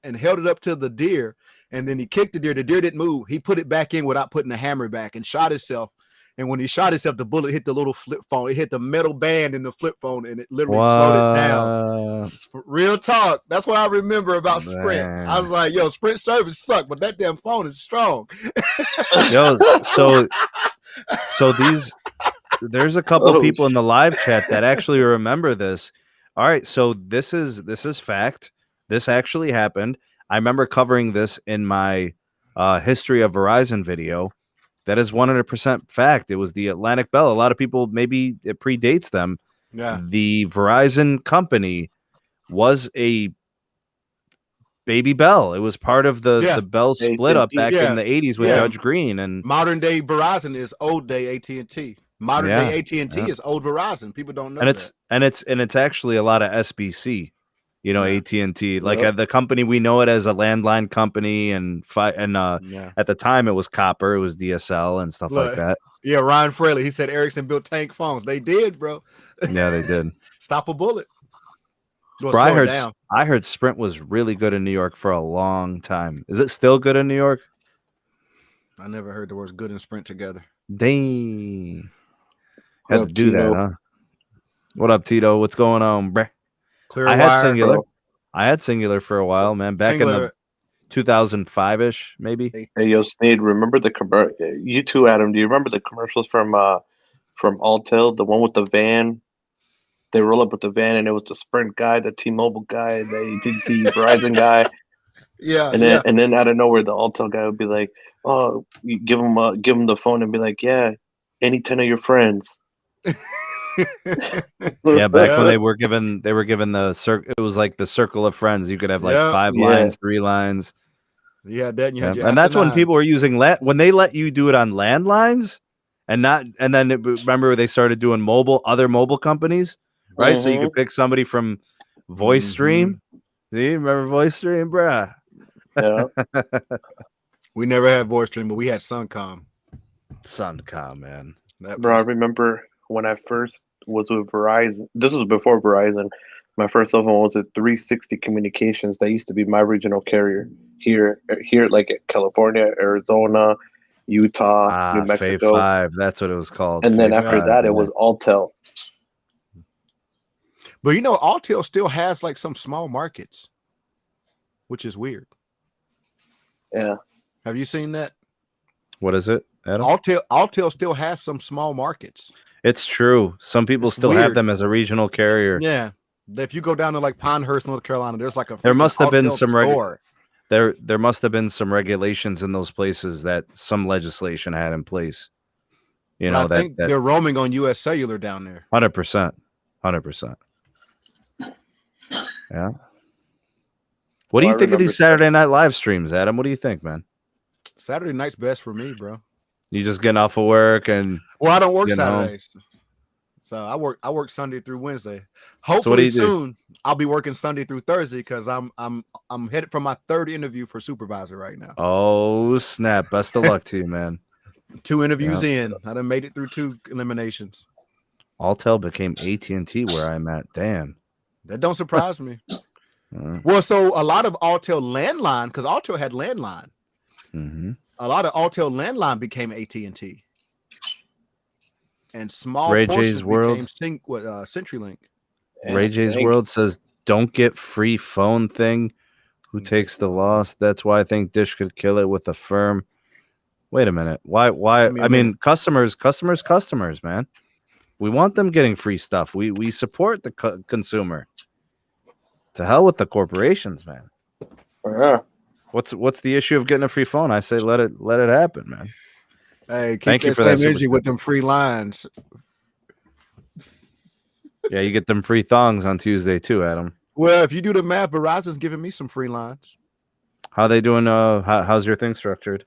and held it up to the deer, and then he kicked the deer. The deer didn't move. He put it back in without putting the hammer back and shot himself. And when he shot himself, the bullet hit the little flip phone. It hit the metal band in the flip phone, and it literally slowed it down. Real talk. That's what I remember about Sprint. Man. I was like, yo, Sprint service sucked, but that damn phone is strong. Yo, so there's a couple people in the live chat that actually remember this. All right, so this is fact. This actually happened. I remember covering this in my history of Verizon video. That is 100% fact. It was the Atlantic Bell. A lot of people, maybe it predates them. Yeah. The Verizon company was a Baby Bell. It was part of the Bell split up back in the 80s with Judge Green. And modern day Verizon is old day AT&T. Modern day AT&T is old Verizon. People don't know that. And it's actually a lot of SBC. AT&T, like the company, we know it as a landline company, and at the time it was copper, it was DSL and stuff like that. Yeah, Ryan Fraley, he said Ericsson built tank phones. They did, bro. Yeah, they did. Stop a bullet. Bro, I heard Sprint was really good in New York for a long time. Is it still good in New York? I never heard the words good and Sprint together. Dang. What Had to up, do Tito? that, huh? What up, Tito? What's going on, bruh? Clear I had wire. Singular. Bro. I had Singular for a while, man. Back in Singular. the 2005-ish, maybe. Hey, yo, Sneed, remember the you too, Adam? Do you remember the commercials from Alltel, the one with the van? They roll up with the van, and it was the Sprint guy, the T-Mobile guy, the AT&T Verizon guy, Yeah, and then out of nowhere, the Alltel guy would be like, "Oh, you give him the phone and be like, yeah, any 10 of your friends." Yeah, back when they were given the circle. It was like the circle of friends. You could have like 5 lines, 3 lines. Yeah, that and you had your and that's after when people were nines. using when they let you do it on landlines, and then remember they started doing other mobile companies, right? So you could pick somebody from Voice Stream. See, remember Voice Stream, bruh? Yeah. We never had voice stream, but we had Suncom. Suncom, man. Bro, I remember when I first was with Verizon. This was before Verizon. My first cell phone was with 360 Communications. That used to be my regional carrier here, like California, Arizona, Utah, New Mexico. Feye 5. That's what it was called. And then Feye after 5, that, yeah. it was Alltel. But you know, Alltel still has like some small markets, which is weird. Yeah. Have you seen that? What is it, Adam? Alltel still has some small markets. It's true. Some people still have them as a regional carrier. Yeah. If you go down to like Pinehurst, North Carolina, there's like a there must have been Alltel some store. there must have been some regulations in those places that some legislation had in place. You know, I think they're roaming on US Cellular down there. 100%. 100%. Yeah. What do you think of these Saturday Night live streams, Adam? What do you think, man? Saturday night's best for me, bro. You just getting off of work and I don't work Saturdays. So I work Sunday through Wednesday. Hopefully soon I'll be working Sunday through Thursday because I'm headed for my 3rd interview for supervisor right now. Oh snap! Best of luck to you, man. 2 interviews in. I done made it through 2 eliminations. Alltel became AT&T where I'm at. Damn. That don't surprise me. Well, so a lot of Alltel landline, because Alltel had landline. A lot of Alltel landline became AT&T. And small Ray portions J's World became CenturyLink. Ray J's World says, "Don't get free phone thing. Who takes the loss? That's why I think Dish could kill it with a firm." Wait a minute. Why? I mean, customers, man. We want them getting free stuff. We support the consumer. To hell with the corporations, man. Yeah. What's the issue of getting a free phone? I say let it happen, man. Hey, thank you for that energy with them free lines. Yeah, you get them free thongs on Tuesday too, Adam. Well, if you do the math, Verizon's giving me some free lines. How they doing? How's your thing structured?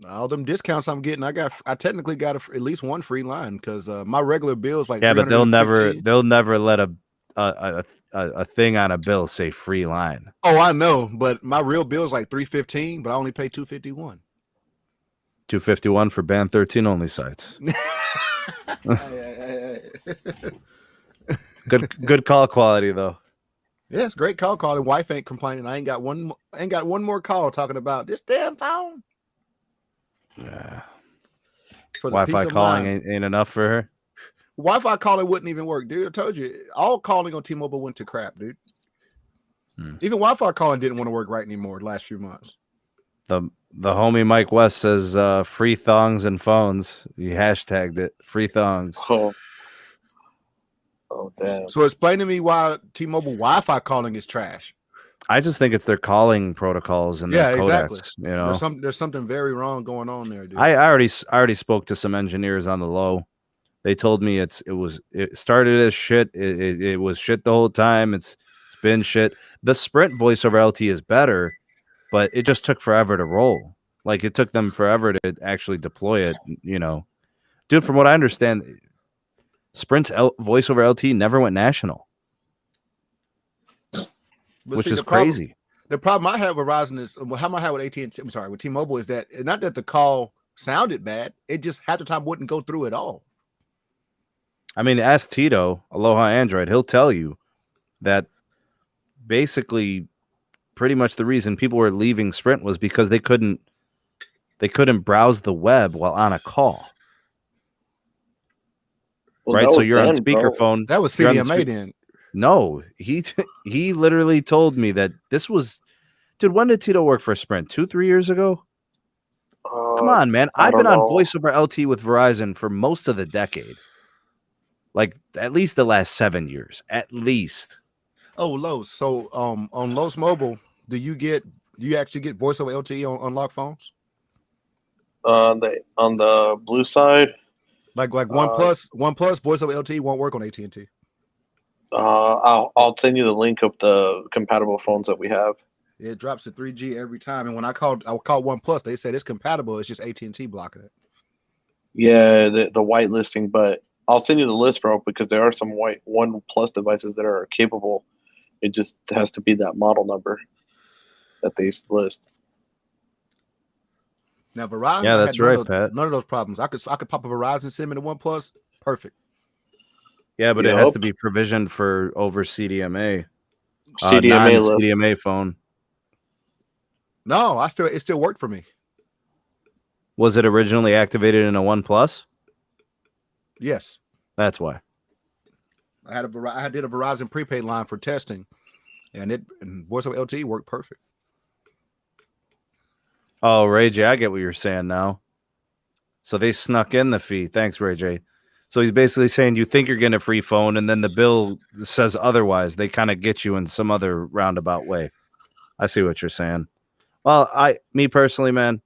All them discounts I'm getting, I technically got at least 1 free line because my regular bill is like but they'll never let a thing on a bill say free line. Oh, I know, but my real bill is like $315, but I only pay $251. $251 for band 13 only sites. Good call quality though. Yeah, it's great call quality. Wife ain't complaining. I ain't got one more call talking about this damn phone. Yeah. Wi-Fi calling ain't enough for her. Wi-Fi calling wouldn't even work, dude. I told you, all calling on T-Mobile went to crap, dude. Even Wi-Fi calling didn't want to work right anymore the last few months. The homie Mike West says free thongs and phones. He hashtagged it. Free thongs. Oh damn. So explain to me why T-Mobile Wi-Fi calling is trash. I just think it's their calling protocols and their codecs. Exactly. You know, there's something very wrong going on there, dude. I already spoke to some engineers on the low. They told me it started as shit. It was shit the whole time. It's been shit. The Sprint voice over LT is better, but it just took forever to roll. Like it took them forever to actually deploy it. You know, dude. From what I understand, Sprint's voice over LT never went national. Which is crazy. The problem I have with Verizon is how I have with AT&T. I'm sorry, with T-Mobile is that not that the call sounded bad, it just half the time wouldn't go through at all. I mean, ask Tito, Aloha Android. He'll tell you that basically pretty much the reason people were leaving Sprint was because they couldn't browse the web while on a call. Well, right, that so was you're on then, bro. speakerphone. That was You're on CDMA then. No, he literally told me that this was, dude. When did Tito work for Sprint? 2-3 years ago. Come on, man. I've been on voice over LTE with Verizon for most of the decade. Like at least the last 7 years, at least. Oh, Lowe's. So on Lowe's Mobile, do you actually get voice over LTE on unlocked phones? On the blue side, Like OnePlus voice over LTE won't work on AT&T. I'll send you the link of the compatible phones that we have. It drops to 3G every time, and when I called OnePlus, they said it's compatible. It's just AT&T blocking it. Yeah, the whitelisting, but I'll send you the list, bro, because there are some white OnePlus devices that are capable. It just has to be that model number that they list. Now Verizon, Yeah, that's right, Pat. None of those problems. I could pop a Verizon SIM into OnePlus, perfect. Yeah, but it has to be provisioned for over CDMA. CDMA list. CDMA phone. No, it still worked for me. Was it originally activated in a OnePlus? Yes. That's why. I did a Verizon prepaid line for testing, and voice over LTE worked perfect. Oh, Ray J, I get what you're saying now. So they snuck in the fee. Thanks, Ray J. So he's basically saying you think you're getting a free phone, and then the bill says otherwise. They kind of get you in some other roundabout way. I see what you're saying. Well, me personally, man,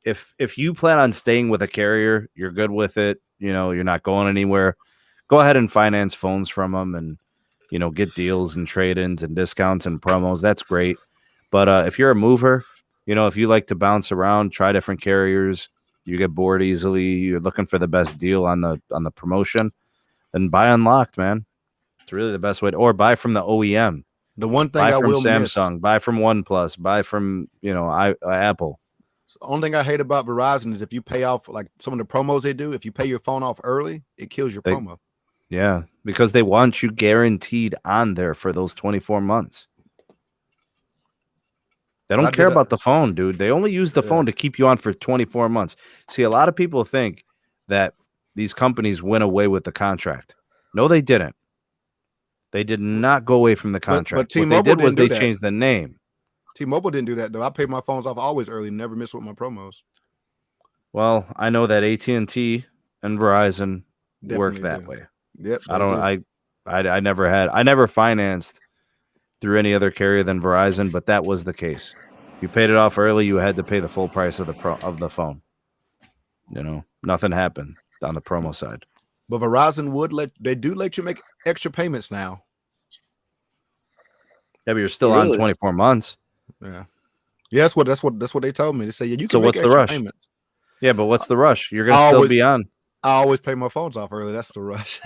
if you plan on staying with a carrier, you're good with it. You know, you're not going anywhere. Go ahead and finance phones from them, and get deals and trade-ins and discounts and promos. That's great. But if you're a mover, if you like to bounce around, try different carriers, you get bored easily, you're looking for the best deal on the promotion, then buy Unlocked, man. It's really the best way or buy from the OEM. The one thing buy I from will Samsung, miss. Buy from OnePlus, buy from Apple. So the only thing I hate about Verizon is if you pay off like some of the promos they do, if you pay your phone off early, it kills your promo. Yeah, because they want you guaranteed on there for those 24 months. They don't care about the phone, dude. They only use the phone to keep you on for 24 months. See, a lot of people think that these companies went away with the contract. No, they didn't. They did not go away from the contract. But what they did was they changed the name. T-Mobile didn't do that, though. I paid my phones off always early, never miss with my promos. Well, I know that AT&T and Verizon work that way. Yep. I never financed through any other carrier than Verizon, but that was the case. You paid it off early, you had to pay the full price of the phone. Nothing happened on the promo side. But Verizon do let you make extra payments now. Yeah, but you're still on 24 months. Yeah. Yeah, that's what they told me. They say you can so make what's extra the rush? payments. Yeah, but what's the rush? You're gonna still be on. I always pay my phones off early. That's the rush.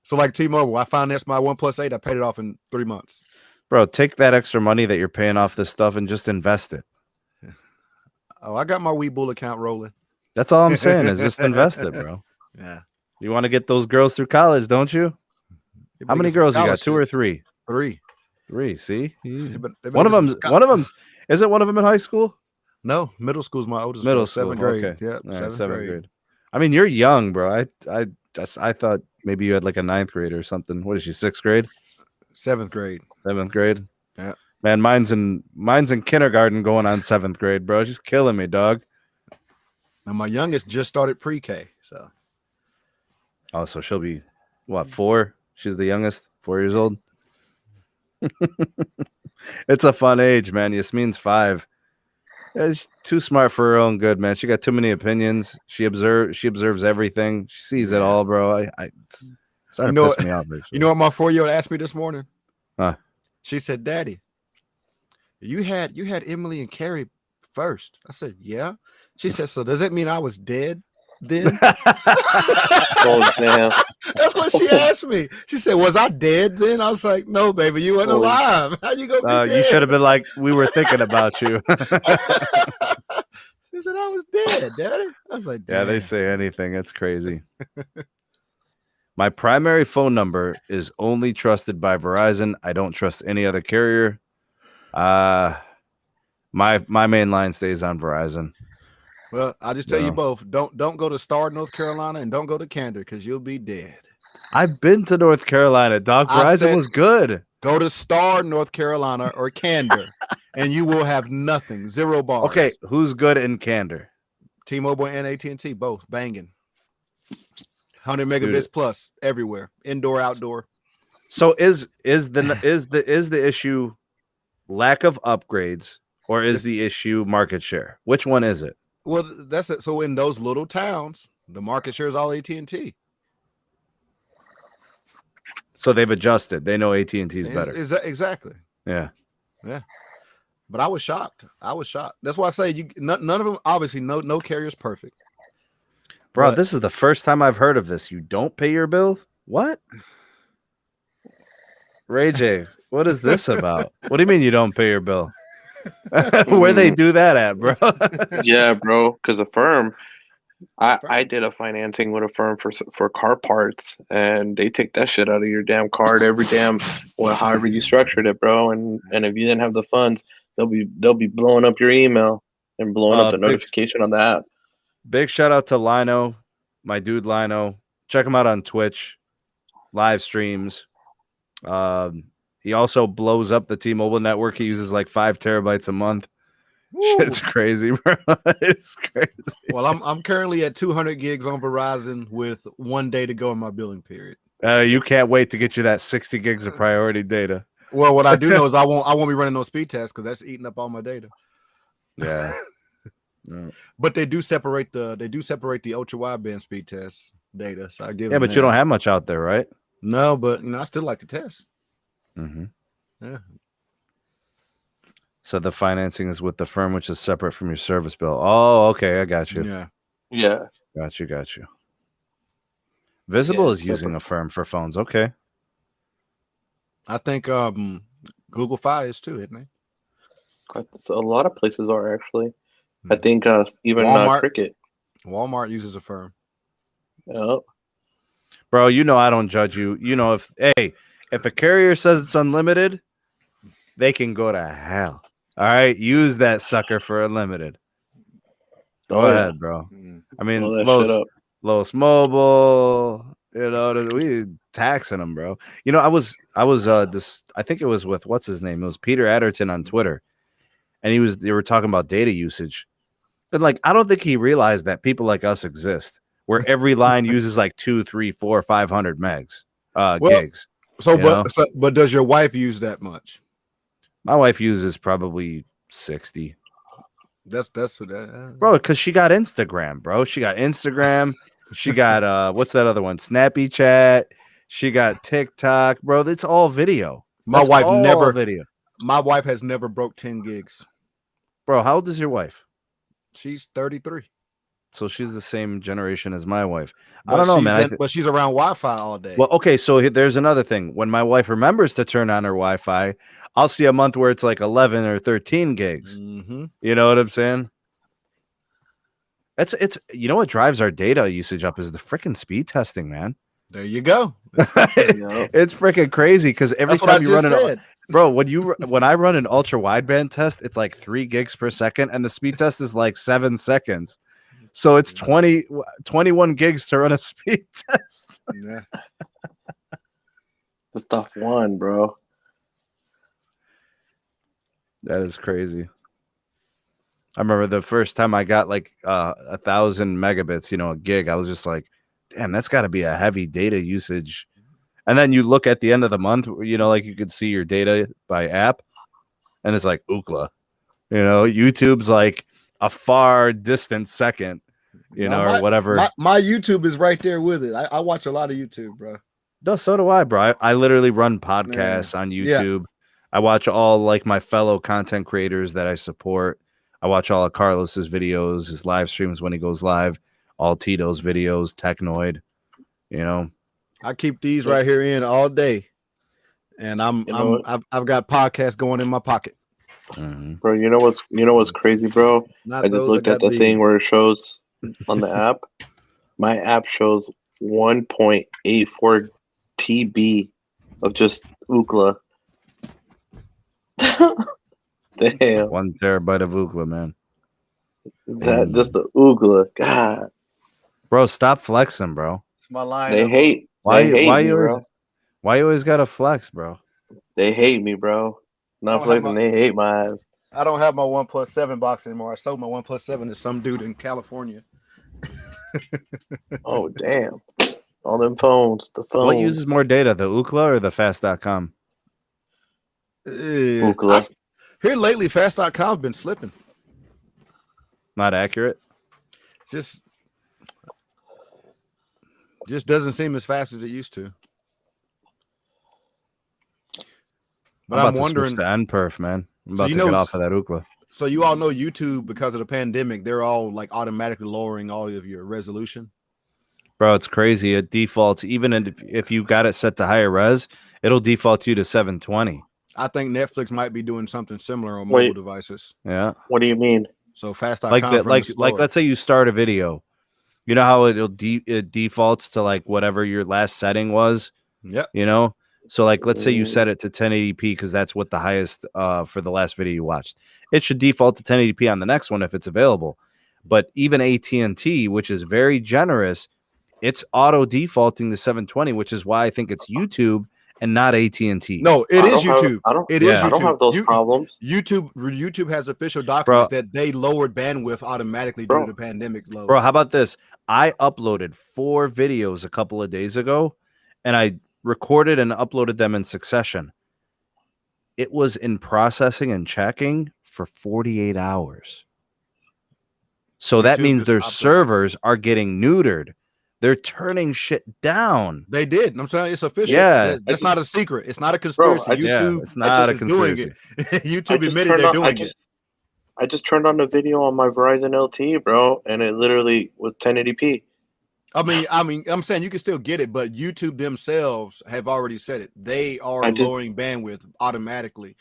So like T-Mobile, I financed my OnePlus 8. I paid it off in 3 months. Bro, take that extra money that you're paying off this stuff and just invest it. Oh, I got my Webull account rolling. That's all I'm saying is just invest it, bro. Yeah. You want to get those girls through college, don't you? How many girls you got? 2 or 3? 3. 3. See, one of them. Isn't one of them in high school? No, middle school's my oldest. Middle school, 7th grade. Okay. Yeah, right, 7th grade. I mean, you're young, bro. I thought maybe you had like a 9th grade or something. What is she? 6th grade? 7th grade. 7th grade. Yeah. Man, mine's in kindergarten going on 7th grade, bro. She's killing me, dog. Now my youngest just started pre-K, so. Oh, so she'll be what, 4? She's the youngest, 4 years old. It's a fun age, man. Yasmin's 5. Yeah, she's too smart for her own good, man. She got too many opinions. She observes everything. She sees it all, bro. It's starting to piss me off. You know what my 4-year-old asked me this morning? Huh? She said, "Daddy, you had Emily and Carrie first." I said, "Yeah." She said, "So does that mean I was dead then?" Oh, damn. That's what she asked me. She said, "Was I dead then?" I was like, "No, baby, you weren't alive. How you gonna be dead?" You should have been like, "We were thinking about you." She said, "I was dead, Daddy." I was like, "Damn." Yeah, they say anything. It's crazy. My primary phone number is only trusted by Verizon. I don't trust any other carrier. My main line stays on Verizon. Well, I'll just tell you both. Don't go to Star, North Carolina, and don't go to Candor because you'll be dead. I've been to North Carolina. Dog, Verizon was good. Go to Star, North Carolina, or Candor, and you will have nothing. 0 bars. Okay, who's good in Candor? T-Mobile and AT&T, both banging. 100 megabits plus everywhere, indoor, outdoor. So is the issue lack of upgrades, or is the issue market share? Which one is it? Well, that's it. So in those little towns, the market share is all AT&T. So they've adjusted. They know AT&T is better. Exactly. Yeah. But I was shocked. That's why I say none of them. Obviously, no carrier's perfect. Bro, this is the first time I've heard of this. You don't pay your bill? What? Ray J, what is this about? What do you mean you don't pay your bill? Where they do that at, bro? Yeah, bro. Because a firm, I did a financing with a firm for car parts, and they take that shit out of your damn card every however you structured it, bro. And if you didn't have the funds, they'll be blowing up your email and blowing up the notification on the app. Big shout out to Lino, my dude Lino. Check him out on Twitch, live streams. He also blows up the T-Mobile network. He uses like 5 terabytes a month. Woo. Shit's crazy, bro. It's crazy. Well, I'm currently at 200 gigs on Verizon with 1 day to go in my billing period. You can't wait to get you that 60 gigs of priority data. Well, what I do know is I won't be running no speed tests because that's eating up all my data. Yeah. But they do separate the ultra wideband speed test data. So I give them but you don't have much out there, right? No, but I still like to test. Mm-hmm. Yeah. So the financing is with the firm, which is separate from your service bill. Oh, okay, I got you. Yeah. Got you. Visible is using a firm for phones. Okay. I think Google Feye is too, isn't it? A lot of places are actually. I think even Cricket. Walmart uses a firm. Yep. Bro, I don't judge you. If a carrier says it's unlimited, they can go to hell. All right, use that sucker for unlimited. Go ahead, bro. I mean, Los Mobile, we taxing them, bro. I was I think it was with what's his name? It was Peter Adderton on Twitter, and they were talking about data usage, and I don't think he realized that people like us exist, where every line uses like 2, 3, 4, 500 megs, gigs. But does your wife use that much? My wife uses probably 60. That's bro, because she got Instagram, bro. She got Instagram. She got what's that other one? Snappy Chat. She got TikTok, bro. It's all video. My wife has never broke 10 gigs. Bro, how old is your wife? She's 33. So she's the same generation as my wife. But I don't know, man. But she's around Wi-Fi all day. Well, okay, so there's another thing. When my wife remembers to turn on her Wi-Fi, I'll see a month where it's like 11 or 13 gigs. Mm-hmm. You know what I'm saying? It's what drives our data usage up is the freaking speed testing, man. There you go. It's freaking crazy because every time you run bro, when I run an ultra wideband test, it's like 3 gigs per second, and the speed test is like 7 seconds. So it's 21 gigs to run a speed test. Yeah. The stuff one, bro. That is crazy. I remember the first time I got like 1,000 megabits, a gig. I was just like, damn, that's got to be a heavy data usage. And then you look at the end of the month, you could see your data by app, and it's like Ookla. YouTube's like a far distant second, or whatever. My YouTube is right there with it. I watch a lot of YouTube, bro. No, so do I, bro. I literally run podcasts on YouTube. Yeah. I watch all my fellow content creators that I support. I watch all of Carlos's videos, his live streams when he goes live, all Tito's videos, Technoid. I keep these right here in all day, and I've got podcasts going in my pocket. Mm-hmm. Bro, you know what's crazy, bro? I just looked at the thing where it shows on the app. My app shows 1.84 TB of just Ookla. Damn. 1 terabyte of Ookla, man. That just the Ookla. God. Bro, stop flexing, bro. It's my line. They hate. Why They hate me, you bro. why you always gotta flex, bro? They hate me, bro. Not flexing. They hate my ass. I don't have my 1+7 box anymore. I sold my 1+7 to some dude in California. Oh, damn. All them phones. The phones. What uses more data, the Ookla or the fast.com? Ookla. Here lately, fast.com been slipping. Not accurate. Just doesn't seem as fast as it used to. But I'm wondering to NPerf, man. I'm about So to get off of that Ookla. So you all know YouTube, because of the pandemic, they're all like automatically lowering all of your resolution. Bro, it's crazy. It defaults, even if you got it set to higher res, it'll default you to 720. I think Netflix might be doing something similar on mobile devices. Yeah. What do you mean? So fast.com like let's say you start a video. You know how it defaults to like whatever your last setting was? Yep. You know? So like let's say you set it to 1080p because that's what the highest for the last video you watched. It should default to 1080p on the next one if it's available. But even AT&T, which is very generous, it's auto defaulting to 720, which is why I think it's YouTube and not AT&T. No, it is YouTube. I don't YouTube. have those problems. YouTube has official documents that they lowered bandwidth automatically due to the pandemic load. Bro, how about this? I uploaded 4 videos a couple of days ago, and I recorded and uploaded them in succession. It was in processing and checking for 48 hours. So that means their servers are getting neutered. They're turning shit down. They did. I'm saying it's official. Yeah. That's not a secret. It's not a conspiracy. YouTube, it's not a conspiracy. YouTube admitted they're doing it. I just turned on the video on my Verizon LTE, bro, and it literally was 1080p. I mean, I'm saying you can still get it, but YouTube themselves have already said it. They are lowering bandwidth automatically.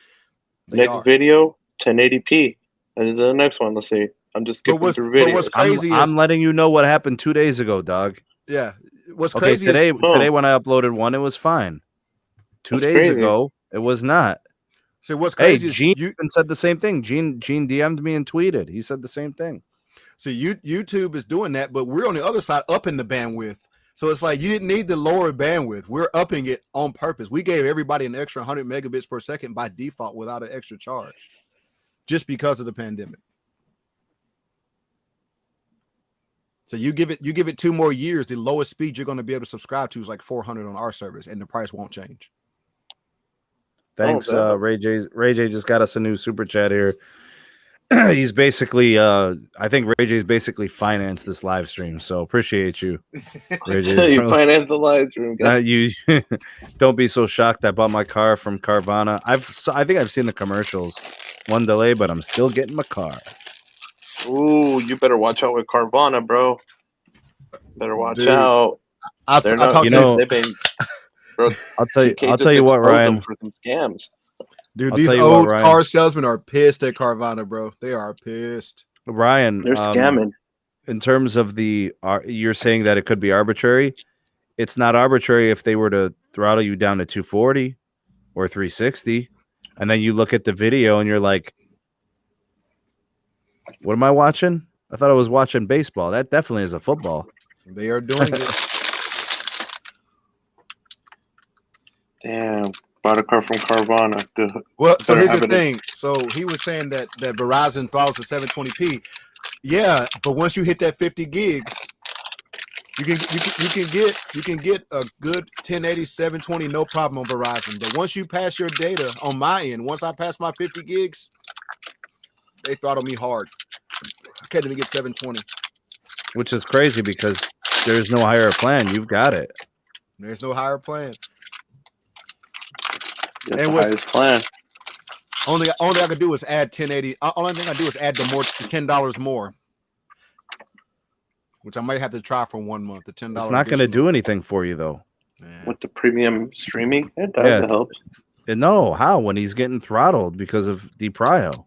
Next video, 1080p. And the next one, let's see. I'm just skipping through videos. But what's crazy I'm letting you know what happened 2 days ago, dog. Yeah. What's crazy today when I uploaded one, it was fine. 2 days ago, it was not. So what's crazy is Gene even said the same thing. Gene DM'd me and tweeted. He said the same thing. So YouTube is doing that, but we're on the other side upping the bandwidth. So it's like you didn't need the lower bandwidth. We're upping it on purpose. We gave everybody an extra 100 megabits per second by default without an extra charge, just because of the pandemic. So you give it 2 more years, the lowest speed you're going to be able to subscribe to is like 400 on our service, and the price won't change. Thanks, Ray J. Ray J just got us a new super chat here. He's basically, I think Ray J's basically financed this live stream, so appreciate you, Ray J. You financed the live stream, guys. You don't be so shocked. I bought my car from Carvana. I think I've seen the commercials. One delay, but I'm still getting my car. Ooh, you better watch out with Carvana, bro. Better watch out. I'll tell you what, Ryan. For some scams. Dude, these old car salesmen are pissed at Carvana, bro. They are pissed. Ryan, they're scamming. In terms of you're saying that it could be arbitrary. It's not arbitrary if they were to throttle you down to 240 or 360, and then you look at the video and you're like, what am I watching? I thought I was watching baseball. That definitely is a football. They are doing it. Damn. Bought a car from Carvana. Good. Well, so here's the thing. So he was saying that Verizon throttles to 720p. Yeah, but once you hit that 50 gigs, you can get a good 1080 720 no problem on Verizon. But once you pass your data on my end, once I pass my 50 gigs, they throttle me hard. I can't even get 720. Which is crazy because there's no higher plan. You've got it. There's no higher plan. That's and what's the plan? Only I can do is add 1080. Only thing I do is add the $10 more, which I might have to try for 1 month. The $10. It's not going to do anything for you though. With the premium streaming, it does. It helps. No, how when he's getting throttled because of DePrio.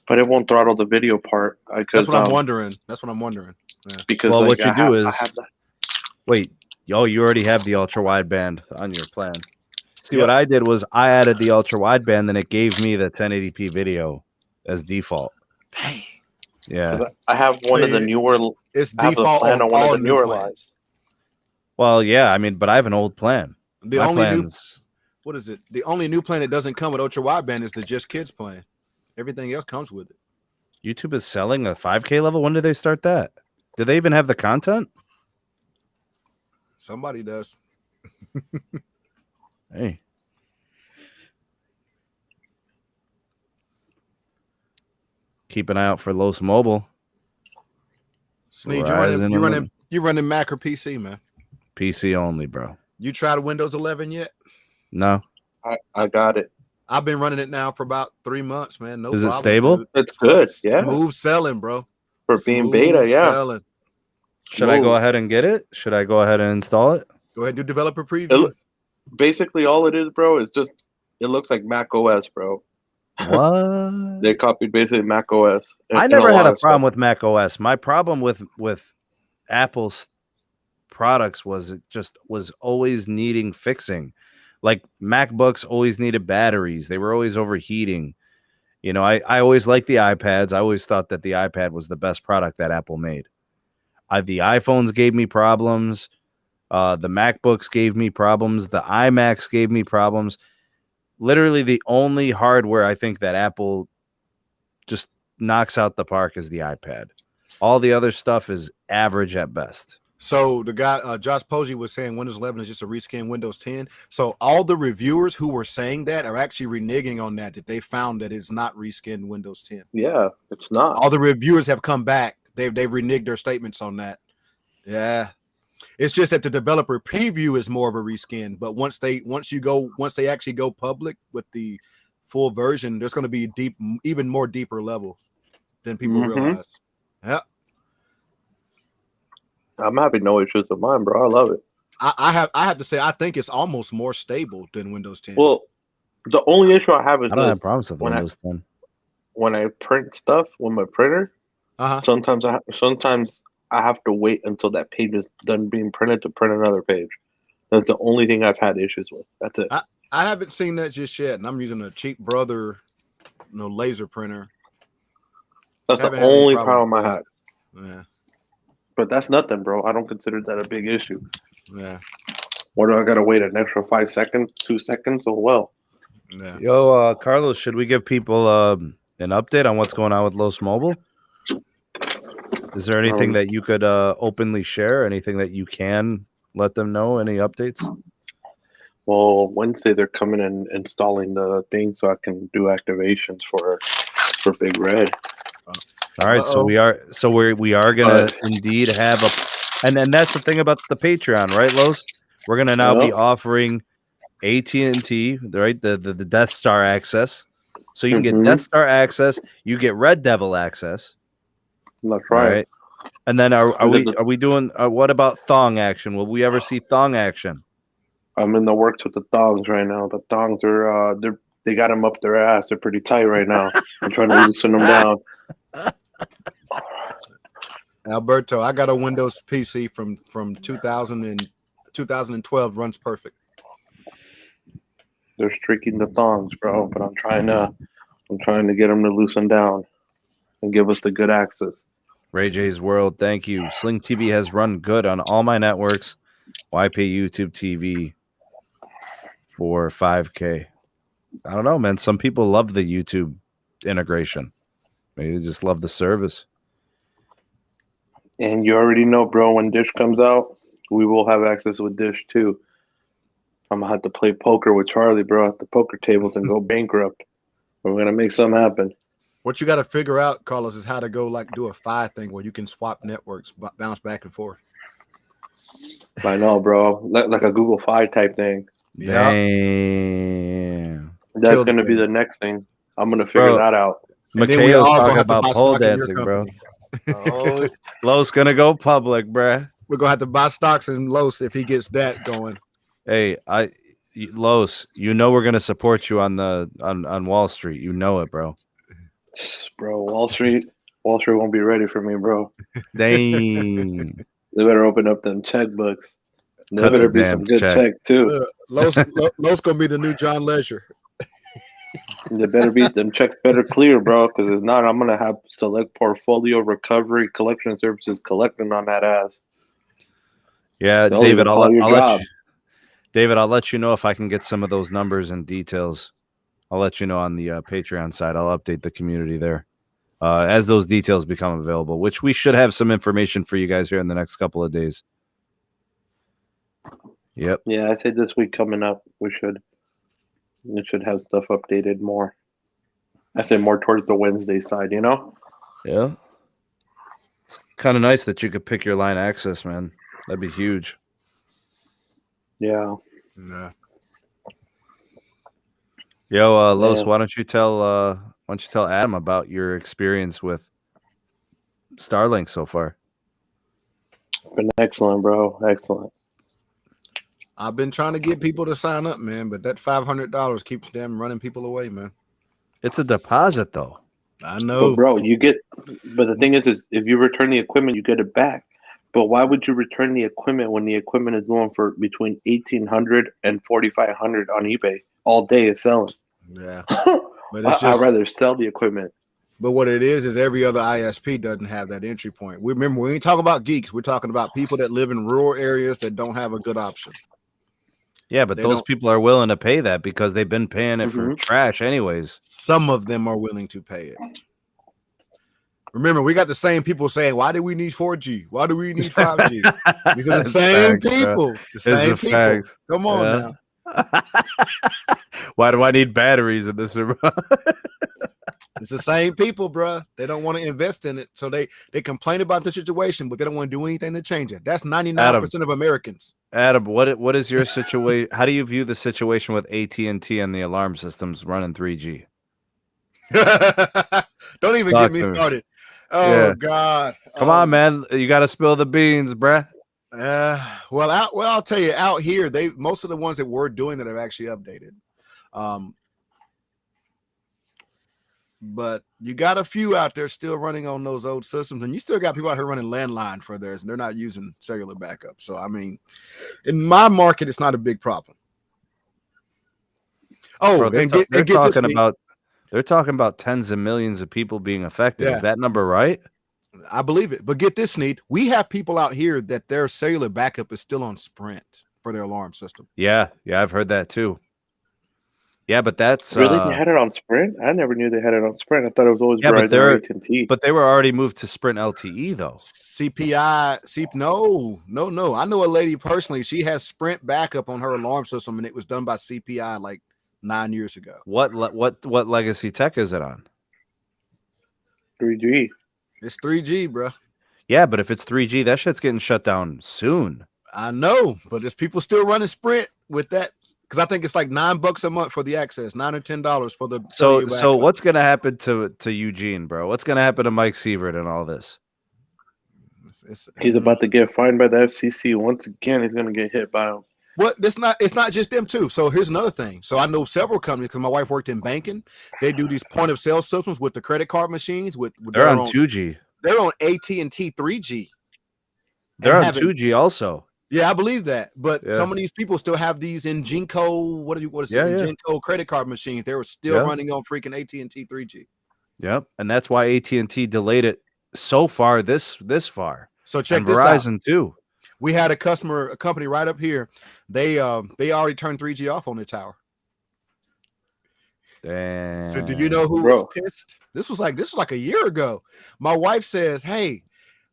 But it won't throttle the video part. That's what I'm wondering. Yeah. Because what you do is wait. Oh, you already have the ultra wideband on your plan. See, Yep. what I did was I added the ultra wideband, then it gave me the 1080p video as default. Dang. Yeah. 'Cause I have one of the newer. It's I have the default plan on on one of all the new newer plans. lines. Well, yeah. I mean, but I have an old plan. The My only new plans. what is it? The only new plan that doesn't come with ultra wideband is the Just Kids plan. Everything else comes with it. YouTube is selling a 5K level. When did they start that? Do they even have the content? Somebody does. Hey. Keep an eye out for Los Mobile. Sneed, Verizon you running Mac or PC, man? PC only, bro. You tried Windows 11 yet? No. I got it. I've been running it now for about 3 months, man. No Is it problem, stable? dude. It's good. Yeah. Smooth selling, bro. For being Smooth beta, yeah. selling. Should I go ahead and get it? Should I go ahead and install it? Go ahead and do developer preview. Basically, all it is, bro, is just it looks like Mac OS, bro. What? They copied basically Mac OS. I never had a problem with Mac OS. My problem with Apple's products was it just was always needing fixing. Like MacBooks always needed batteries. They were always overheating. You know, I always liked the iPads. I always thought that the iPad was the best product that Apple made. The iPhones gave me problems. The MacBooks gave me problems. The iMacs gave me problems. Literally the only hardware I think that Apple just knocks out the park is the iPad. All the other stuff is average at best. So the guy, Josh Posey, was saying Windows 11 is just a reskin Windows 10. So all the reviewers who were saying that are actually reneging on that they found that it's not reskinned Windows 10. Yeah, it's not. All the reviewers have come back. They've reneged their statements on that. Yeah. It's just that the developer preview is more of a reskin, but once they actually go public with the full version, there's going to be even more deeper level than people realize. Yeah. I'm having no issues with mine, bro. I love it. I have to say I think it's almost more stable than Windows 10. Well, the only issue I have is I don't this. have problems with Windows 10. When I print stuff with my printer, sometimes I have to wait until that page is done being printed to print another page. That's the only thing I've had issues with. That's it. I haven't seen that just yet, and I'm using a cheap Brother, laser printer. That's the only problem I had. Yeah. But that's nothing, bro. I don't consider that a big issue. Yeah. What do I gotta wait an extra 5 seconds, 2 seconds? Oh well. Yeah. Yo, Carlos, should we give people an update on what's going on with Los Mobile? Is there anything that you could openly share? Anything that you can let them know? Any updates? Well, Wednesday they're coming and installing the thing so I can do activations for Big Red. All right, so we are gonna indeed have and that's the thing about the Patreon, right, Los? We're gonna now be offering AT&T, right, the Death Star access. So you can get Death Star access, you get Red Devil access. That's right. And then are we doing what about thong action? Will we ever see thong action? I'm in the works with the thongs right now. The thongs are they got them up their ass. They're pretty tight right now. I'm trying to loosen them down. Alberto, I got a Windows PC from 2012, runs perfect. They're streaking the thongs, bro. But I'm trying to get them to loosen down and give us the good access. Ray J's World, thank you. Sling TV has run good on all my networks. Why pay YouTube TV for 5K? I don't know, man. Some people love the YouTube integration. Maybe they just love the service. And you already know, bro, when Dish comes out, we will have access with Dish too. I'm gonna have to play poker with Charlie, bro, at the poker tables and go bankrupt. We're gonna make something happen. What you got to figure out, Carlos, is how to go do a Feye thing where you can swap networks, bounce back and forth. I know, bro. Like a Google Fi type thing. Damn. That's gonna be the next thing. I'm gonna figure that out. Mikhail's talking about pole dancing, bro. Oh, Los gonna go public, bruh. We're gonna have to buy stocks in Los if he gets that going. Hey, Los, you know we're gonna support you on Wall Street. You know it, bro. Bro, Wall Street won't be ready for me, bro. Dang. They better open up them checkbooks. There better be some good checks too. Los gonna be the new John Leisure. There better be them checks better clear, bro. Because if not, I'm gonna have select portfolio recovery collection services collecting on that ass. Yeah, They'll David, even call your job. I'll let you know if I can get some of those numbers and details. I'll let you know on the Patreon side. I'll update the community there as those details become available, which we should have some information for you guys here in the next couple of days. Yep. Yeah, I say this week coming up, we should have stuff updated more. I say more towards the Wednesday side, you know? Yeah. It's kind of nice that you could pick your line access, man. That'd be huge. Yeah. Yeah. Yo, Los, why don't you tell Adam about your experience with Starlink so far? Been excellent, bro. Excellent. I've been trying to get people to sign up, man, but that $500 keeps them running people away, man. It's a deposit, though. I know, but bro. But the thing is if you return the equipment, you get it back. But why would you return the equipment when the equipment is going for between $1,800 and $4,500 on eBay all day? Is selling. Yeah, but it's I'd rather sell the equipment. But what it is every other ISP doesn't have that entry point. We ain't talking about geeks. We're talking about people that live in rural areas that don't have a good option. Yeah, but those people are willing to pay that because they've been paying it for trash anyways. Some of them are willing to pay it. Remember, we got the same people saying, why do we need 4G? Why do we need 5G? These are the same people. The same people. Facts. Come on now. Why do I need batteries in this? It's the same people, bro. They don't want to invest in it. So they complain about the situation, but they don't want to do anything to change it. That's 99% of Americans. Adam, what is your situation? How do you view the situation with AT&T and the alarm systems running 3G? Don't even get me started. Oh, yeah. God. Come on, man. You got to spill the beans, bruh. I'll tell you, out here, most of the ones that we're doing that have actually updated. But you got a few out there still running on those old systems, and you still got people out here running landline for theirs, and they're not using cellular backup. So, I mean, in my market, it's not a big problem. Oh, Bro, they're talking about tens of millions of people being affected. Yeah. Is that number right? I believe it. But get this, Sneed. We have people out here that their cellular backup is still on Sprint for their alarm system. Yeah, I've heard that too. Yeah, but that's really they had it on Sprint. I never knew they had it on Sprint. I thought it was always Verizon or AT&T. But they were already moved to Sprint LTE though. No. I know a lady personally. She has Sprint backup on her alarm system, and it was done by CPI like 9 years ago. What legacy tech is it on? 3G. It's 3G, bro. Yeah, but if it's 3G, that shit's getting shut down soon. I know, but there's people still running Sprint with that. Because I think it's like $9 a month for the access, $9 or $10 for the. So what's gonna happen to Eugene, bro? What's gonna happen to Mike Sievert and all this? He's about to get fined by the FCC once again. He's gonna get hit by them. What? It's not just them too. So here's another thing. So I know several companies because my wife worked in banking. They do these point of sale systems with the credit card machines. They're on 2G. They're on AT&T 3G. They're on 2G also. Yeah, I believe that. But some of these people still have these in Genco. Genco credit card machines. They were still running on freaking AT&T 3G. Yep, and that's why AT&T delayed it so far this far. So check and this Verizon out. too. We had a company right up here. They already turned 3G off on their tower. Damn. So do you know who was pissed? This was like a year ago. My wife says, "Hey,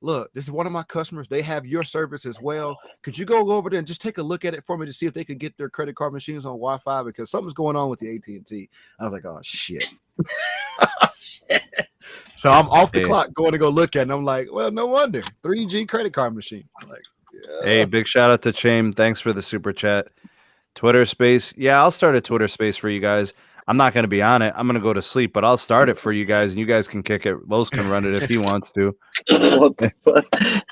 look, this is one of my customers. They have your service as well. Could you go over there and just take a look at it for me to see if they could get their credit card machines on Wi-Fi because something's going on with the AT&T." I was like, "Oh shit." So I'm off the clock going to go look at it. And I'm like, well, no wonder. 3G credit card machine. I'm like, yeah. Hey, big shout out to Chame. Thanks for the super chat. Twitter space. Yeah, I'll start a Twitter space for you guys. I'm not going to be on it. I'm going to go to sleep, but I'll start it for you guys, and you guys can kick it. Los can run it if he wants to. What the fuck?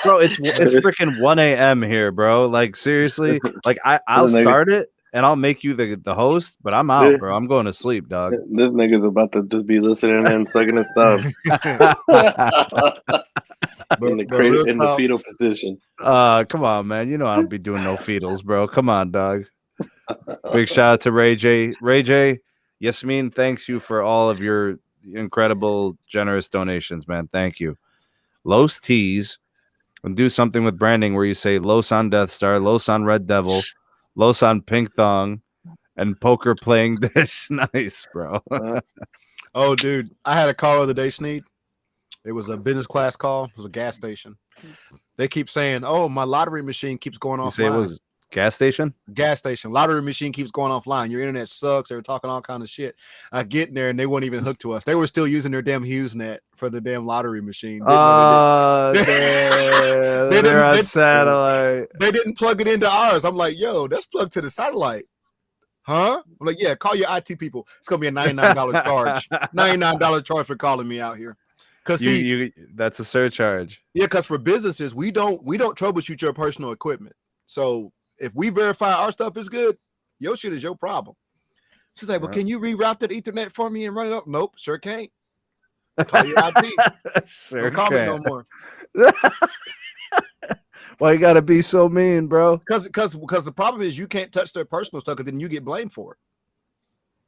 Bro, it's freaking 1 a.m. here, bro. Like, seriously. Like, I'll start it, and I'll make you the host, but I'm out, bro. I'm going to sleep, dog. This nigga's about to just be listening and sucking his thumb. in the fetal position. Come on, man. You know I don't be doing no fetals, bro. Come on, dog. Big shout out to Ray J. Ray J. Yasmin, thanks you for all of your incredible, generous donations, man. Thank you. Los T's. And do something with branding where you say Los on Death Star, Los on Red Devil, Los on Pink Thong, and poker playing dish. Nice, bro. Oh, dude. I had a call the other day, Sneed. It was a business class call. It was a gas station. They keep saying, oh, my lottery machine keeps going offline. You say it was gas station? Gas station. Lottery machine keeps going offline. Your internet sucks. They were talking all kind of shit. I get in there and they weren't even hooked to us. They were still using their damn HughesNet for the damn lottery machine. They're on satellite. They didn't plug it into ours. I'm like, yo, that's plugged to the satellite. Huh? I'm like, yeah, call your IT people. It's gonna be a $99 charge. $99 charge for calling me out here. Cause that's a surcharge. Yeah, because for businesses, we don't troubleshoot your personal equipment. So if we verify our stuff is good, your shit is your problem. She's like, well, can you reroute that Ethernet for me and run it up? Nope, sure can't. Call your IT. Sure don't call me no more. Why you gotta be so mean, bro? Because the problem is you can't touch their personal stuff, because then you get blamed for it.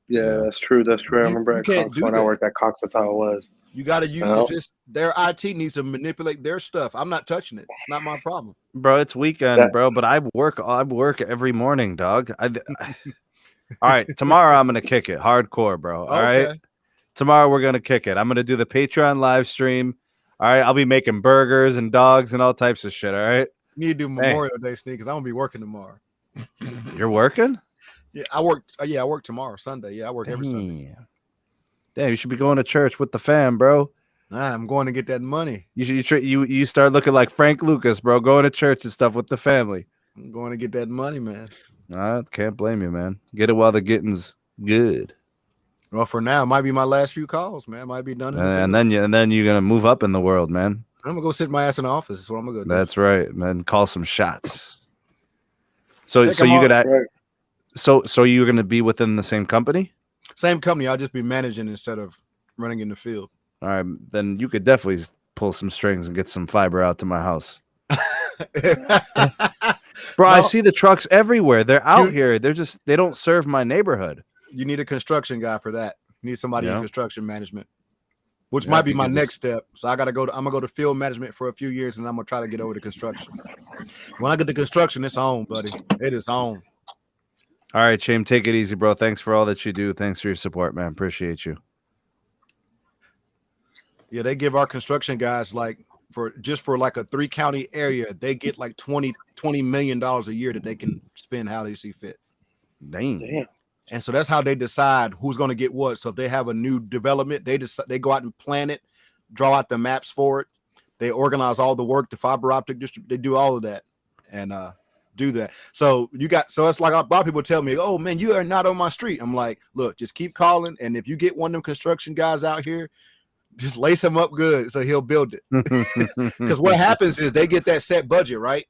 Yeah, that's true. That's true. I remember at Cox when I worked at Cox, that's how it was. You gotta use their IT needs to manipulate their stuff. I'm not touching it. It's not my problem. Bro, it's weekend, bro. But I work every morning, dog. All right, tomorrow I'm gonna kick it hardcore, bro. All right. Tomorrow we're gonna kick it. I'm gonna do the Patreon live stream. All right, I'll be making burgers and dogs and all types of shit. All right. You need to do Memorial Day, Sneak, because I'm gonna be working tomorrow. You're working? Yeah, I work. I work tomorrow, Sunday. Yeah, I work every Sunday. Damn, you should be going to church with the fam, bro. Nah, I'm going to get that money. You start looking like Frank Lucas, bro. Going to church and stuff with the family. I'm going to get that money, man. I can't blame you, man. Get it while the getting's good. Well, for now, it might be my last few calls, man. It might be done. And then you're gonna move up in the world, man. I'm gonna go sit my ass in the office. That's what I'm gonna go do. That's right, man. Call some shots. So you're gonna be within the same company? Same company. I'll just be managing instead of running in the field. All right, then you could definitely pull some strings and get some fiber out to my house. Bro, I see the trucks everywhere. They're out here. They don't serve my neighborhood. You need a construction guy for that. You need somebody in construction management, which might be my next step. So I'm gonna go to field management for a few years, and I'm gonna try to get over to construction. When I get to construction, it's on, buddy. It is on. All right, Shame, take it easy, bro. Thanks for all that you do. Thanks for your support, man. Appreciate you. Yeah, they give our construction guys for like a 3-county area, they get like $20 million a year that they can spend how they see fit. Damn. And so that's how they decide who's going to get what. So if they have a new development, they go out and plan it, draw out the maps for it. They organize all the work, the fiber optic district. They do all of that and do that. So it's like a lot of people tell me, "Oh man, you are not on my street." I'm like, look, just keep calling, and if you get one of them construction guys out here, just lace him up good so he'll build it. Because what happens is they get that set budget, right?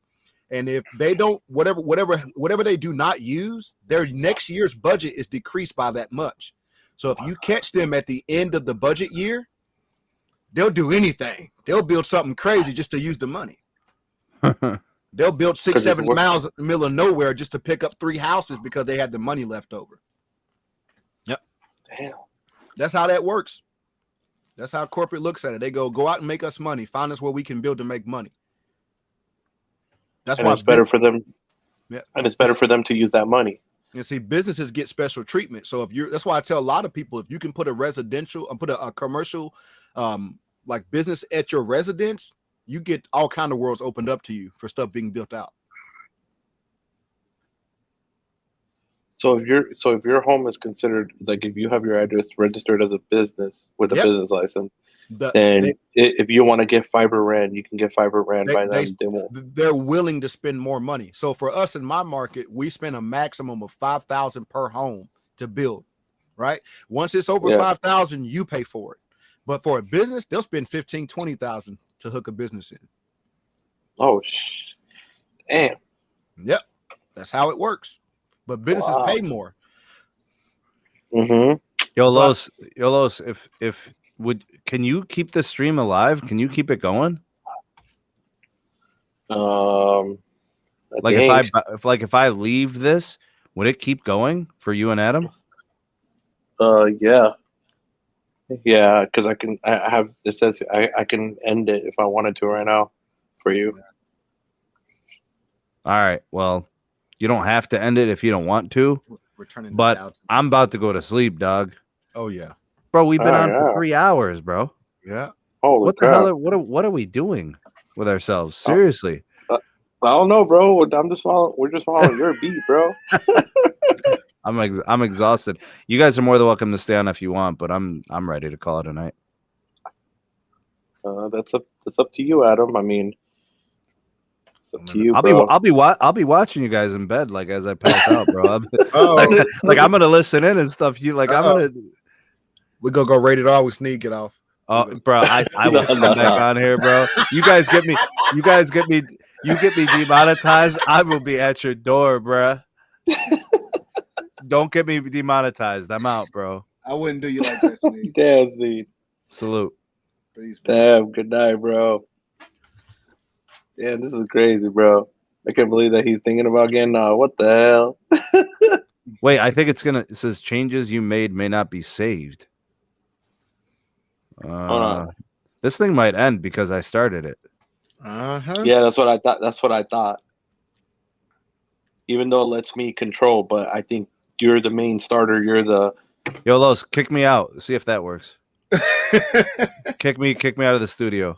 And if they don't, whatever they do not use, their next year's budget is decreased by that much. So if you catch them at the end of the budget year, they'll do anything. They'll build something crazy just to use the money. They'll build 6-7 miles in the middle of nowhere just to pick up 3 houses because they had the money left over. Yep. Damn. That's how that works. That's how corporate looks at it. They go out and make us money. Find us where we can build to make money. That's why it's better for them. Yeah. And it's better for them to use that money. And see, businesses get special treatment. So that's why I tell a lot of people, if you can put a commercial like business at your residence, you get all kind of worlds opened up to you for stuff being built out. So if your home is considered, like if you have your address registered as a business with a business license, if you want to get fiber ran, you can get fiber ran by them. They're willing to spend more money. So for us in my market, we spend a maximum of $5,000 per home to build. Right? Once it's over $5,000, you pay for it. But for a business, they'll spend $15,000, $20,000 to hook a business in. Oh, damn. Yep, that's how it works. But businesses pay more. Mm-hmm. Yo, Los, can you keep this stream alive? Can you keep it going? Like if I leave this, would it keep going for you and Adam? Yeah, because I have. It says I can end it if I wanted to right now for you. All right. Well, you don't have to end it if you don't want to. But I'm about to go to sleep, dog. Oh yeah, bro. We've been on for 3 hours, bro. Yeah. Holy what crap. the hell? What are we doing with ourselves? Seriously. I don't know, bro. We're just following your beat, bro. I'm exhausted. You guys are more than welcome to stay on if you want, but I'm ready to call it a night. That's up to you, Adam. I mean, it's up to you, bro. I'll be watching you guys in bed, like as I pass out, bro. like I'm gonna listen in and stuff. I'm gonna. We're gonna go rated R with Sneed. Get off. Oh, bro, I will come back on here, bro. You get me demonetized. I will be at your door, bro. Don't get me demonetized. I'm out, bro. I wouldn't do you like that, Sneed. Damn, Sneed. Salute. Peace, damn, good night, bro. Yeah, this is crazy, bro. I can't believe that he's thinking about getting what the hell? Wait, I think it says changes you made may not be saved. This thing might end because I started it. Yeah, that's what I thought. Even though it lets me control, but I think you're the main starter. You're the Los, kick me out. See if that works. kick me out of the studio.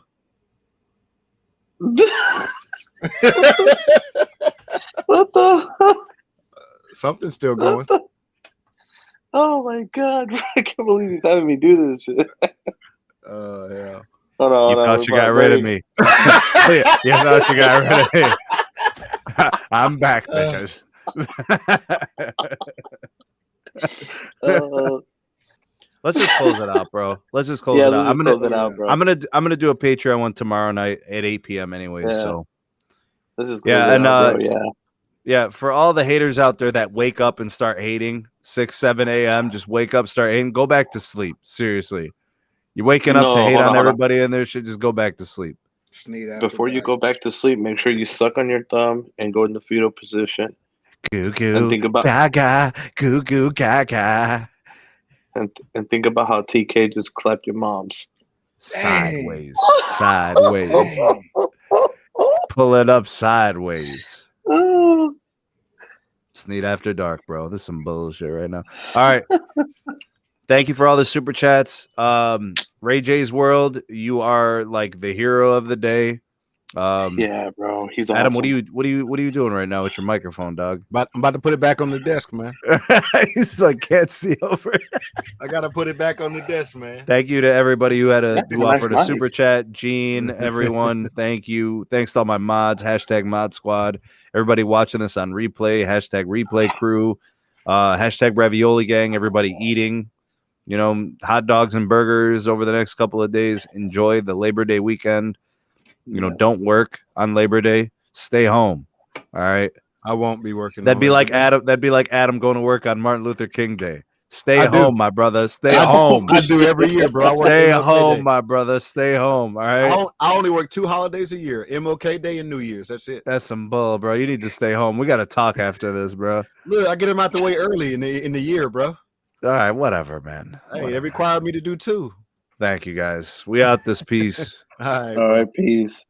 What the? Something's still going. Oh my god! I can't believe he's having me do this shit. Yeah. Hold on, you thought you got rid of me. You thought you got rid of me. I'm back, bitches. Let's just close it out, bro. Let's just close it out. I'm gonna do a Patreon one tomorrow night at 8 p.m. anyway. Yeah. So this is bro. Yeah. For all the haters out there that wake up and start hating 6, 7 a.m., just wake up, start hating, go back to sleep. Seriously, you're waking up to hate on everybody in there. Should just go back to sleep. Before you go back to sleep, make sure you suck on your thumb and go in the fetal position. Goo goo. And think about gaga. Goo goo gaga. And think about how TK just clapped your mom's sideways. Pull it up sideways. Sneed after dark, bro. This is some bullshit right now. All right. Thank you for all the super chats. Ray J's World, you are like the hero of the day. Yeah, bro. He's awesome. Adam, what are you doing right now with your microphone, dog? I'm about to put it back on the desk, man. He's like, can't see over it. I gotta put it back on the desk, man. Thank you to everybody who had a do offer to super chat. Gene, everyone, thank you. Thanks to all my mods, hashtag mod squad. Everybody watching this on replay, hashtag replay crew, hashtag ravioli gang, everybody eating, hot dogs and burgers over the next couple of days. Enjoy the Labor Day weekend. Don't work on Labor Day. Stay home. All right. I won't be working. That'd be like Adam going to work on Martin Luther King Day. Stay home, my brother. Stay home. I do every year, bro. Stay home, my brother. Stay home. All right. I only work 2 holidays a year: MLK Day and New Year's. That's it. That's some bull, bro. You need to stay home. We got to talk after this, bro. Look, I get him out the way early in the year, bro. All right, whatever, man. Hey, it required me to do 2. Thank you, guys. We out this piece. All right, peace.